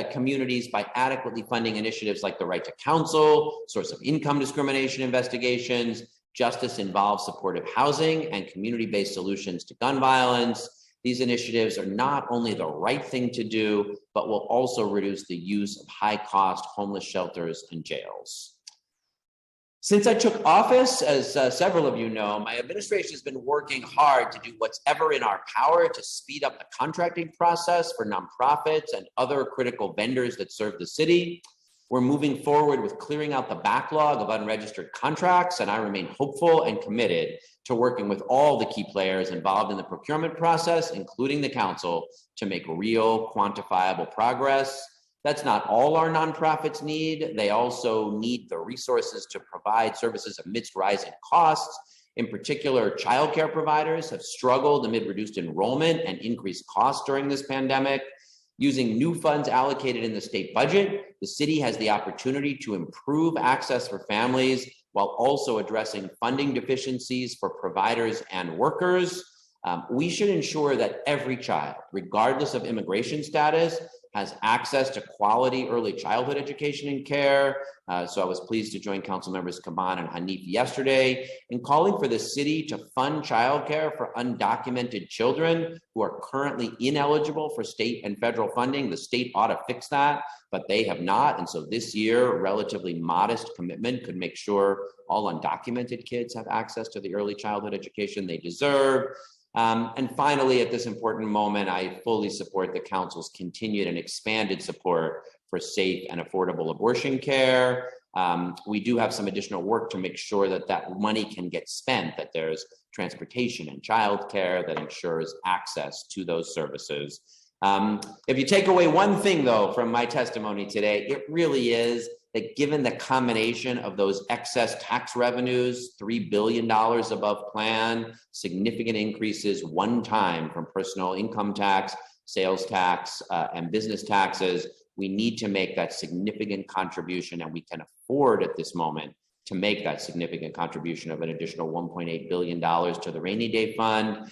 communities by adequately funding initiatives like the right to counsel, source of income discrimination investigations, justice-involved supportive housing, and community-based solutions to gun violence. These initiatives are not only the right thing to do, but will also reduce the use of high-cost homeless shelters and jails. Since I took office, as several of you know, my administration has been working hard to do what's ever in our power to speed up the contracting process for nonprofits and other critical vendors that serve the city. We're moving forward with clearing out the backlog of unregistered contracts, and I remain hopeful and committed to working with all the key players involved in the procurement process, including the council, to make real, quantifiable progress. That's not all our nonprofits need. They also need the resources to provide services amidst rising costs. In particular, childcare providers have struggled amid reduced enrollment and increased costs during this pandemic. Using new funds allocated in the state budget, the city has the opportunity to improve access for families while also addressing funding deficiencies for providers and workers. We should ensure that every child, regardless of immigration status, has access to quality early childhood education and care. So I was pleased to join Council Members Kaban and Hanif yesterday in calling for the city to fund childcare for undocumented children who are currently ineligible for state and federal funding. The state ought to fix that, but they have not. And so this year, a relatively modest commitment could make sure all undocumented kids have access to the early childhood education they deserve. And finally, at this important moment, I fully support the council's continued and expanded support for safe and affordable abortion care. We do have some additional work to make sure that that money can get spent, that there's transportation and childcare that ensures access to those services. If you take away one thing, though, from my testimony today, it really is that given the combination of those excess tax revenues, $3 billion above plan, significant increases one time from personal income tax, sales tax, and business taxes, we need to make that significant contribution, and we can afford at this moment to make that significant contribution of an additional $1.8 billion to the rainy day fund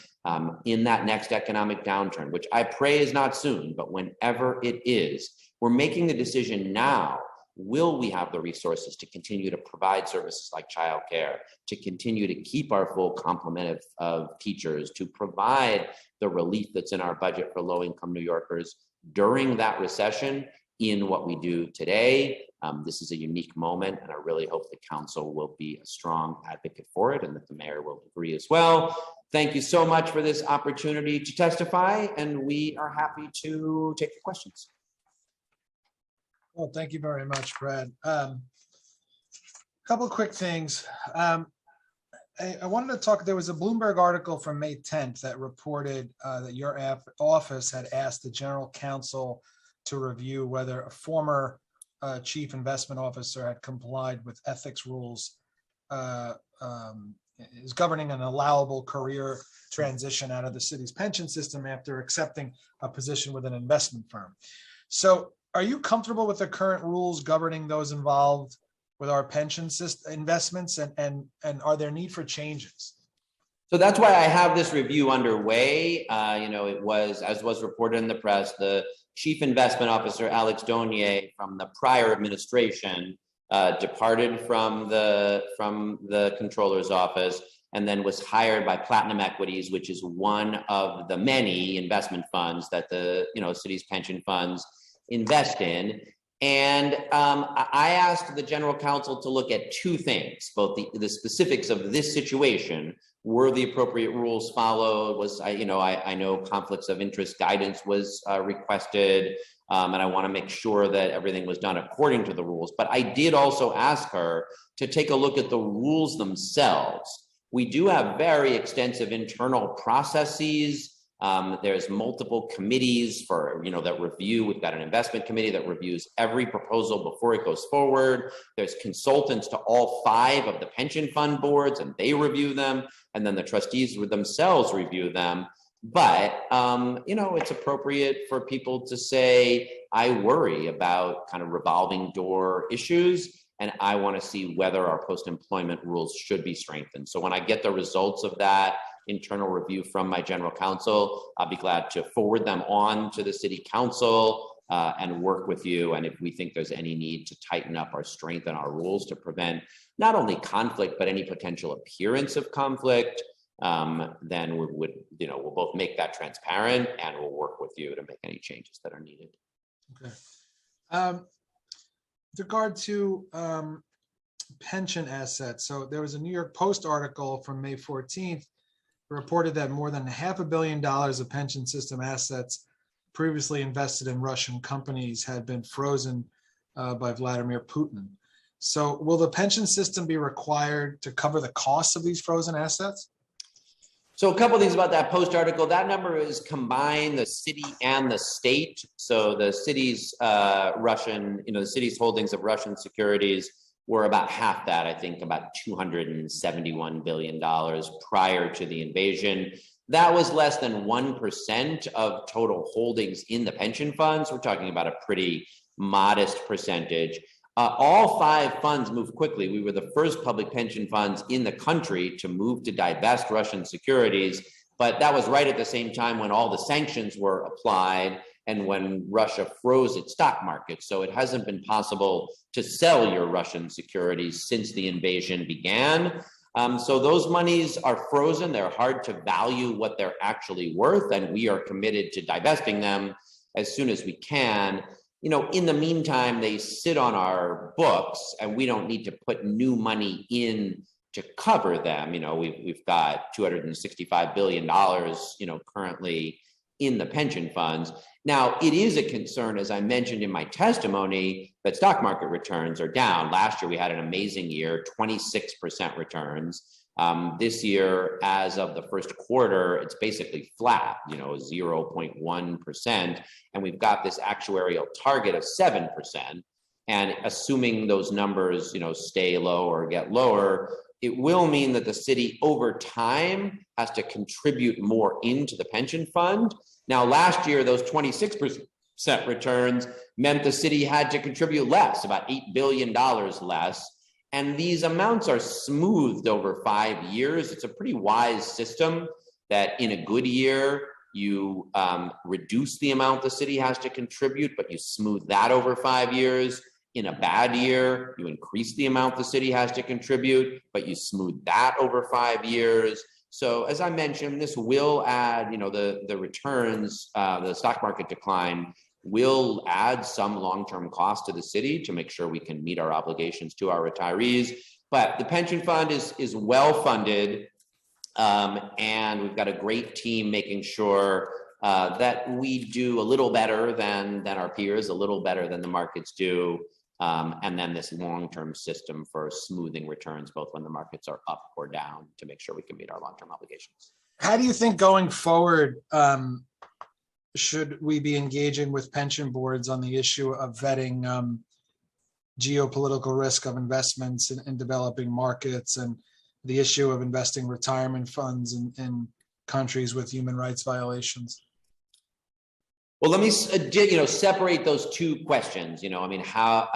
in that next economic downturn, which I pray is not soon, but whenever it is, we're making the decision now. Will we have the resources to continue to provide services like childcare, to continue to keep our full complement of teachers, to provide the relief that's in our budget for low-income New Yorkers during that recession in what we do today? This is a unique moment, and I really hope the council will be a strong advocate for it and that the mayor will agree as well. Thank you so much for this opportunity to testify, and we are happy to take your questions. Well, thank you very much, Brad. Couple of quick things. I wanted to talk, there was a Bloomberg article from May 10th that reported that your office had asked the general counsel to review whether a former chief investment officer had complied with ethics rules is governing an allowable career transition out of the city's pension system after accepting a position with an investment firm. So are you comfortable with the current rules governing those involved with our pension system investments, and are there need for changes? So that's why I have this review underway. It was, as was reported in the press, the Chief Investment Officer, Alex Donier, from the prior administration, departed from the controller's office and then was hired by Platinum Equities, which is one of the many investment funds that the city's pension funds invest in. And I asked the general counsel to look at two things, both the specifics of this situation. Were the appropriate rules followed? I know conflicts of interest guidance was requested, and I want to make sure that everything was done according to the rules. But I did also ask her to take a look at the rules themselves. We do have very extensive internal processes. There's multiple committees that review. We've got an investment committee that reviews every proposal before it goes forward. There's consultants to all 5 of the pension fund boards, and they review them. And then the trustees themselves review them. But, it's appropriate for people to say, I worry about kind of revolving door issues, and I want to see whether our post-employment rules should be strengthened. So when I get the results of that internal review from my general counsel, I'll be glad to forward them on to the city council and work with you. And if we think there's any need to tighten up or strengthen our rules to prevent not only conflict, but any potential appearance of conflict, then we'll both make that transparent and we'll work with you to make any changes that are needed. Okay. With regard to pension assets, so there was a New York Post article from May 14th reported that more than $500 million of pension system assets previously invested in Russian companies had been frozen by Vladimir Putin. So will the pension system be required to cover the costs of these frozen assets? So a couple of things about that Post article. That number is combined, the city and the state. So the city's the city's holdings of Russian securities were about half that, I think about $271 billion prior to the invasion. That was less than 1% of total holdings in the pension funds. We're talking about a pretty modest percentage. All 5 funds moved quickly. We were the first public pension funds in the country to move to divest Russian securities, but that was right at the same time when all the sanctions were applied and when Russia froze its stock market. So it hasn't been possible to sell your Russian securities since the invasion began. So those monies are frozen. They're hard to value what they're actually worth, and we are committed to divesting them as soon as we can. In the meantime, they sit on our books and we don't need to put new money in to cover them. We've got $265 billion, currently in the pension funds. Now, it is a concern, as I mentioned in my testimony, that stock market returns are down. Last year, we had an amazing year, 26% returns. This year, as of the first quarter, it's basically flat, 0.1%. And we've got this actuarial target of 7%. And assuming those numbers, stay low or get lower, it will mean that the city over time has to contribute more into the pension fund. Now, last year, those 26% returns meant the city had to contribute less, about $8 billion less. And these amounts are smoothed over 5 years. It's a pretty wise system that in a good year, you reduce the amount the city has to contribute, but you smooth that over 5 years. In a bad year, you increase the amount the city has to contribute, but you smooth that over 5 years. So as I mentioned, this will add, the returns, the stock market decline will add some long-term cost to the city to make sure we can meet our obligations to our retirees. But the pension fund is well-funded, and we've got a great team making sure that we do a little better than our peers, a little better than the markets do, and then this long-term system for smoothing returns, both when the markets are up or down, to make sure we can meet our long-term obligations. How do you think going forward, should we be engaging with pension boards on the issue of vetting geopolitical risk of investments in developing markets and the issue of investing retirement funds in countries with human rights violations? Well, let me separate those two questions. I mean, how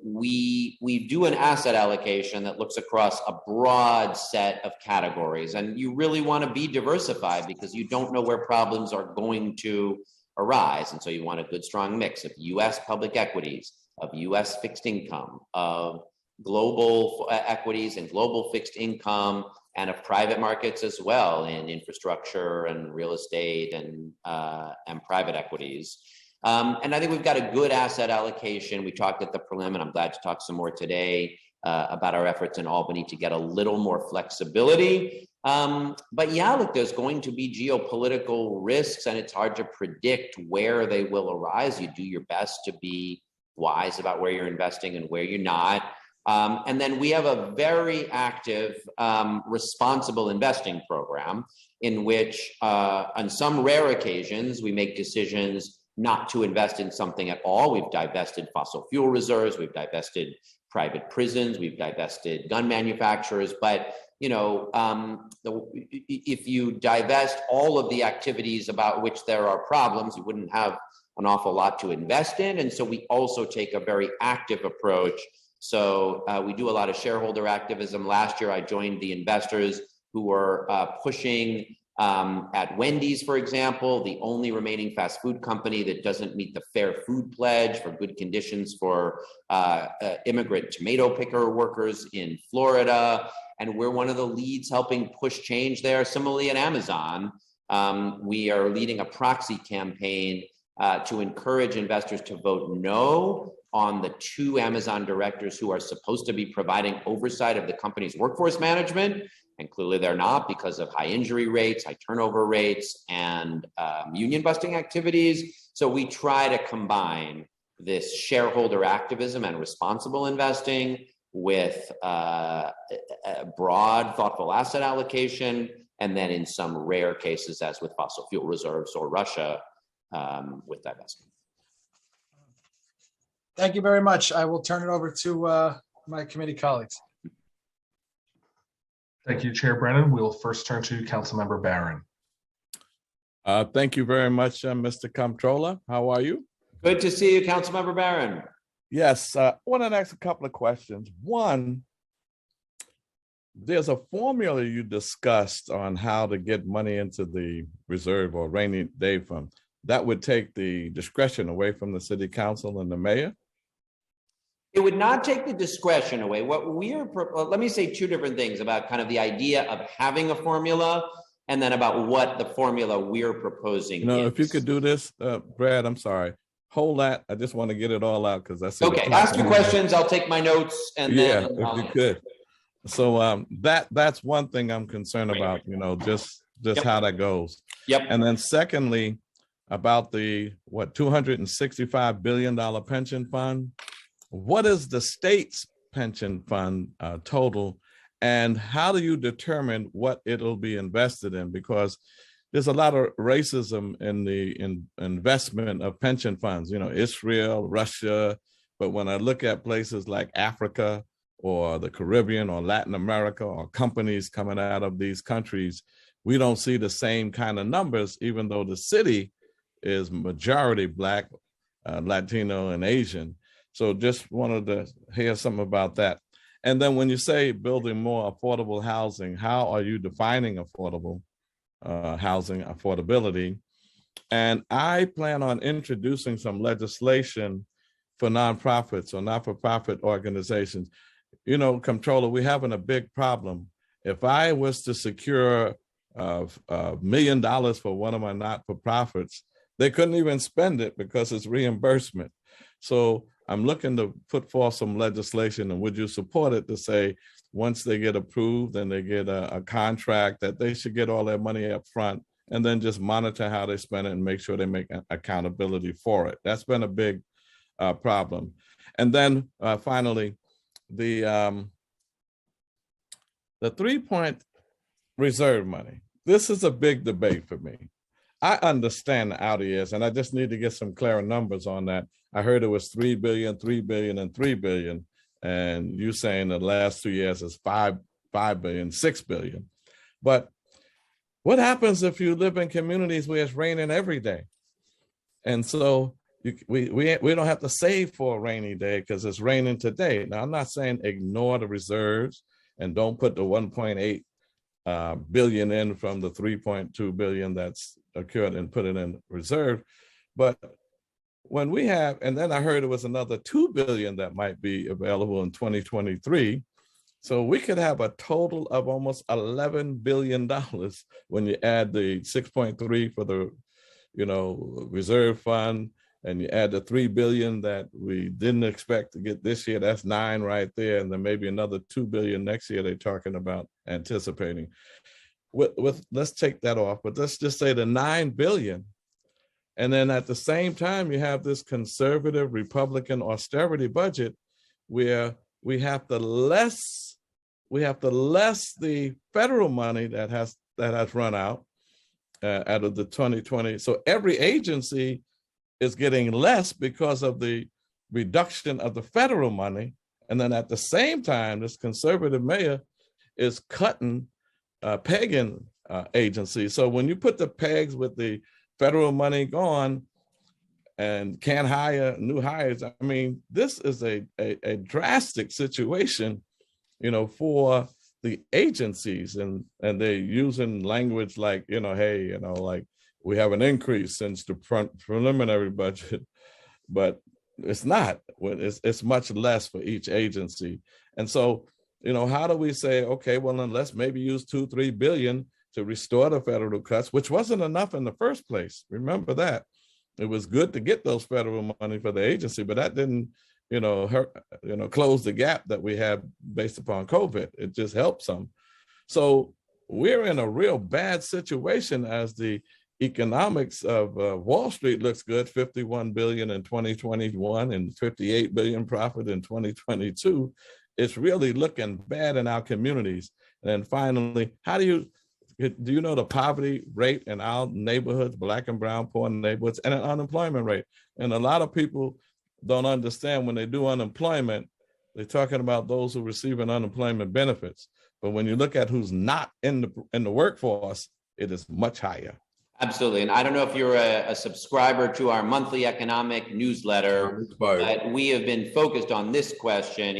we do an asset allocation that looks across a broad set of categories, and you really want to be diversified because you don't know where problems are going to arise, and so you want a good strong mix of U.S. public equities, of U.S. fixed income, of global equities and global fixed income, and of private markets as well in infrastructure and real estate and private equities. And I think we've got a good asset allocation. We talked at the prelim, and I'm glad to talk some more today about our efforts in Albany to get a little more flexibility. But yeah, look, there's going to be geopolitical risks, and it's hard to predict where they will arise. You do your best to be wise about where you're investing and where you're not. And then we have a very active, responsible investing program in which, on some rare occasions, we make decisions not to invest in something at all. We've divested fossil fuel reserves, we've divested private prisons, we've divested gun manufacturers. But if you divest all of the activities about which there are problems, you wouldn't have an awful lot to invest in. And so we also take a very active approach. So we do a lot of shareholder activism. Last year, I joined the investors who were pushing at Wendy's, for example, the only remaining fast food company that doesn't meet the Fair Food Pledge for good conditions for immigrant tomato picker workers in Florida. And we're one of the leads helping push change there. Similarly, at Amazon, we are leading a proxy campaign to encourage investors to vote no on the 2 Amazon directors who are supposed to be providing oversight of the company's workforce management. And clearly they're not because of high injury rates, high turnover rates, and union busting activities. So we try to combine this shareholder activism and responsible investing with a broad, thoughtful asset allocation. And then in some rare cases, as with fossil fuel reserves or Russia, with divestment. Thank you very much. I will turn it over to my committee colleagues. Thank you, Chair Brennan. We'll first turn to Councilmember Barron. Thank you very much, Mr. Comptroller. How are you? Good to see you, Councilmember Barron. Yes, I want to ask a couple of questions. One, there's a formula you discussed on how to get money into the reserve or rainy day fund. That would take the discretion away from the city council and the mayor? It would not take the discretion away. What let me say 2 different things about kind of the idea of having a formula and then about what the formula we're proposing is. If you could do this, Brad, I'm sorry. Hold that. I just want to get it all out because that's okay. Ask your questions. I'll take my notes and then if you could. So that's one thing I'm concerned about. Just how that goes. Yep. And then secondly, about the $265 billion pension fund. What is the state's pension fund total, and how do you determine what it'll be invested in? Because there's a lot of racism in the investment of pension funds, Israel, Russia. But when I look at places like Africa or the Caribbean or Latin America or companies coming out of these countries, we don't see the same kind of numbers, even though the city is majority Black, Latino, and Asian. So just wanted to hear something about that. And then when you say building more affordable housing, how are you defining affordable housing affordability? And I plan on introducing some legislation for nonprofits or not-for-profit organizations. Comptroller, we're having a big problem. If I was to secure $1 million for one of my not-for-profits, they couldn't even spend it because it's reimbursement. So I'm looking to put forth some legislation, and would you support it to say once they get approved and they get a contract that they should get all their money up front and then just monitor how they spend it and make sure they make accountability for it. That's been a big problem. And then finally, the 3-point reserve money. This is a big debate for me. I understand the outer years, and I just need to get some clearer numbers on that. I heard it was 3 billion, 3 billion, and 3 billion. And you saying the last 2 years is 5 billion, 6 billion. But what happens if you live in communities where it's raining every day? And so we don't have to save for a rainy day because it's raining today. Now, I'm not saying ignore the reserves and don't put the 1.8 billion in from the 3.2 billion that's occurred and put it in reserve. But when we have, and then I heard it was another 2 billion that might be available in 2023. So we could have a total of almost $11 billion when you add the 6.3 for the, reserve fund, and you add the 3 billion that we didn't expect to get this year. That's 9 right there, and then maybe another 2 billion next year. They're talking about anticipating. With let's take that off, but let's just say the 9 billion. And then at the same time, you have this conservative Republican austerity budget where we have to less the federal money that has run out of the 2020. So every agency is getting less because of the reduction of the federal money. And then at the same time, this conservative mayor is cutting pagan agencies. So when you put the pegs with the federal money gone and can't hire new hires, I mean, this is a drastic situation, for the agencies, and they're using language like, hey, like we have an increase since the preliminary budget, but it's not. It's much less for each agency. And so, how do we say, okay, well, then let's maybe use 2-3 billion to restore the federal cuts, which wasn't enough in the first place. Remember that. It was good to get those federal money for the agency, but that didn't, close the gap that we had based upon COVID. It just helped some. So we're in a real bad situation as the economics of Wall Street looks good, 51 billion in 2021 and 58 billion profit in 2022. It's really looking bad in our communities. And then finally, do you know the poverty rate in our neighborhoods, Black and brown poor neighborhoods, and an unemployment rate? And a lot of people don't understand when they do unemployment, they're talking about those who are receiving unemployment benefits. But when you look at who's not in the workforce, it is much higher. Absolutely. And I don't know if you're a subscriber to our monthly economic newsletter, but we have been focused on this question.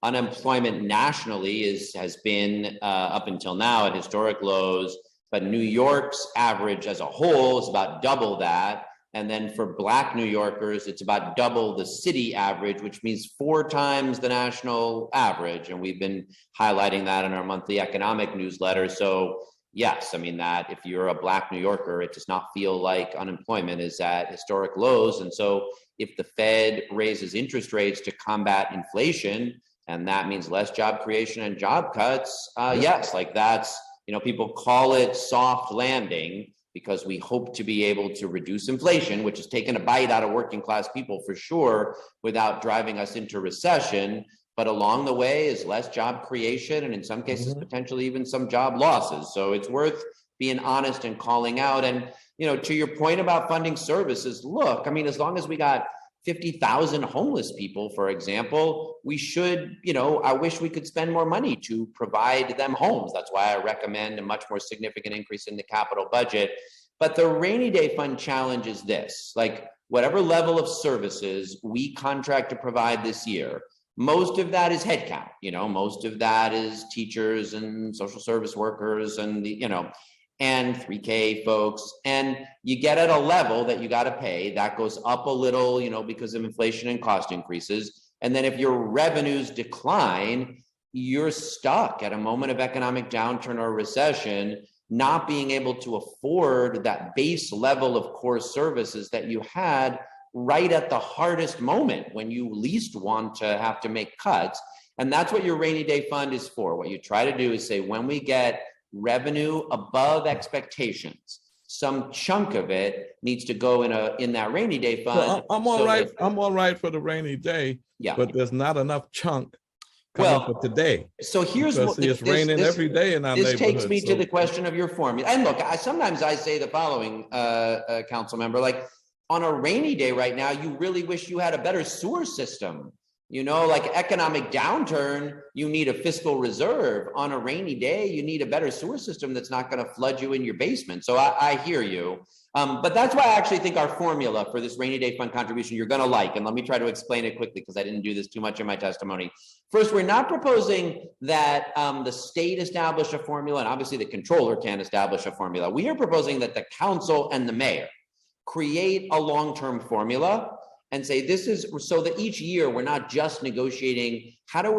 Unemployment nationally has been up until now at historic lows, but New York's average as a whole is about double that. And then for Black New Yorkers, it's about double the city average, which means 4 times the national average. And we've been highlighting that in our monthly economic newsletter. So yes, I mean that if you're a Black New Yorker, it does not feel like unemployment is at historic lows. And so if the Fed raises interest rates to combat inflation, and that means less job creation and job cuts, yes, like that's, people call it soft landing, because we hope to be able to reduce inflation, which has taken a bite out of working class people for sure, without driving us into recession. But along the way is less job creation, and in some cases, potentially even some job losses. So it's worth being honest and calling out. And, to your point about funding services, look, I mean, as long as we got 50,000 homeless people, for example, we should, I wish we could spend more money to provide them homes. That's why I recommend a much more significant increase in the capital budget. But the rainy day fund challenge is this, like whatever level of services we contract to provide this year, most of that is headcount, most of that is teachers and social service workers and and 3K folks, and you get at a level that you got to pay that goes up a little, because of inflation and cost increases. And then if your revenues decline, you're stuck at a moment of economic downturn or recession, not being able to afford that base level of core services that you had right at the hardest moment when you least want to have to make cuts. And that's what your rainy day fund is for. What you try to do is say, when we get revenue above expectations, some chunk of it needs to go in that rainy day fund. So I'm all right. I'm all right for the rainy day. Yeah, but there's not enough chunk coming for today. So here's what it's raining every day in our neighborhood. This takes me to the question of your formula. And look, sometimes I say the following, council member, like on a rainy day right now, you really wish you had a better sewer system You know, like economic downturn, you need a fiscal reserve. On a rainy day, you need a better sewer system that's not going to flood you in your basement. So I hear you. But that's why I actually think our formula for this rainy day fund contribution you're going to like. And let me try to explain it quickly because I didn't do this too much in my testimony. First, we're not proposing that the state establish a formula, and obviously the controller can establish a formula. We are proposing that the council and the mayor create a long-term formula and say this is so that each year we're not just negotiating how do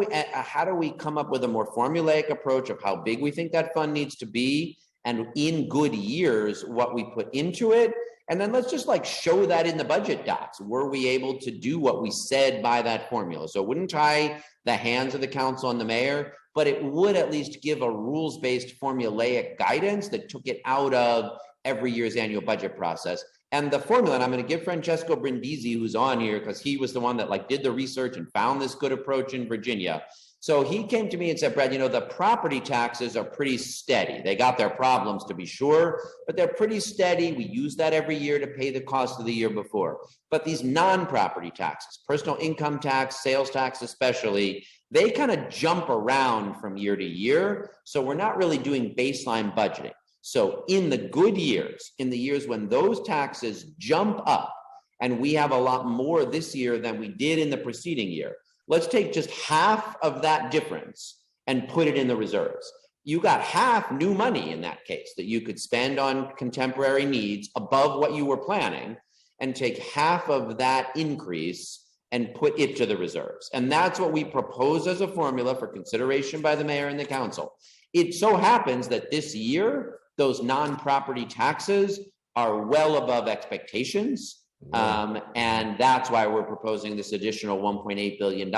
we come up with a more formulaic approach of how big we think that fund needs to be, and in good years what we put into it, and then let's just like show that in the budget docs. Were we able to do what we said by that formula? So it wouldn't tie the hands of the council and the mayor, but it would at least give a rules-based formulaic guidance that took it out of every year's annual budget process. And the formula, and I'm going to give Francesco Brindisi, who's on here, because he was the one that like did the research and found this good approach in Virginia. So he came to me and said, Brad, you know, the property taxes are pretty steady. They got their problems to be sure, but they're pretty steady. We use that every year to pay the cost of the year before. But these non-property taxes, personal income tax, sales tax especially, they kind of jump around from year to year. So we're not really doing baseline budgeting. So in the good years, in the years when those taxes jump up, and we have a lot more this year than we did in the preceding year, let's take just half of that difference and put it in the reserves. You got half new money in that case that you could spend on contemporary needs above what you were planning, and take half of that increase and put it to the reserves. And that's what we propose as a formula for consideration by the mayor and the council. It so happens that this year, those non-property taxes are well above expectations. And that's why we're proposing this additional $1.8 billion,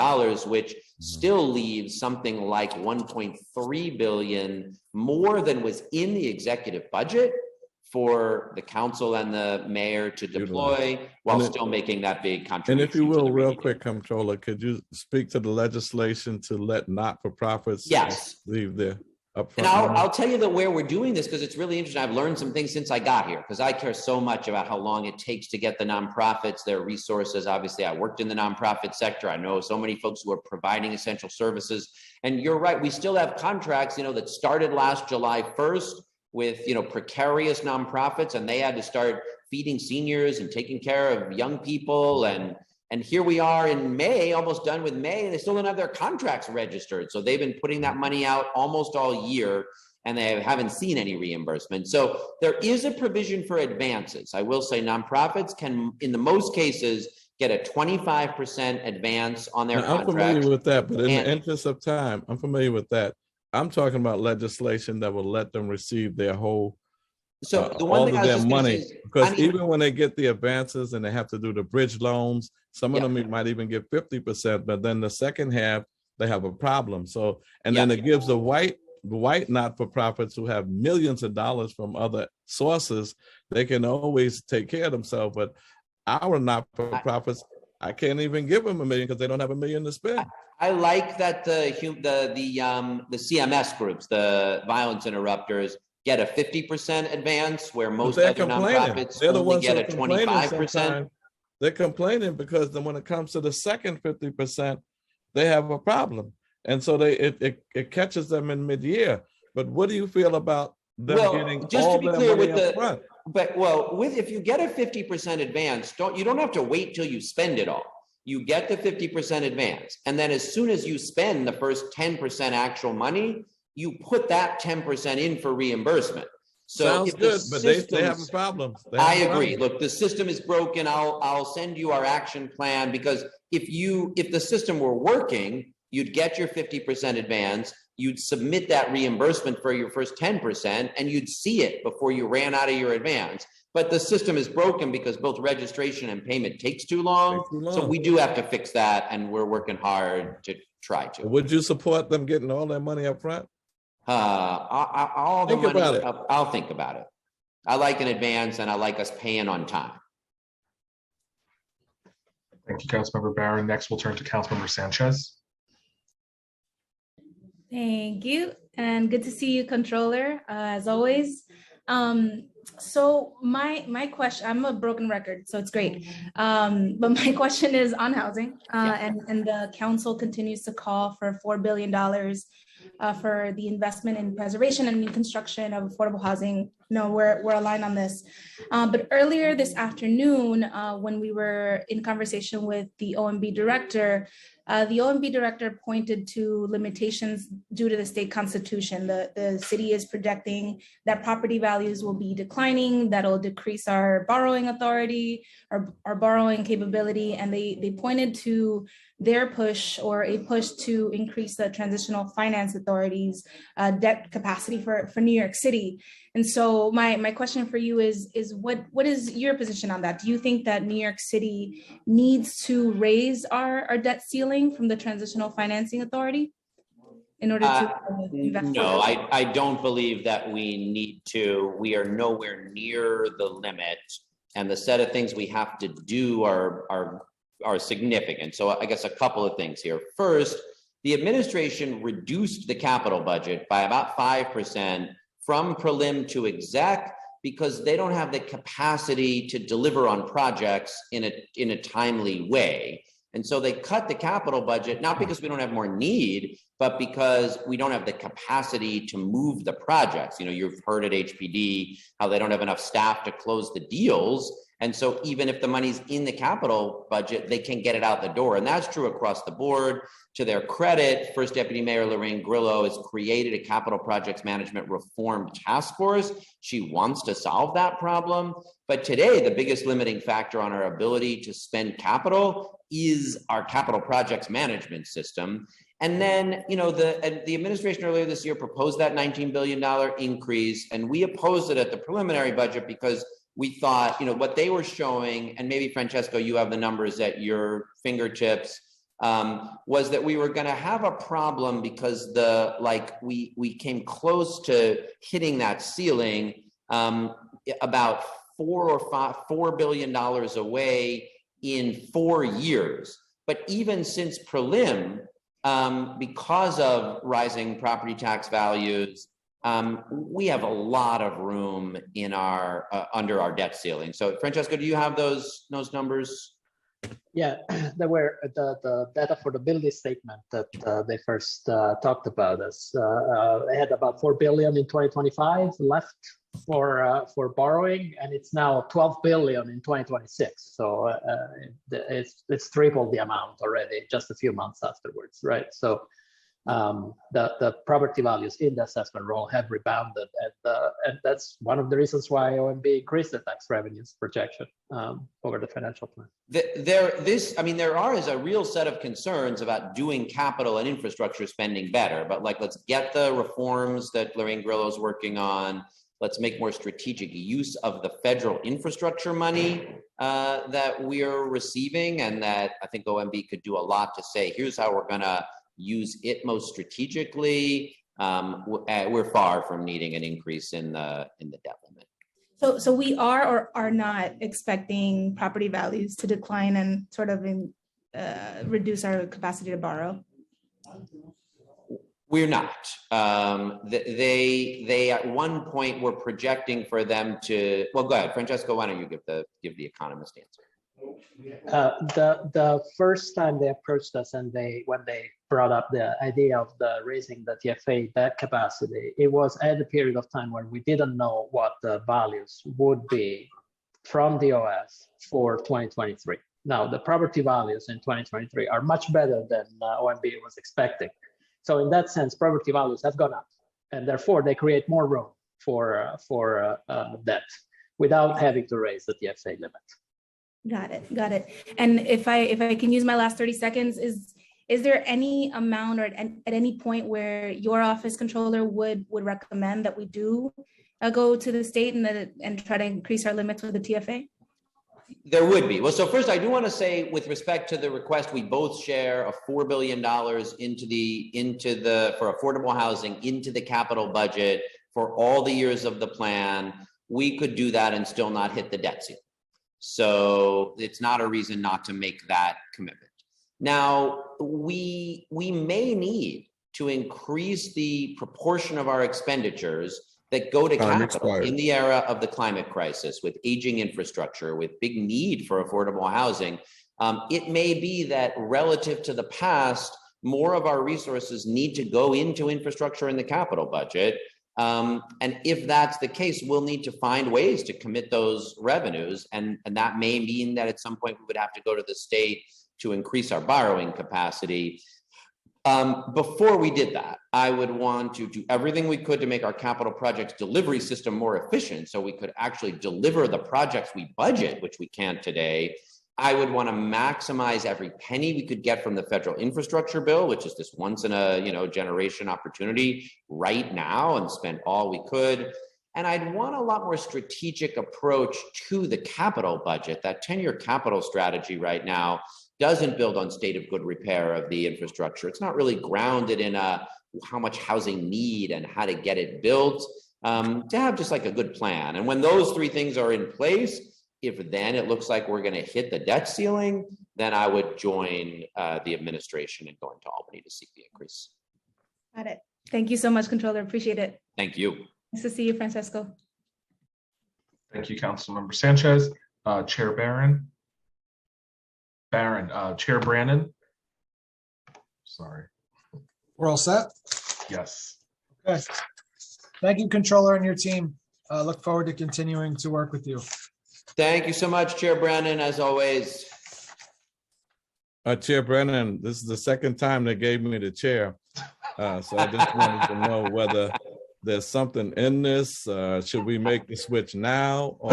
which still leaves something like $1.3 billion more than was in the executive budget for the council and the mayor to deploy while still making that big contribution. And if you will, real quick, Comptroller, could you speak to the legislation to let not-for-profits leave their upfront? And I'll tell you that where we're doing this, because it's really interesting. I've learned some things since I got here, because I care so much about how long it takes to get the nonprofits their resources. Obviously, I worked in the nonprofit sector. I know so many folks who are providing essential services. And you're right, we still have contracts, that started last July 1st with, precarious nonprofits, and they had to start feeding seniors and taking care of young people. And here we are in May, almost done with May, and they still don't have their contracts registered. So they've been putting that money out almost all year, and they haven't seen any reimbursement. So there is a provision for advances. I will say nonprofits can, in the most cases, get a 25% advance on their contracts. I'm familiar with that, but in the interest of time, I'm familiar with that. I'm talking about legislation that will let them receive their whole the one thing all of their money, because even when they get the advances and they have to do the bridge loans, some of them might even get 50%, but then the second half they have a problem. So, and then it gives the white not-for-profits who have millions of dollars from other sources, they can always take care of themselves. But our not-for-profits, I can't even give them $1 million because they don't have $1 million to spend. I like that the CMS groups, the violence interrupters, get a 50% advance, where most other nonprofits only get a 25%. They're complaining because then when it comes to the second 50%, they have a problem, and so it catches them in mid-year. But what do you feel about them getting just all to be their clear money with up front? If you get a 50% advance, you don't have to wait till you spend it all. You get the 50% advance, and then as soon as you spend the first 10% actual money, you put that 10% in for reimbursement. So sounds good, but they have a problem. I agree. Look, the system is broken. I'll send you our action plan, because if the system were working, you'd get your 50% advance, you'd submit that reimbursement for your first 10%, and you'd see it before you ran out of your advance. But the system is broken because both registration and payment takes too long. So we do have to fix that, and we're working hard to try to. Would you support them getting all their money up front? I'll think about it. I like an advance, and I like us paying on time. Thank you, Councilmember Barron. Next, we'll turn to Councilmember Sanchez. Thank you, and good to see you, Controller, as always. So my question, I'm a broken record, so it's great. But my question is on housing, and the council continues to call for $4 billion for the investment in preservation and new construction of affordable housing. No, we're aligned on this. But earlier this afternoon, when we were in conversation with the OMB director, pointed to limitations due to the state constitution. The city is projecting that property values will be declining, that'll decrease our borrowing authority, our borrowing capability. And they pointed to their push, or a push to increase the transitional finance authority's debt capacity for New York City. And so my question for you is what is your position on that? Do you think that New York City needs to raise our debt ceiling from the Transitional Financing Authority in order to invest? No, I don't believe that we need to. We are nowhere near the limit, and the set of things we have to do are significant. So I guess a couple of things here. First, the administration reduced the capital budget by about 5% from prelim to exec because they don't have the capacity to deliver on projects in a timely way. And so they cut the capital budget, not because we don't have more need, but because we don't have the capacity to move the projects. You know, you've heard at HPD how they don't have enough staff to close the deals. And so even if the money's in the capital budget, they can get it out the door. And that's true across the board. To their credit, First Deputy Mayor Lorraine Grillo has created a capital projects management reform task force. She wants to solve that problem. But today, the biggest limiting factor on our ability to spend capital is our capital projects management system. And then, you know, the administration earlier this year proposed that $19 billion increase, and we opposed it at the preliminary budget because we thought, you know, what they were showing, and maybe Francesco, you have the numbers at your fingertips, was that we were going to have a problem because we came close to hitting that ceiling about $4 billion away in 4 years. But even since prelim, because of rising property tax values, we have a lot of room in our under our debt ceiling. So Francesco, do you have those numbers? Yeah, there were the debt affordability statement that they first talked about us. They had about $4 billion in 2025 left for borrowing, and it's now $12 billion in 2026. So it's tripled the amount already just a few months afterwards, right? So the property values in the assessment roll have rebounded, and that's one of the reasons why OMB increased the tax revenues projection over the financial plan. There is a real set of concerns about doing capital and infrastructure spending better, but let's get the reforms that Lorraine Grillo is working on. Let's make more strategic use of the federal infrastructure money that we are receiving, and that I think OMB could do a lot to say, here's how we're gonna use it most strategically. We're far from needing an increase in the debt limit. So we are or are not expecting property values to decline and sort of reduce our capacity to borrow? We're not. They at one point were projecting for them to. Well, go ahead, Francesco. Why don't you give the economist answer? The first time they approached us and when they brought up the idea of raising the TFA debt capacity, it was at a period of time where we didn't know what the values would be from the OS for 2023. Now, the property values in 2023 are much better than OMB was expecting. So in that sense, property values have gone up, and therefore they create more room for debt without having to raise the TFA limit. Got it. And if I can use my last 30 seconds, is there any amount or at any point where your office controller would recommend that we do go to the state and try to increase our limits with the TFA? There would be. Well, so first I do want to say, with respect to the request, we both share a $4 billion for affordable housing into the capital budget for all the years of the plan. We could do that and still not hit the debt ceiling. So it's not a reason not to make that commitment. Now, we may need to increase the proportion of our expenditures that go to Time capital expired. in the era of the climate crisis, with aging infrastructure, with big need for affordable housing. It may be that relative to the past, more of our resources need to go into infrastructure in the capital budget. And if that's the case, we'll need to find ways to commit those revenues. And that may mean that at some point we would have to go to the state to increase our borrowing capacity. Before we did that, I would want to do everything we could to make our capital projects delivery system more efficient so we could actually deliver the projects we budget, which we can't today. I would want to maximize every penny we could get from the federal infrastructure bill, which is this once in a generation opportunity right now, and spend all we could. And I'd want a lot more strategic approach to the capital budget. That 10-year capital strategy right now doesn't build on state of good repair of the infrastructure. It's not really grounded in how much housing need and how to get it built, to have just like a good plan. And when those three things are in place, if then it looks like we're going to hit the debt ceiling, then I would join the administration and go into Albany to seek the increase. Got it. Thank you so much, Controller. Appreciate it. Thank you. Nice to see you, Francesco. Thank you, Councilmember Sanchez. Chair Barron. Chair Brandon. Sorry. We're all set? Yes. Okay. Thank you, Controller, and your team. Look forward to continuing to work with you. Thank you so much, Chair Brandon, as always. Chair Brennan, this is the second time they gave me the chair. So I just wanted to know whether there's something in this. Should we make the switch now? Or...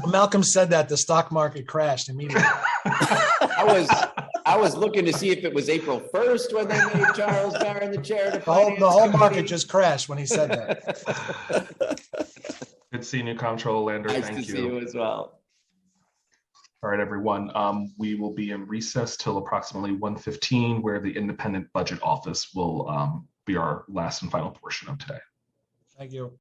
Malcolm said that the stock market crashed immediately. I was looking to see if it was April 1st when they made Charles Barron the chair. The whole market just crashed when he said that. Good seeing you, Comptroller Lander. Nice Thank to see you as well. All right, everyone. We will be in recess till approximately 1:15, where the Independent Budget Office will be our last and final portion of today. Thank you.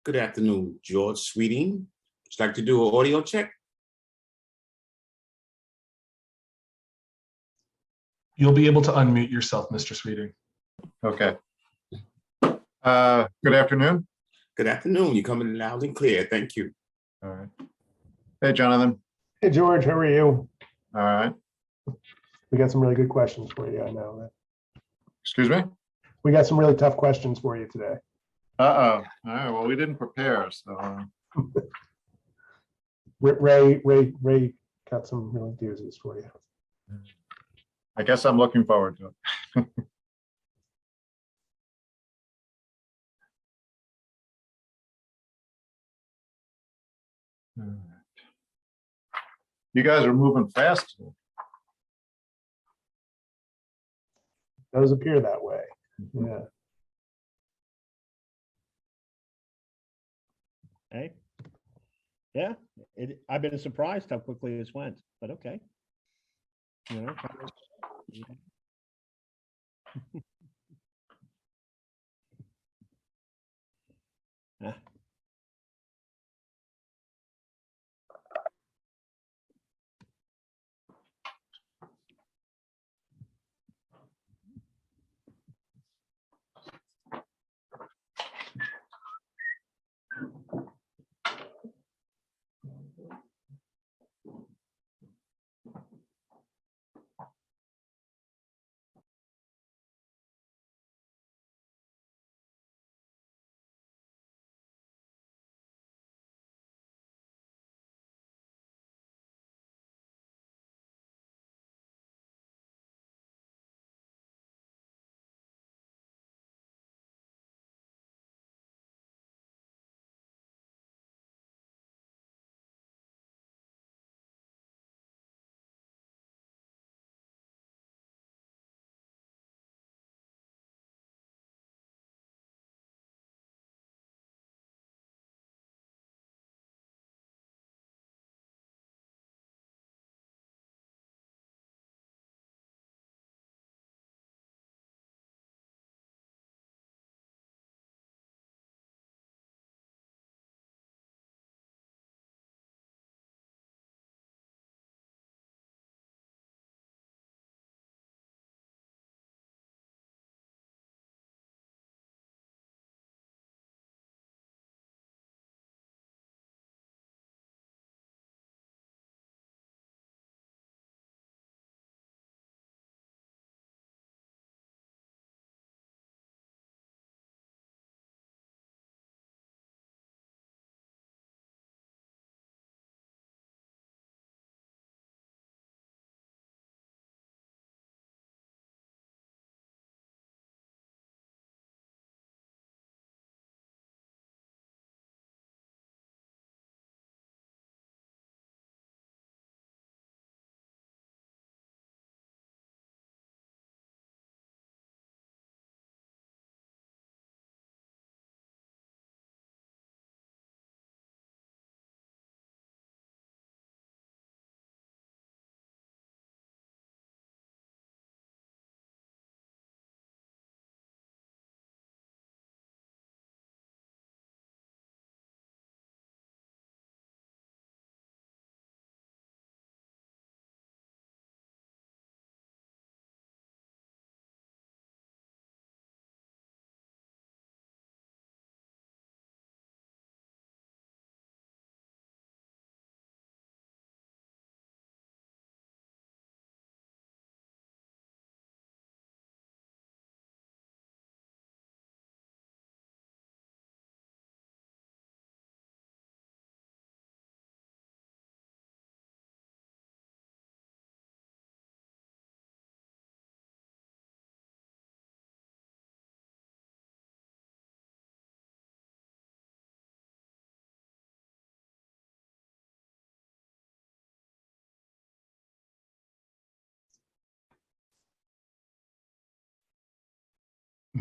Good afternoon, George Sweeting. Would you like to do an audio check? You'll be able to unmute yourself, Mr. Sweeting. Okay. Good afternoon. Good afternoon. You're coming in loud and clear. Thank you. All right. Hey, Jonathan. Hey, George, how are you? All right. We got some really good questions for you, I know that. Excuse me? We got some really tough questions for you today. Uh-oh. All right. Well, we didn't prepare, so. Ray got some really doozies for you. I guess I'm looking forward to it. You guys are moving fast. Does appear that way. Yeah. Hey, yeah, I've been surprised how quickly this went, but okay. You know,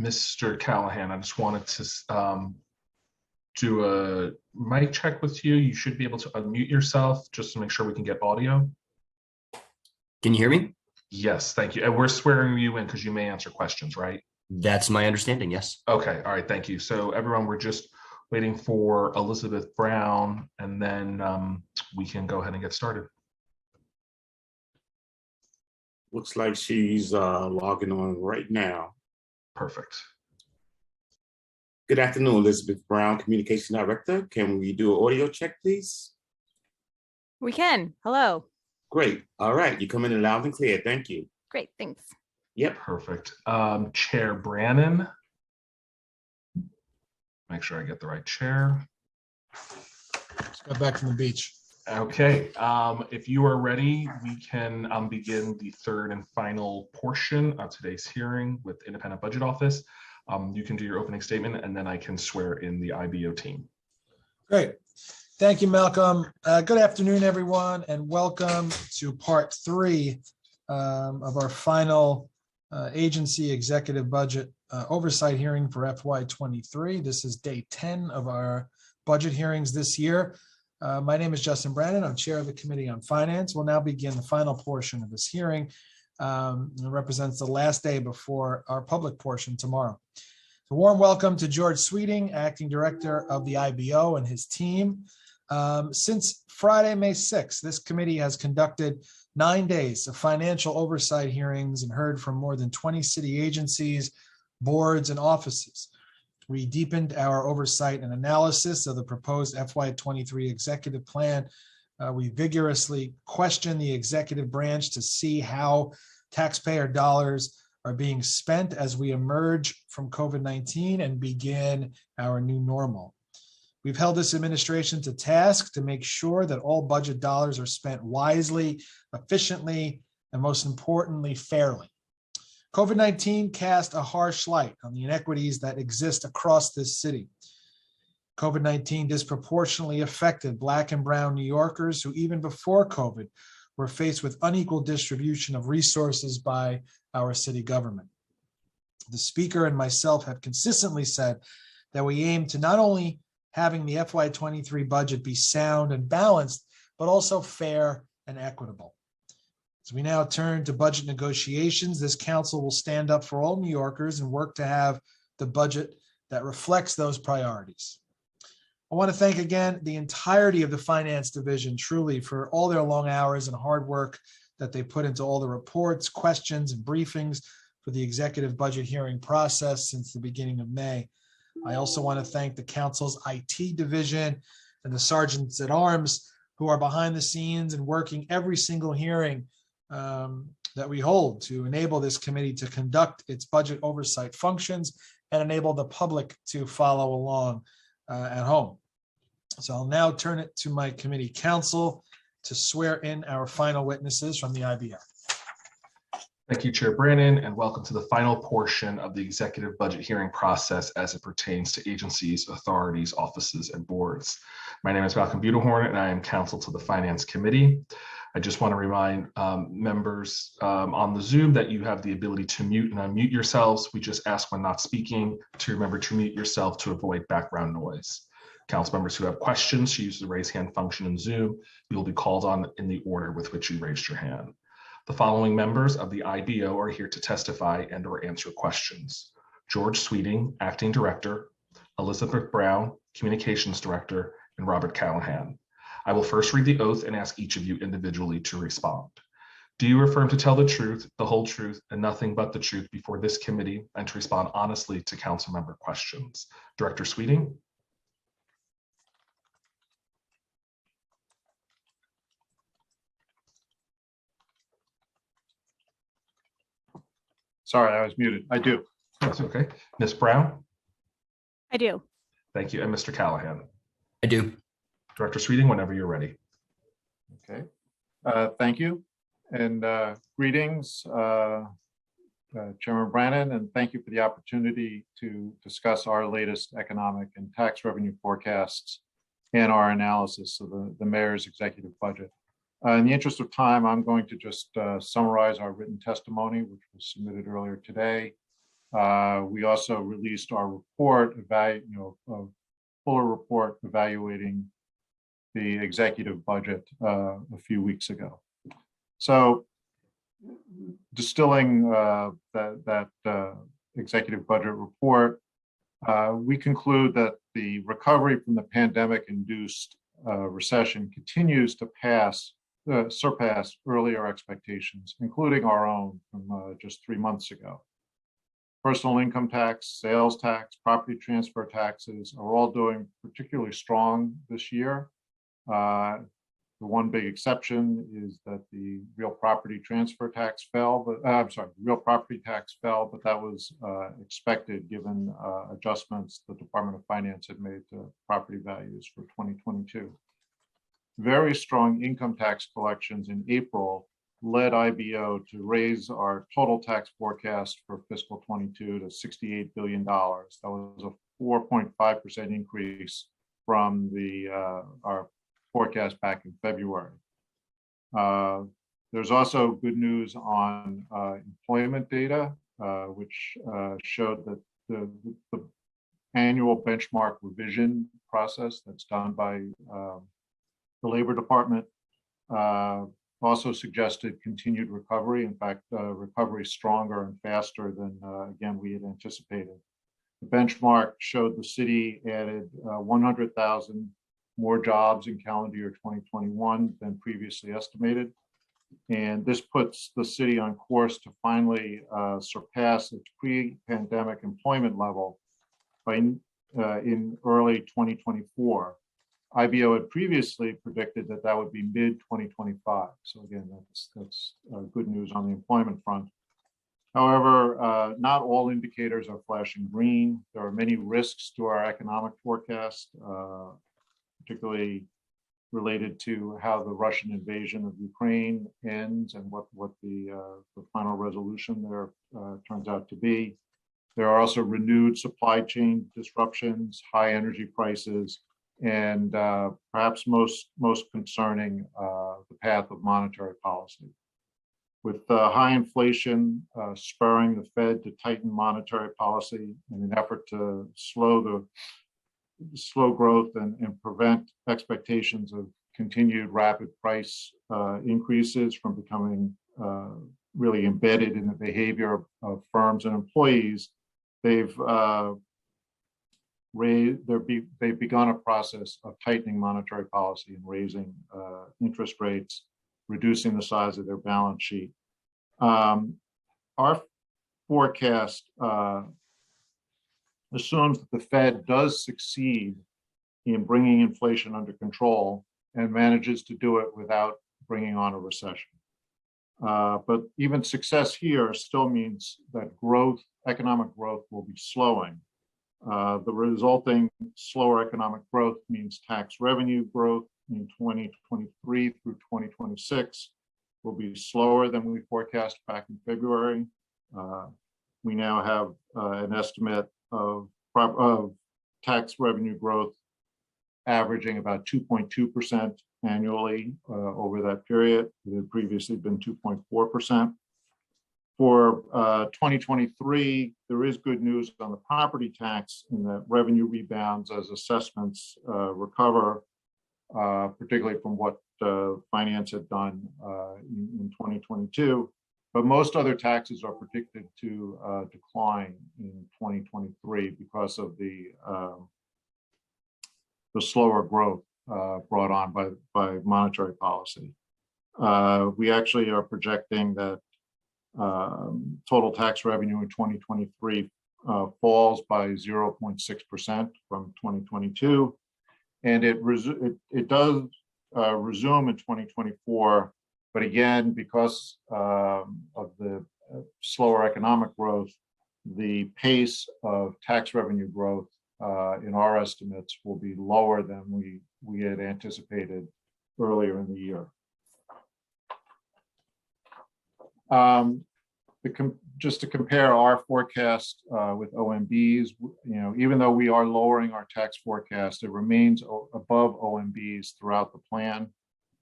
Mr. Callahan, I just wanted to do a mic check with you. You should be able to unmute yourself just to make sure we can get audio. Can you hear me? Yes, thank you. And we're swearing you in because you may answer questions, right? That's my understanding, yes. Okay, all right, thank you. So everyone, we're just waiting for Elizabeth Brown, and then we can go ahead and get started. Looks like she's logging on right now. Perfect. Good afternoon, Elizabeth Brown, Communication Director. Can we do an audio check, please? We can. Hello. Great. All right. You come in loud and clear. Thank you. Great. Thanks. Yep. Perfect. Chair Brannon. Make sure I get the right chair. Just got back from the beach. Okay. If you are ready, we can begin the third and final portion of today's hearing with Independent Budget Office. You can do your opening statement, and then I can swear in the IBO team. Great. Thank you, Malcolm. Good afternoon, everyone, and welcome to part 3 of our final agency executive budget oversight hearing for FY23. This is day 10 of our budget hearings this year. My name is Justin Brannon. I'm chair of the Committee on Finance. We'll now begin the final portion of this hearing. It represents the last day before our public portion tomorrow. A warm welcome to George Sweeting, Acting Director of the IBO, and his team. Since Friday, May 6th, this committee has conducted 9 days of financial oversight hearings and heard from more than 20 city agencies, boards, and offices. We deepened our oversight and analysis of the proposed FY23 executive plan. We vigorously questioned the executive branch to see how taxpayer dollars are being spent as we emerge from COVID-19 and begin our new normal. We've held this administration to task to make sure that all budget dollars are spent wisely, efficiently, and most importantly, fairly. COVID-19 cast a harsh light on the inequities that exist across this city. COVID-19 disproportionately affected Black and Brown New Yorkers who, even before COVID, were faced with unequal distribution of resources by our city government. The speaker and myself have consistently said that we aim to not only having the FY23 budget be sound and balanced, but also fair and equitable. As we now turn to budget negotiations, this council will stand up for all New Yorkers and work to have the budget that reflects those priorities. I want to thank again the entirety of the Finance Division, truly, for all their long hours and hard work that they put into all the reports, questions, and briefings for the executive budget hearing process since the beginning of May. I also want to thank the council's IT division and the sergeants at arms who are behind the scenes and working every single hearing that we hold to enable this committee to conduct its budget oversight functions and enable the public to follow along at home. So I'll now turn it to my committee counsel to swear in our final witnesses from the IBO. Thank you, Chair Brannon, and welcome to the final portion of the executive budget hearing process as it pertains to agencies, authorities, offices, and boards. My name is Malcolm Budahorn, and I am counsel to the Finance Committee. I just want to remind members on the Zoom that you have the ability to mute and unmute yourselves. We just ask when not speaking to remember to mute yourself to avoid background noise. Council members who have questions, use the raise hand function in Zoom. You will be called on in the order with which you raised your hand. The following members of the IBO are here to testify and or answer questions. George Sweeting, Acting Director, Elizabeth Brown, Communications Director, and Robert Callahan. I will first read the oath and ask each of you individually to respond. Do you affirm to tell the truth, the whole truth, and nothing but the truth before this committee and to respond honestly to council member questions? Director Sweeting? Sorry, I was muted. I do. That's okay. Ms. Brown? I do. Thank you. And Mr. Callahan? I do. Director Sweeting, whenever you're ready. Okay. Thank you. And greetings, Chairman Brannon, and thank you for the opportunity to discuss our latest economic and tax revenue forecasts and our analysis of the mayor's executive budget. In the interest of time, I'm going to just summarize our written testimony, which was submitted earlier today. We also released our report, a fuller report evaluating the executive budget a few weeks ago. So distilling that executive budget report, we conclude that the recovery from the pandemic-induced recession continues to surpass earlier expectations, including our own from just 3 months ago. Personal income tax, sales tax, property transfer taxes are all doing particularly strong this year. The one big exception is that the real property transfer tax fell, but real property tax fell, but that was expected given adjustments the Department of Finance had made to property values for 2022. Very strong income tax collections in April led IBO to raise our total tax forecast for fiscal 22 to $68 billion. That was a 4.5% increase from our forecast back in February. There's also good news on employment data, which showed that the annual benchmark revision process that's done by the Labor Department also suggested continued recovery. In fact, recovery stronger and faster than, again, we had anticipated. The benchmark showed the city added 100,000 more jobs in calendar year 2021 than previously estimated. And this puts the city on course to finally surpass its pre-pandemic employment level in early 2024. IBO had previously predicted that that would be mid-2025. So again, that's good news on the employment front. However, not all indicators are flashing green. There are many risks to our economic forecast, particularly related to how the Russian invasion of Ukraine ends and what the final resolution there turns out to be. There are also renewed supply chain disruptions, high energy prices, and perhaps most concerning, the path of monetary policy. With high inflation spurring the Fed to tighten monetary policy in an effort to slow growth and prevent expectations of continued rapid price increases from becoming really embedded in the behavior of firms and employees, they've begun a process of tightening monetary policy and raising interest rates, reducing the size of their balance sheet. Our forecast assumes that the Fed does succeed in bringing inflation under control and manages to do it without bringing on a recession. But even success here still means that economic growth will be slowing. The resulting slower economic growth means tax revenue growth in 2023 through 2026 will be slower than we forecast back in February. We now have an estimate of tax revenue growth averaging about 2.2% annually over that period. It had previously been 2.4%. For 2023, there is good news on the property tax in that revenue rebounds as assessments recover, particularly from what finance had done in 2022. But most other taxes are predicted to decline in 2023 because of the slower growth brought on by monetary policy. We actually are projecting that total tax revenue in 2023 falls by 0.6% from 2022, and it does resume in 2024. But again, because of the slower economic growth, the pace of tax revenue growth in our estimates will be lower than we had anticipated earlier in the year. Just to compare our forecast with OMB's, even though we are lowering our tax forecast, it remains above OMB's throughout the plan.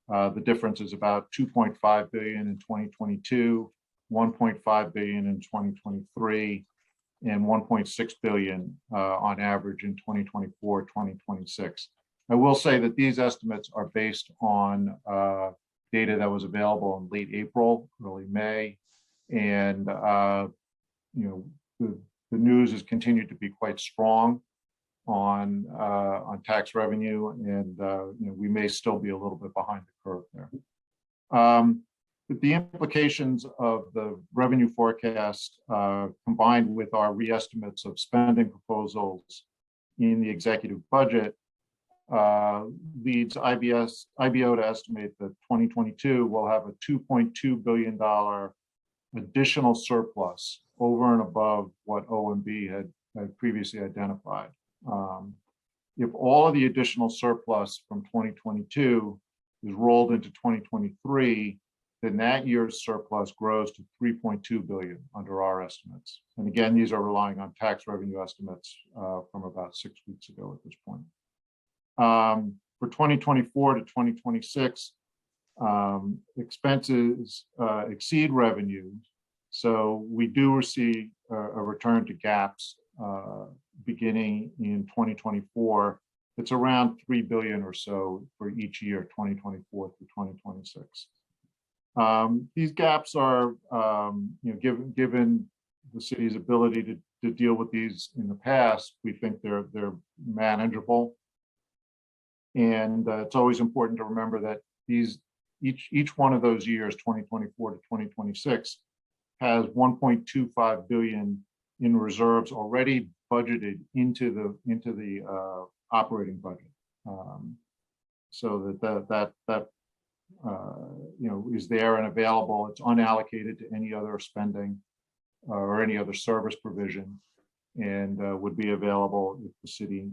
The difference is about $2.5 billion in 2022, $1.5 billion in 2023, and 1.6 billion on average in 2024, 2026. I will say that these estimates are based on data that was available in late April, early May, and the news has continued to be quite strong on tax revenue, and we may still be a little bit behind the curve there. But the implications of the revenue forecast combined with our re-estimates of spending proposals in the executive budget leads IBO to estimate that 2022 will have a $2.2 billion additional surplus over and above what OMB had previously identified. If all of the additional surplus from 2022 is rolled into 2023, then that year's surplus grows to 3.2 billion under our estimates. And again, these are relying on tax revenue estimates from about 6 weeks ago at this point. For 2024 to 2026, expenses exceed revenue. So we do receive a return to gaps beginning in 2024. It's around 3 billion or so for each year, 2024 through 2026. These gaps are, given the city's ability to deal with these in the past, we think they're manageable. And it's always important to remember that each one of those years, 2024 to 2026, has 1.25 billion in reserves already budgeted into the operating budget, so that is there and available. It's unallocated to any other spending or any other service provision, and would be available if the city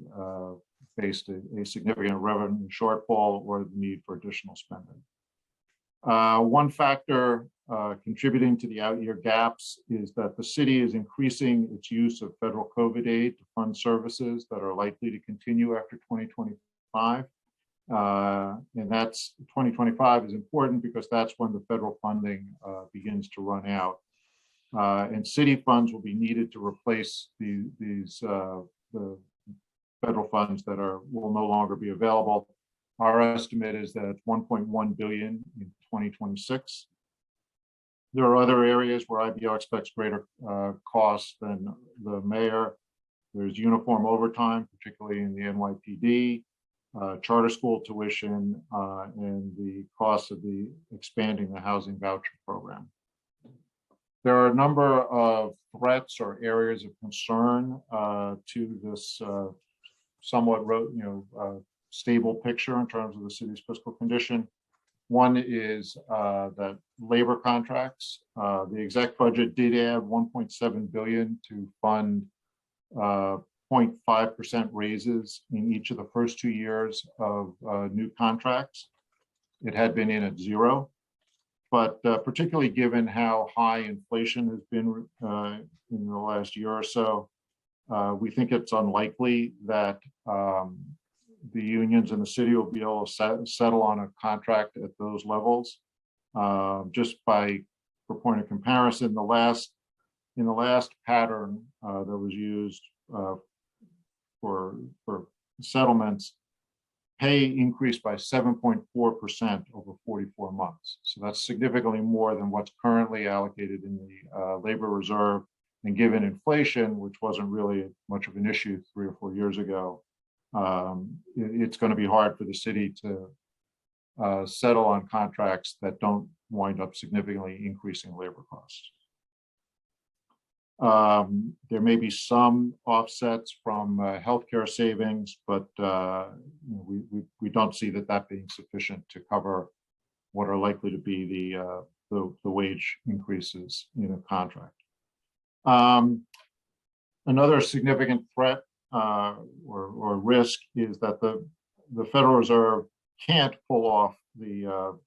faced a significant revenue shortfall or the need for additional spending. One factor contributing to the out-year gaps is that the city is increasing its use of federal COVID aid to fund services that are likely to continue after 2025. And that's 2025 is important because that's when the federal funding begins to run out. And city funds will be needed to replace the federal funds that will no longer be available. Our estimate is that it's 1.1 billion in 2026. There are other areas where IBO expects greater costs than the mayor. There's uniform overtime, particularly in the NYPD, charter school tuition, and the cost of expanding the housing voucher program. There are a number of threats or areas of concern to this somewhat stable picture in terms of the city's fiscal condition. One is that labor contracts. The exec budget did add 1.7 billion to fund 0.5% raises in each of the first 2 years of new contracts. It had been in at 0, but particularly given how high inflation has been in the last year or so, we think it's unlikely that the unions in the city will be able to settle on a contract at those levels. Just for point of comparison, in the last pattern that was used for settlements, pay increased by 7.4% over 44 months. So that's significantly more than what's currently allocated in the labor reserve. And given inflation, which wasn't really much of an issue 3 or 4 years ago, it's going to be hard for the city to settle on contracts that don't wind up significantly increasing labor costs. There may be some offsets from healthcare savings, but we don't see that being sufficient to cover what are likely to be the wage increases in a contract. Another significant threat or risk is that the Federal Reserve can't pull off the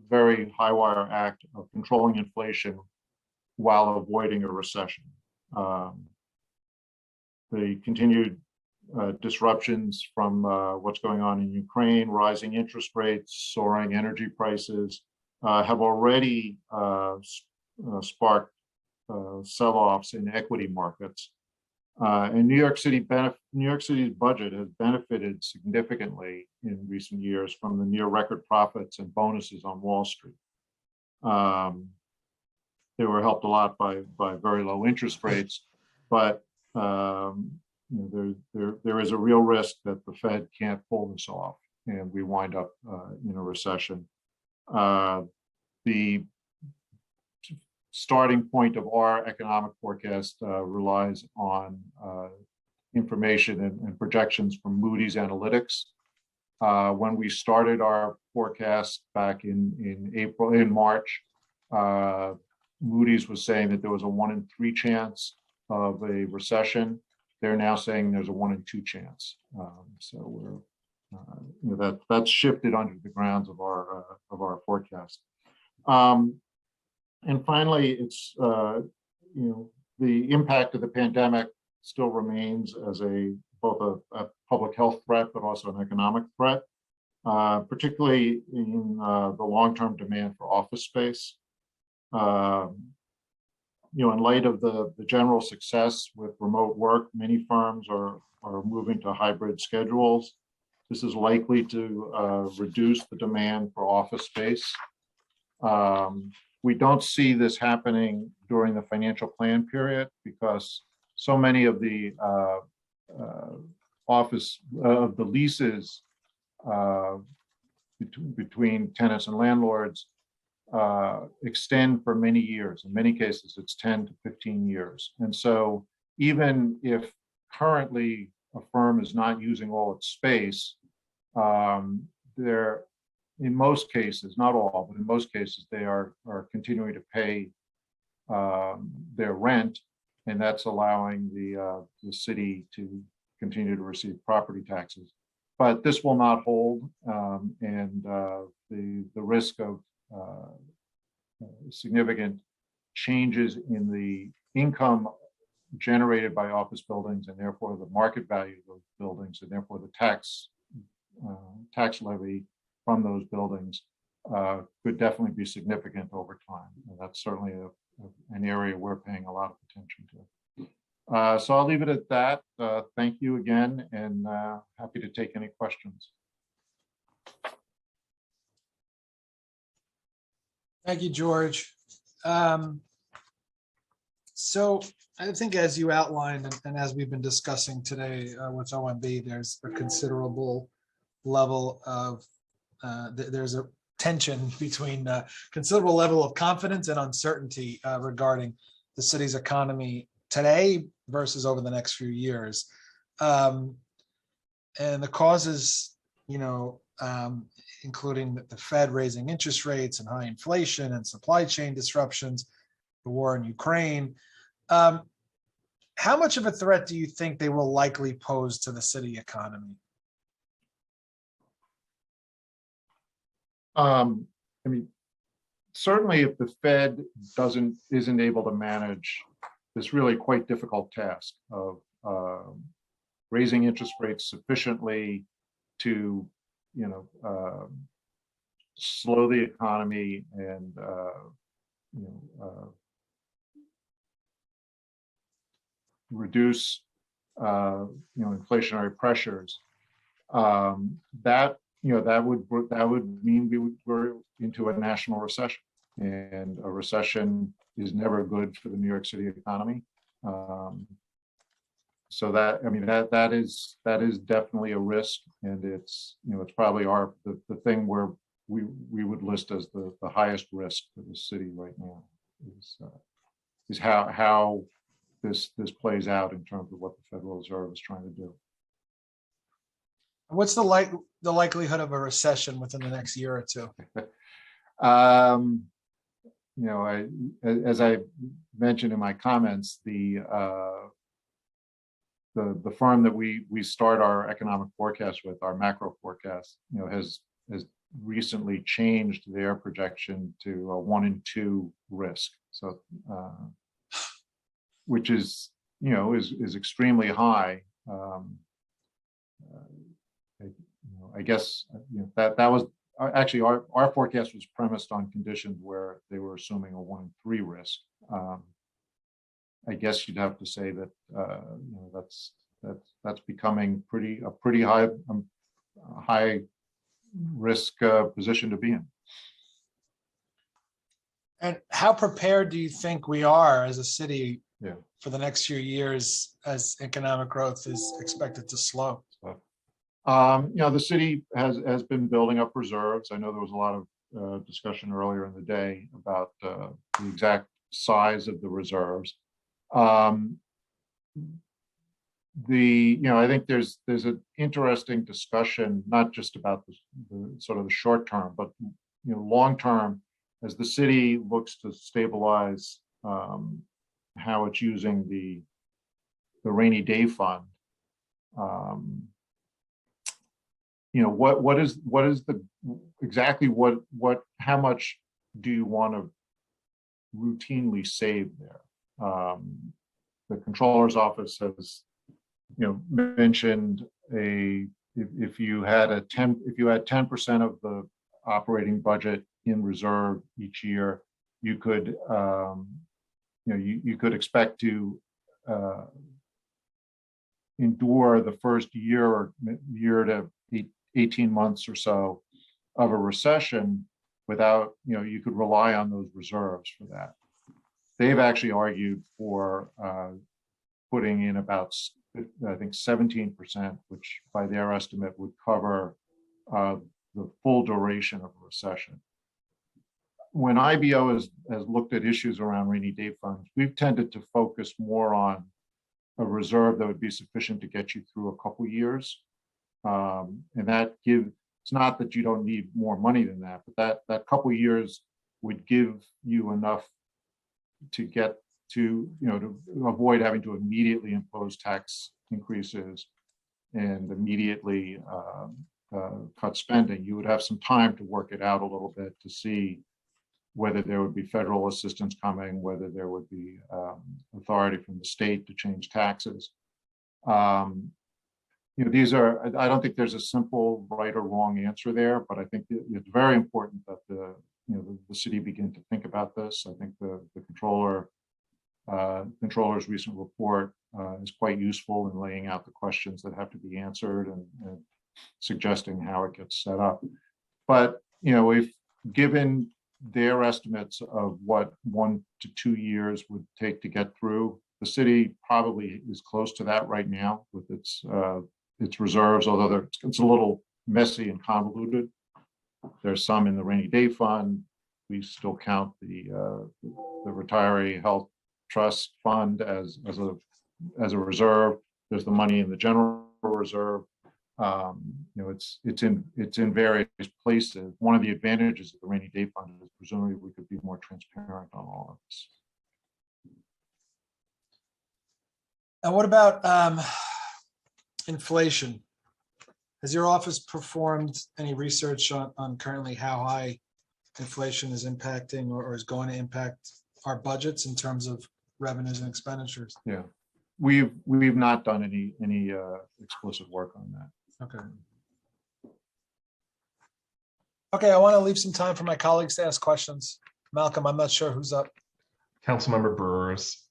very high wire act of controlling inflation while avoiding a recession. The continued disruptions from what's going on in Ukraine, rising interest rates, soaring energy prices have already sparked sell-offs in equity markets. And New York City's budget has benefited significantly in recent years from the near record profits and bonuses on Wall Street. They were helped a lot by very low interest rates, but there is a real risk that the Fed can't pull this off, and we wind up in a recession. The starting point of our economic forecast relies on information and projections from Moody's Analytics. When we started our forecast back in March, Moody's was saying that there was a 1 in 3 chance of a recession. They're now saying there's a 1 in 2 chance. So we're that's shifted under the grounds of our forecast. And finally, it's the impact of the pandemic still remains as both a public health threat, but also an economic threat, particularly in the long-term demand for office space. In light of the general success with remote work, many firms are moving to hybrid schedules. This is likely to reduce the demand for office space. We don't see this happening during the financial plan period because so many of the leases between tenants and landlords extend for many years. In many cases, it's 10 to 15 years. And so even if currently a firm is not using all its space, they're, in most cases, not all, but in most cases, they are continuing to pay their rent, and that's allowing the city to continue to receive property taxes. But this will not hold, and the risk of significant changes in the income generated by office buildings, and therefore the market value of those buildings, and therefore the tax levy from those buildings could definitely be significant over time. And that's certainly an area we're paying a lot of attention to. So I'll leave it at that. Thank you again, and happy to take any questions. Thank you, George. So I think as you outlined and as we've been discussing today with OMB, there's a considerable level of, there's a tension between considerable level of confidence and uncertainty regarding the city's economy today versus over the next few years. And the causes, including the Fed raising interest rates and high inflation and supply chain disruptions, the war in Ukraine. How much of a threat do you think they will likely pose to the city economy? Certainly if the Fed isn't able to manage this really quite difficult task of raising interest rates sufficiently to, slow the economy and, reduce, inflationary pressures, that would mean we're into a national recession, and a recession is never good for the New York City economy. So that is definitely a risk, and it's probably the thing where we would list as the highest risk for the city right now is how this plays out in terms of what the Federal Reserve is trying to do. What's the likelihood of a recession within the next year or two? As I mentioned in my comments, the firm that we start our economic forecast with, our macro forecast, has recently changed their projection to a 1 in 2 risk. So, which is extremely high. I guess that was actually our forecast was premised on conditions where they were assuming a 1 in 3 risk. I guess you'd have to say that that's becoming a pretty high risk position to be in. And how prepared do you think we are as a city Yeah. for the next few years as economic growth is expected to slow? The city has been building up reserves. I know there was a lot of discussion earlier in the day about the exact size of the reserves. I think there's an interesting discussion, not just about the sort of the short term, but long term, as the city looks to stabilize how it's using the rainy day fund. What is the exactly how much do you want to routinely save there? The controller's office has mentioned if you had 10% of the operating budget in reserve each year, you could you could expect to endure the first year to 18 months or so of a recession without, you could rely on those reserves for that. They've actually argued for putting in about, I think, 17%, which by their estimate would cover the full duration of a recession. When IBO has looked at issues around rainy day funds, we've tended to focus more on a reserve that would be sufficient to get you through a couple years. And that it's not that you don't need more money than that, but that couple years would give you enough to get to, to avoid having to immediately impose tax increases and immediately cut spending. You would have some time to work it out a little bit to see whether there would be federal assistance coming, whether there would be authority from the state to change taxes. These are, I don't think there's a simple right or wrong answer there, but I think it's very important that the city begin to think about this. I think the controller's recent report is quite useful in laying out the questions that have to be answered and suggesting how it gets set up. But, if given their estimates of what 1 to 2 years would take to get through, the city probably is close to that right now with its reserves, although it's a little messy and convoluted. There's some in the rainy day fund. We still count the retiree health trust fund as a reserve. There's the money in the general reserve. It's in various places. One of the advantages of the rainy day fund is presumably we could be more transparent on all of this. And what about inflation? Has your office performed any research on currently how high inflation is impacting or is going to impact our budgets in terms of revenues and expenditures? Yeah, we've not done any explicit work on that. Okay, I want to leave some time for my colleagues to ask questions. Malcolm, I'm not sure who's up. Councilmember Brewers.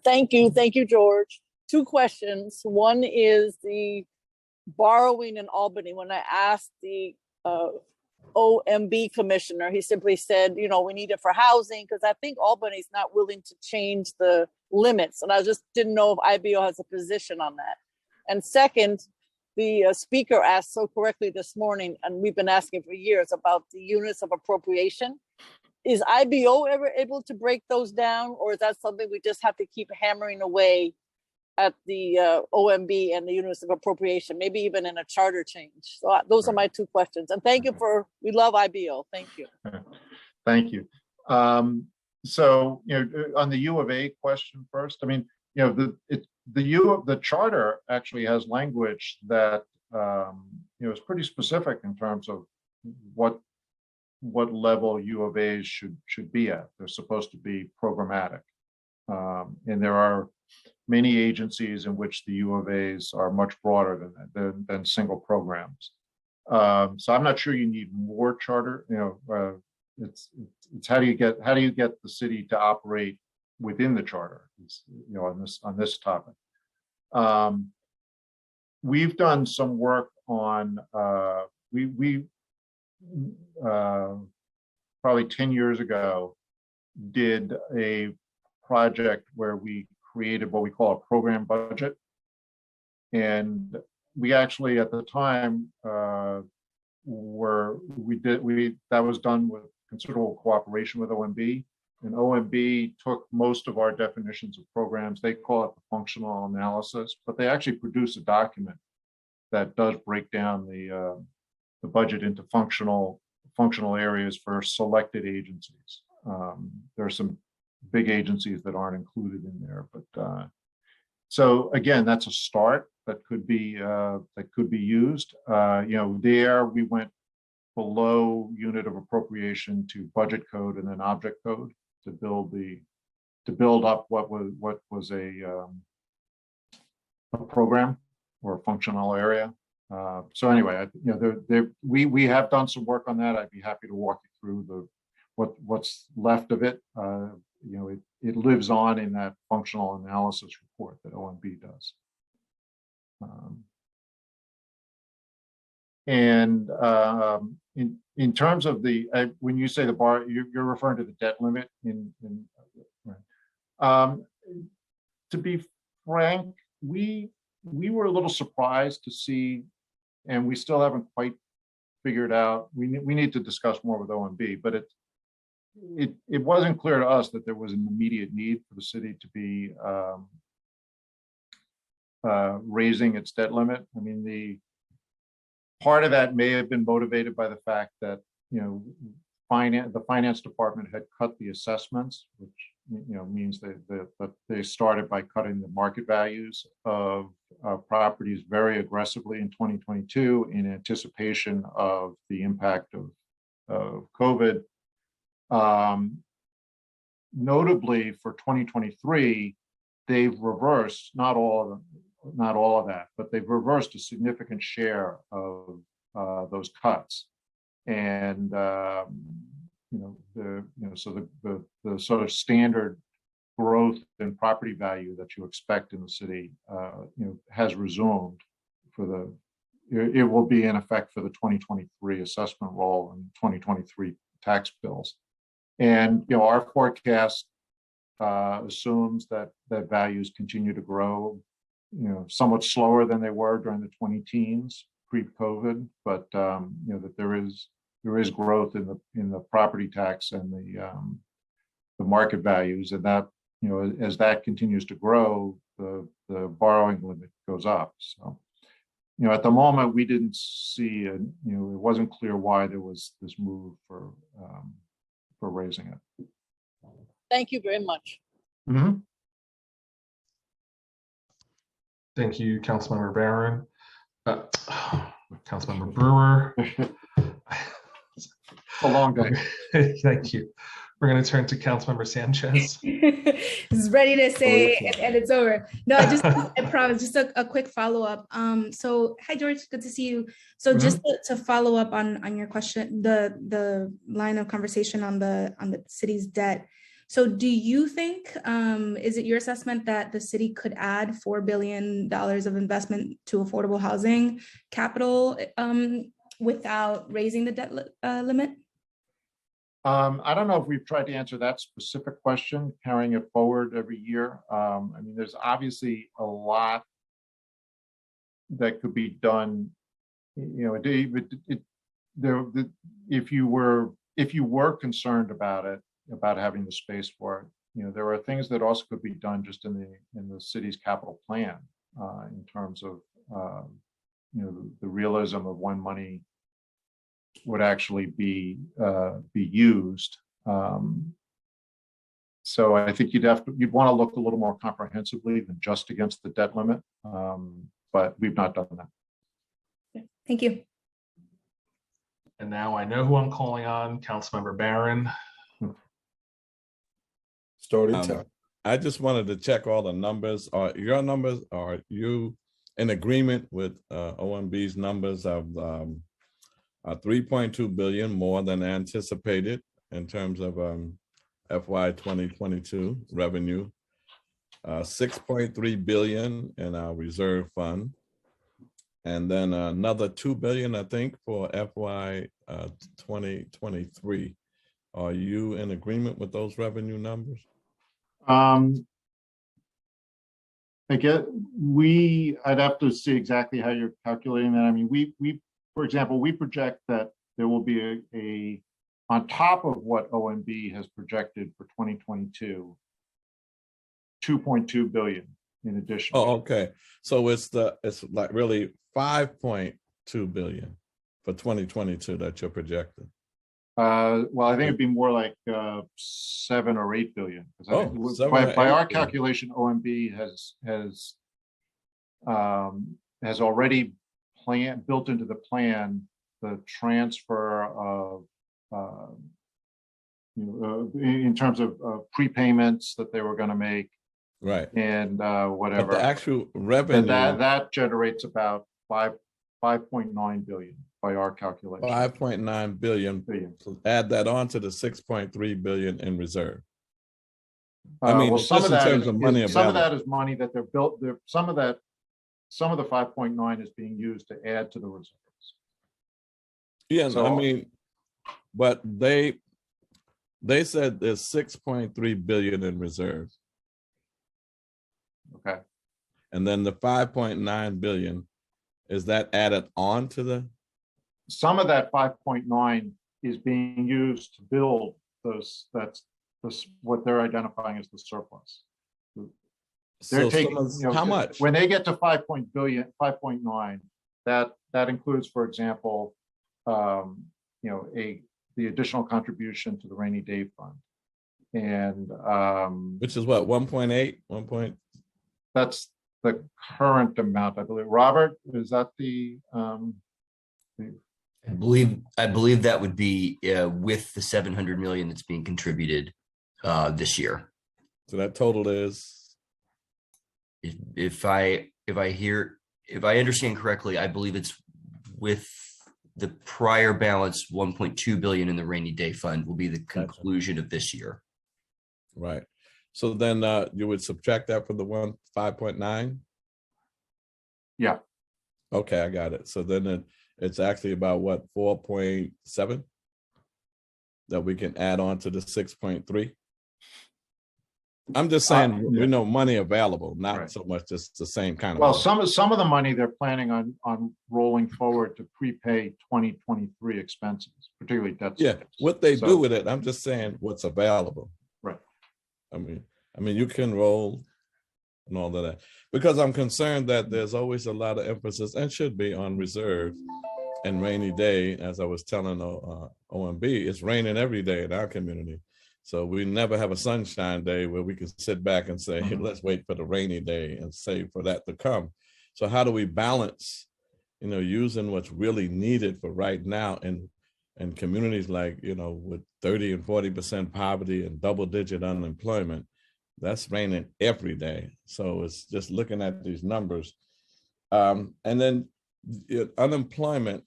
Thank you, George. 2 questions. One is the borrowing in Albany. When I asked the OMB commissioner, he simply said, we need it for housing, because I think Albany's not willing to change the limits. And I just didn't know if IBO has a position on that. And second, the speaker asked so correctly this morning, and we've been asking for years, about the units of appropriation. Is IBO ever able to break those down, or is that something we just have to keep hammering away at the OMB and the units of appropriation, maybe even in a charter change? So those are my 2 questions. And thank you we love IBO. Thank you. Thank you. So, on the U of A question first, I mean, the charter actually has language that is pretty specific in terms of what level U of A's should be at. They're supposed to be programmatic, and there are many agencies in which the U of A's are much broader than single programs. So I'm not sure you need more charter. It's how do you get the city to operate within the charter, on this topic. We've done some work on, we probably 10 years ago, did a project where we created what we call a program budget. And we actually, at the time, that was done with considerable cooperation with OMB. And OMB took most of our definitions of programs. They call it the functional analysis, but they actually produce a document that does break down the budget into functional areas for selected agencies. There are some big agencies that aren't included in there, but so again, that's a start that could be used. There we went below unit of appropriation to budget code and then object code to build up what was a program or a functional area. So anyway, we have done some work on that. I'd be happy to walk you through what's left of it. It lives on in that functional analysis report that OMB does. In terms of when you say the bar, you're referring to the debt limit. To be frank, we were a little surprised to see, and we still haven't quite figured out. We need to discuss more with OMB, but it wasn't clear to us that there was an immediate need for the city to be raising its debt limit. I mean, the part of that may have been motivated by the fact that the finance department had cut the assessments, which means that they started by cutting the market values of properties very aggressively in 2022 in anticipation of the impact of COVID. Notably for 2023, they've reversed not all of that, but they've reversed a significant share of those cuts. And so the sort of standard growth in property value that you expect in the city, has resumed it will be in effect for the 2023 assessment roll and 2023 tax bills. And our forecast assumes that values continue to grow, somewhat slower than they were during the 2010s pre-COVID, but that there is growth in the property tax and the market values, and that as that continues to grow, the borrowing limit goes up. So at the moment we didn't see it wasn't clear why there was this move for raising it. Thank you very much. Mm-hmm. Thank you, Councilmember Barron. Councilmember Brewer. A long day. Thank you. We're going to turn to Councilmember Sanchez. Is ready to say, and it's over. No, I promise, just a quick follow-up. So hi, George, good to see you. So just to follow up on your question, the line of conversation on the city's debt. So do you think, is it your assessment that the city could add $4 billion of investment to affordable housing capital without raising the debt limit? I don't know if we've tried to answer that specific question, carrying it forward every year. I mean, there's obviously a lot that could be done. If you were concerned about having the space for it, there are things that also could be done just in the city's capital plan in terms of the realism of when money would actually be used. So I think you'd want to look a little more comprehensively than just against the debt limit, but we've not done that. Thank you. And now I know who I'm calling on, Councilmember Barron. Starting time. I just wanted to check all the numbers. Are your numbers, are you in agreement with OMB's numbers of 3.2 billion more than anticipated in terms of FY 2022 revenue, 6.3 billion in our reserve fund, and then another 2 billion, I think, for FY 2023. Are you in agreement with those revenue numbers? I'd have to see exactly how you're calculating that. I mean, for example, we project that there will be on top of what OMB has projected for 2022, 2.2 billion in addition. Oh, okay. So it's like really 5.2 billion for 2022 that you're projecting. Well, I think it'd be more like 7 or 8 billion. By our calculation, OMB has already built into the plan the transfer of in terms of prepayments that they were going to make, right? And whatever. But the actual revenue that generates about 5.9 billion. By our calculation, 5.9 billion. Add that on to the 6.3 billion in reserve. I mean, well, some of that is money that they're built. Some of the 5.9 is being used to add to the reserves. Yeah, so, I mean, but they said there's 6.3 billion in reserves. Okay. And then the 5.9 billion, is that added on to the? Some of that 5.9 is being used to build those. That's what they're identifying as the surplus. They're taking how much? When they get to 5.9, that includes, for example, the additional contribution to the rainy day fund, and which is what 1.8, 1 point. That's the current amount, I believe. Robert, is that the? I believe that would be with the 700 million that's being contributed this year. So that total is, if I understand correctly, I believe it's with the prior balance 1.2 billion in the rainy day fund will be the conclusion of this year. Right. So then you would subtract that from the 5.9. Yeah. Okay, I got it. So then it's actually about what, 4.7 that we can add on to the 6.3. I'm just saying we know money available, not so much just the same kind of. Well, money. some of the money they're planning on rolling forward to prepay 2023 expenses, particularly debt service. Yeah, what they do with it, I'm just saying what's available. Right. I mean, you can roll and all of that, because I'm concerned that there's always a lot of emphasis, and should be, on reserve and rainy day. As I was telling OMB, it's raining every day in our community. So we never have a sunshine day where we can sit back and say, hey, let's wait for the rainy day and save for that to come. So how do we balance, using what's really needed for right now in communities like, with 30 and 40% poverty and double-digit unemployment? That's raining every day. So it's just looking at these numbers. And then unemployment,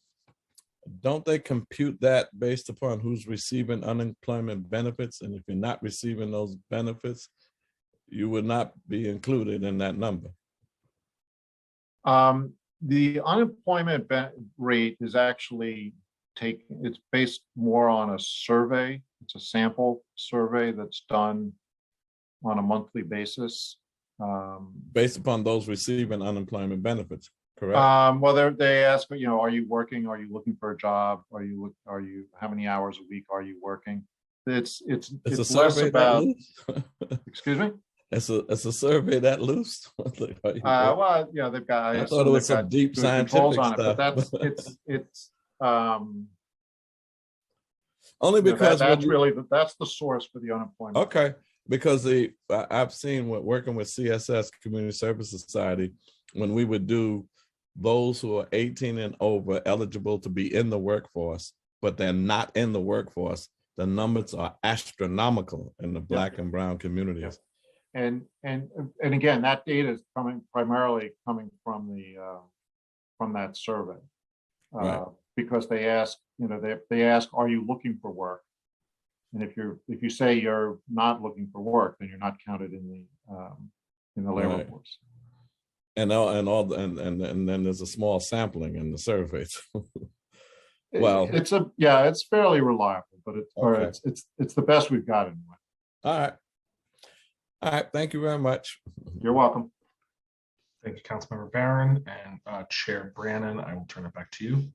don't they compute that based upon who's receiving unemployment benefits? And if you're not receiving those benefits, you would not be included in that number. The unemployment rate is actually it's based more on a survey. It's a sample survey that's done on a monthly basis. Based upon those receiving unemployment benefits, correct? Well, they ask, are you working? Are you looking for a job? Are you? How many hours a week are you working? It's a less about. Excuse me. It's a survey that loose. Well, they've got. I thought it was some deep scientific on stuff. It, but it's only because that's the source for the unemployment. Okay, because I've seen working with CSS, Community Service Society, when we would do those who are 18 and over eligible to be in the workforce, but they're not in the workforce, the numbers are astronomical in the Black and Brown communities. And again, that data is primarily coming from that survey, right. Because they ask, they ask, are you looking for work? And if you say you're not looking for work, then you're not counted in the labor Right. force. And then there's a small sampling in the surveys. Well, It's fairly reliable, but it's the best we've got anyway. All right. Thank you very much. You're welcome. Thank you, Councilmember Barron, and Chair Brannon. I will turn it back to you.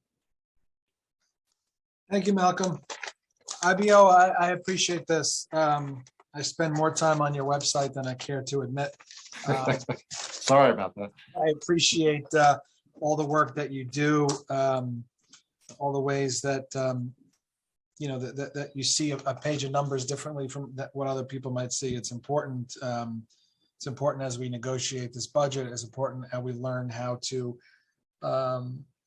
Thank you, Malcolm. IBO, I appreciate this. I spend more time on your website than I care to admit. Sorry about that. I appreciate all the work that you do, all the ways that that you see a page of numbers differently from what other people might see. It's important. It's important as we negotiate this budget. It's important as we learn how to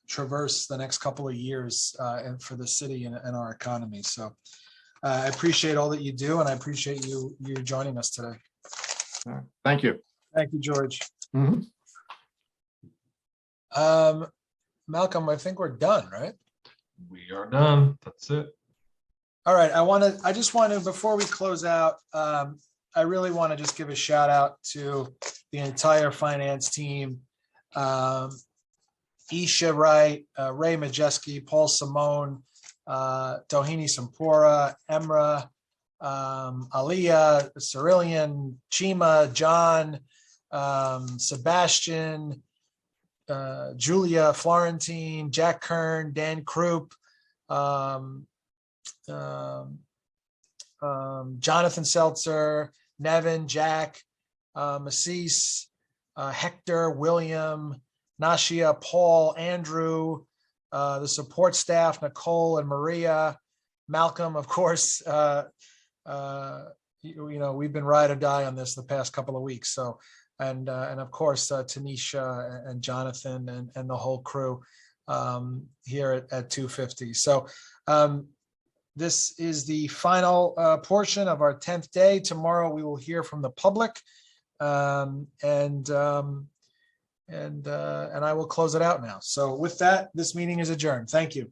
traverse the next couple of years and for the city and our economy. So I appreciate all that you do, and I appreciate you joining us today. Thank you. Thank you, George. Mm-hmm. Malcolm, I think we're done, right? We are done. That's it. All right. I just want to, before we close out, I really want to just give a shout out to the entire finance team. Isha Wright, Ray Majeski, Paul Simone, Doheny Sampora, Emra, Aliyah, Cerillion, Chima, John, Sebastian, Julia Florentine, Jack Kern, Dan Krupp, Jonathan Seltzer, Nevin, Jack, Masis, Hector, William, Nashia, Paul, Andrew, the support staff, Nicole and Maria, Malcolm, of course. We've been ride or die on this the past couple of weeks. So, and of course, Tanisha and Jonathan and the whole crew here at 250. So this is the final portion of our 10th day. Tomorrow we will hear from the public, and I will close it out now. So with that, this meeting is adjourned. Thank you.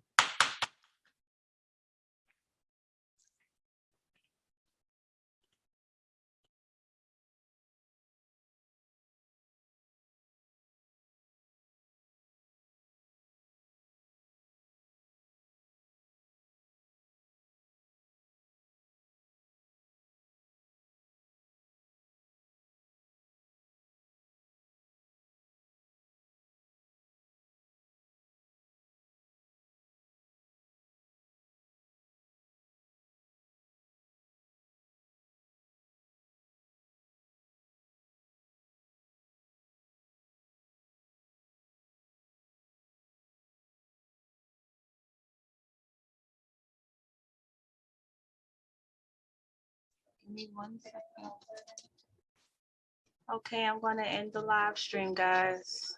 Give me 1 second. Okay, I'm going to end the live stream, guys.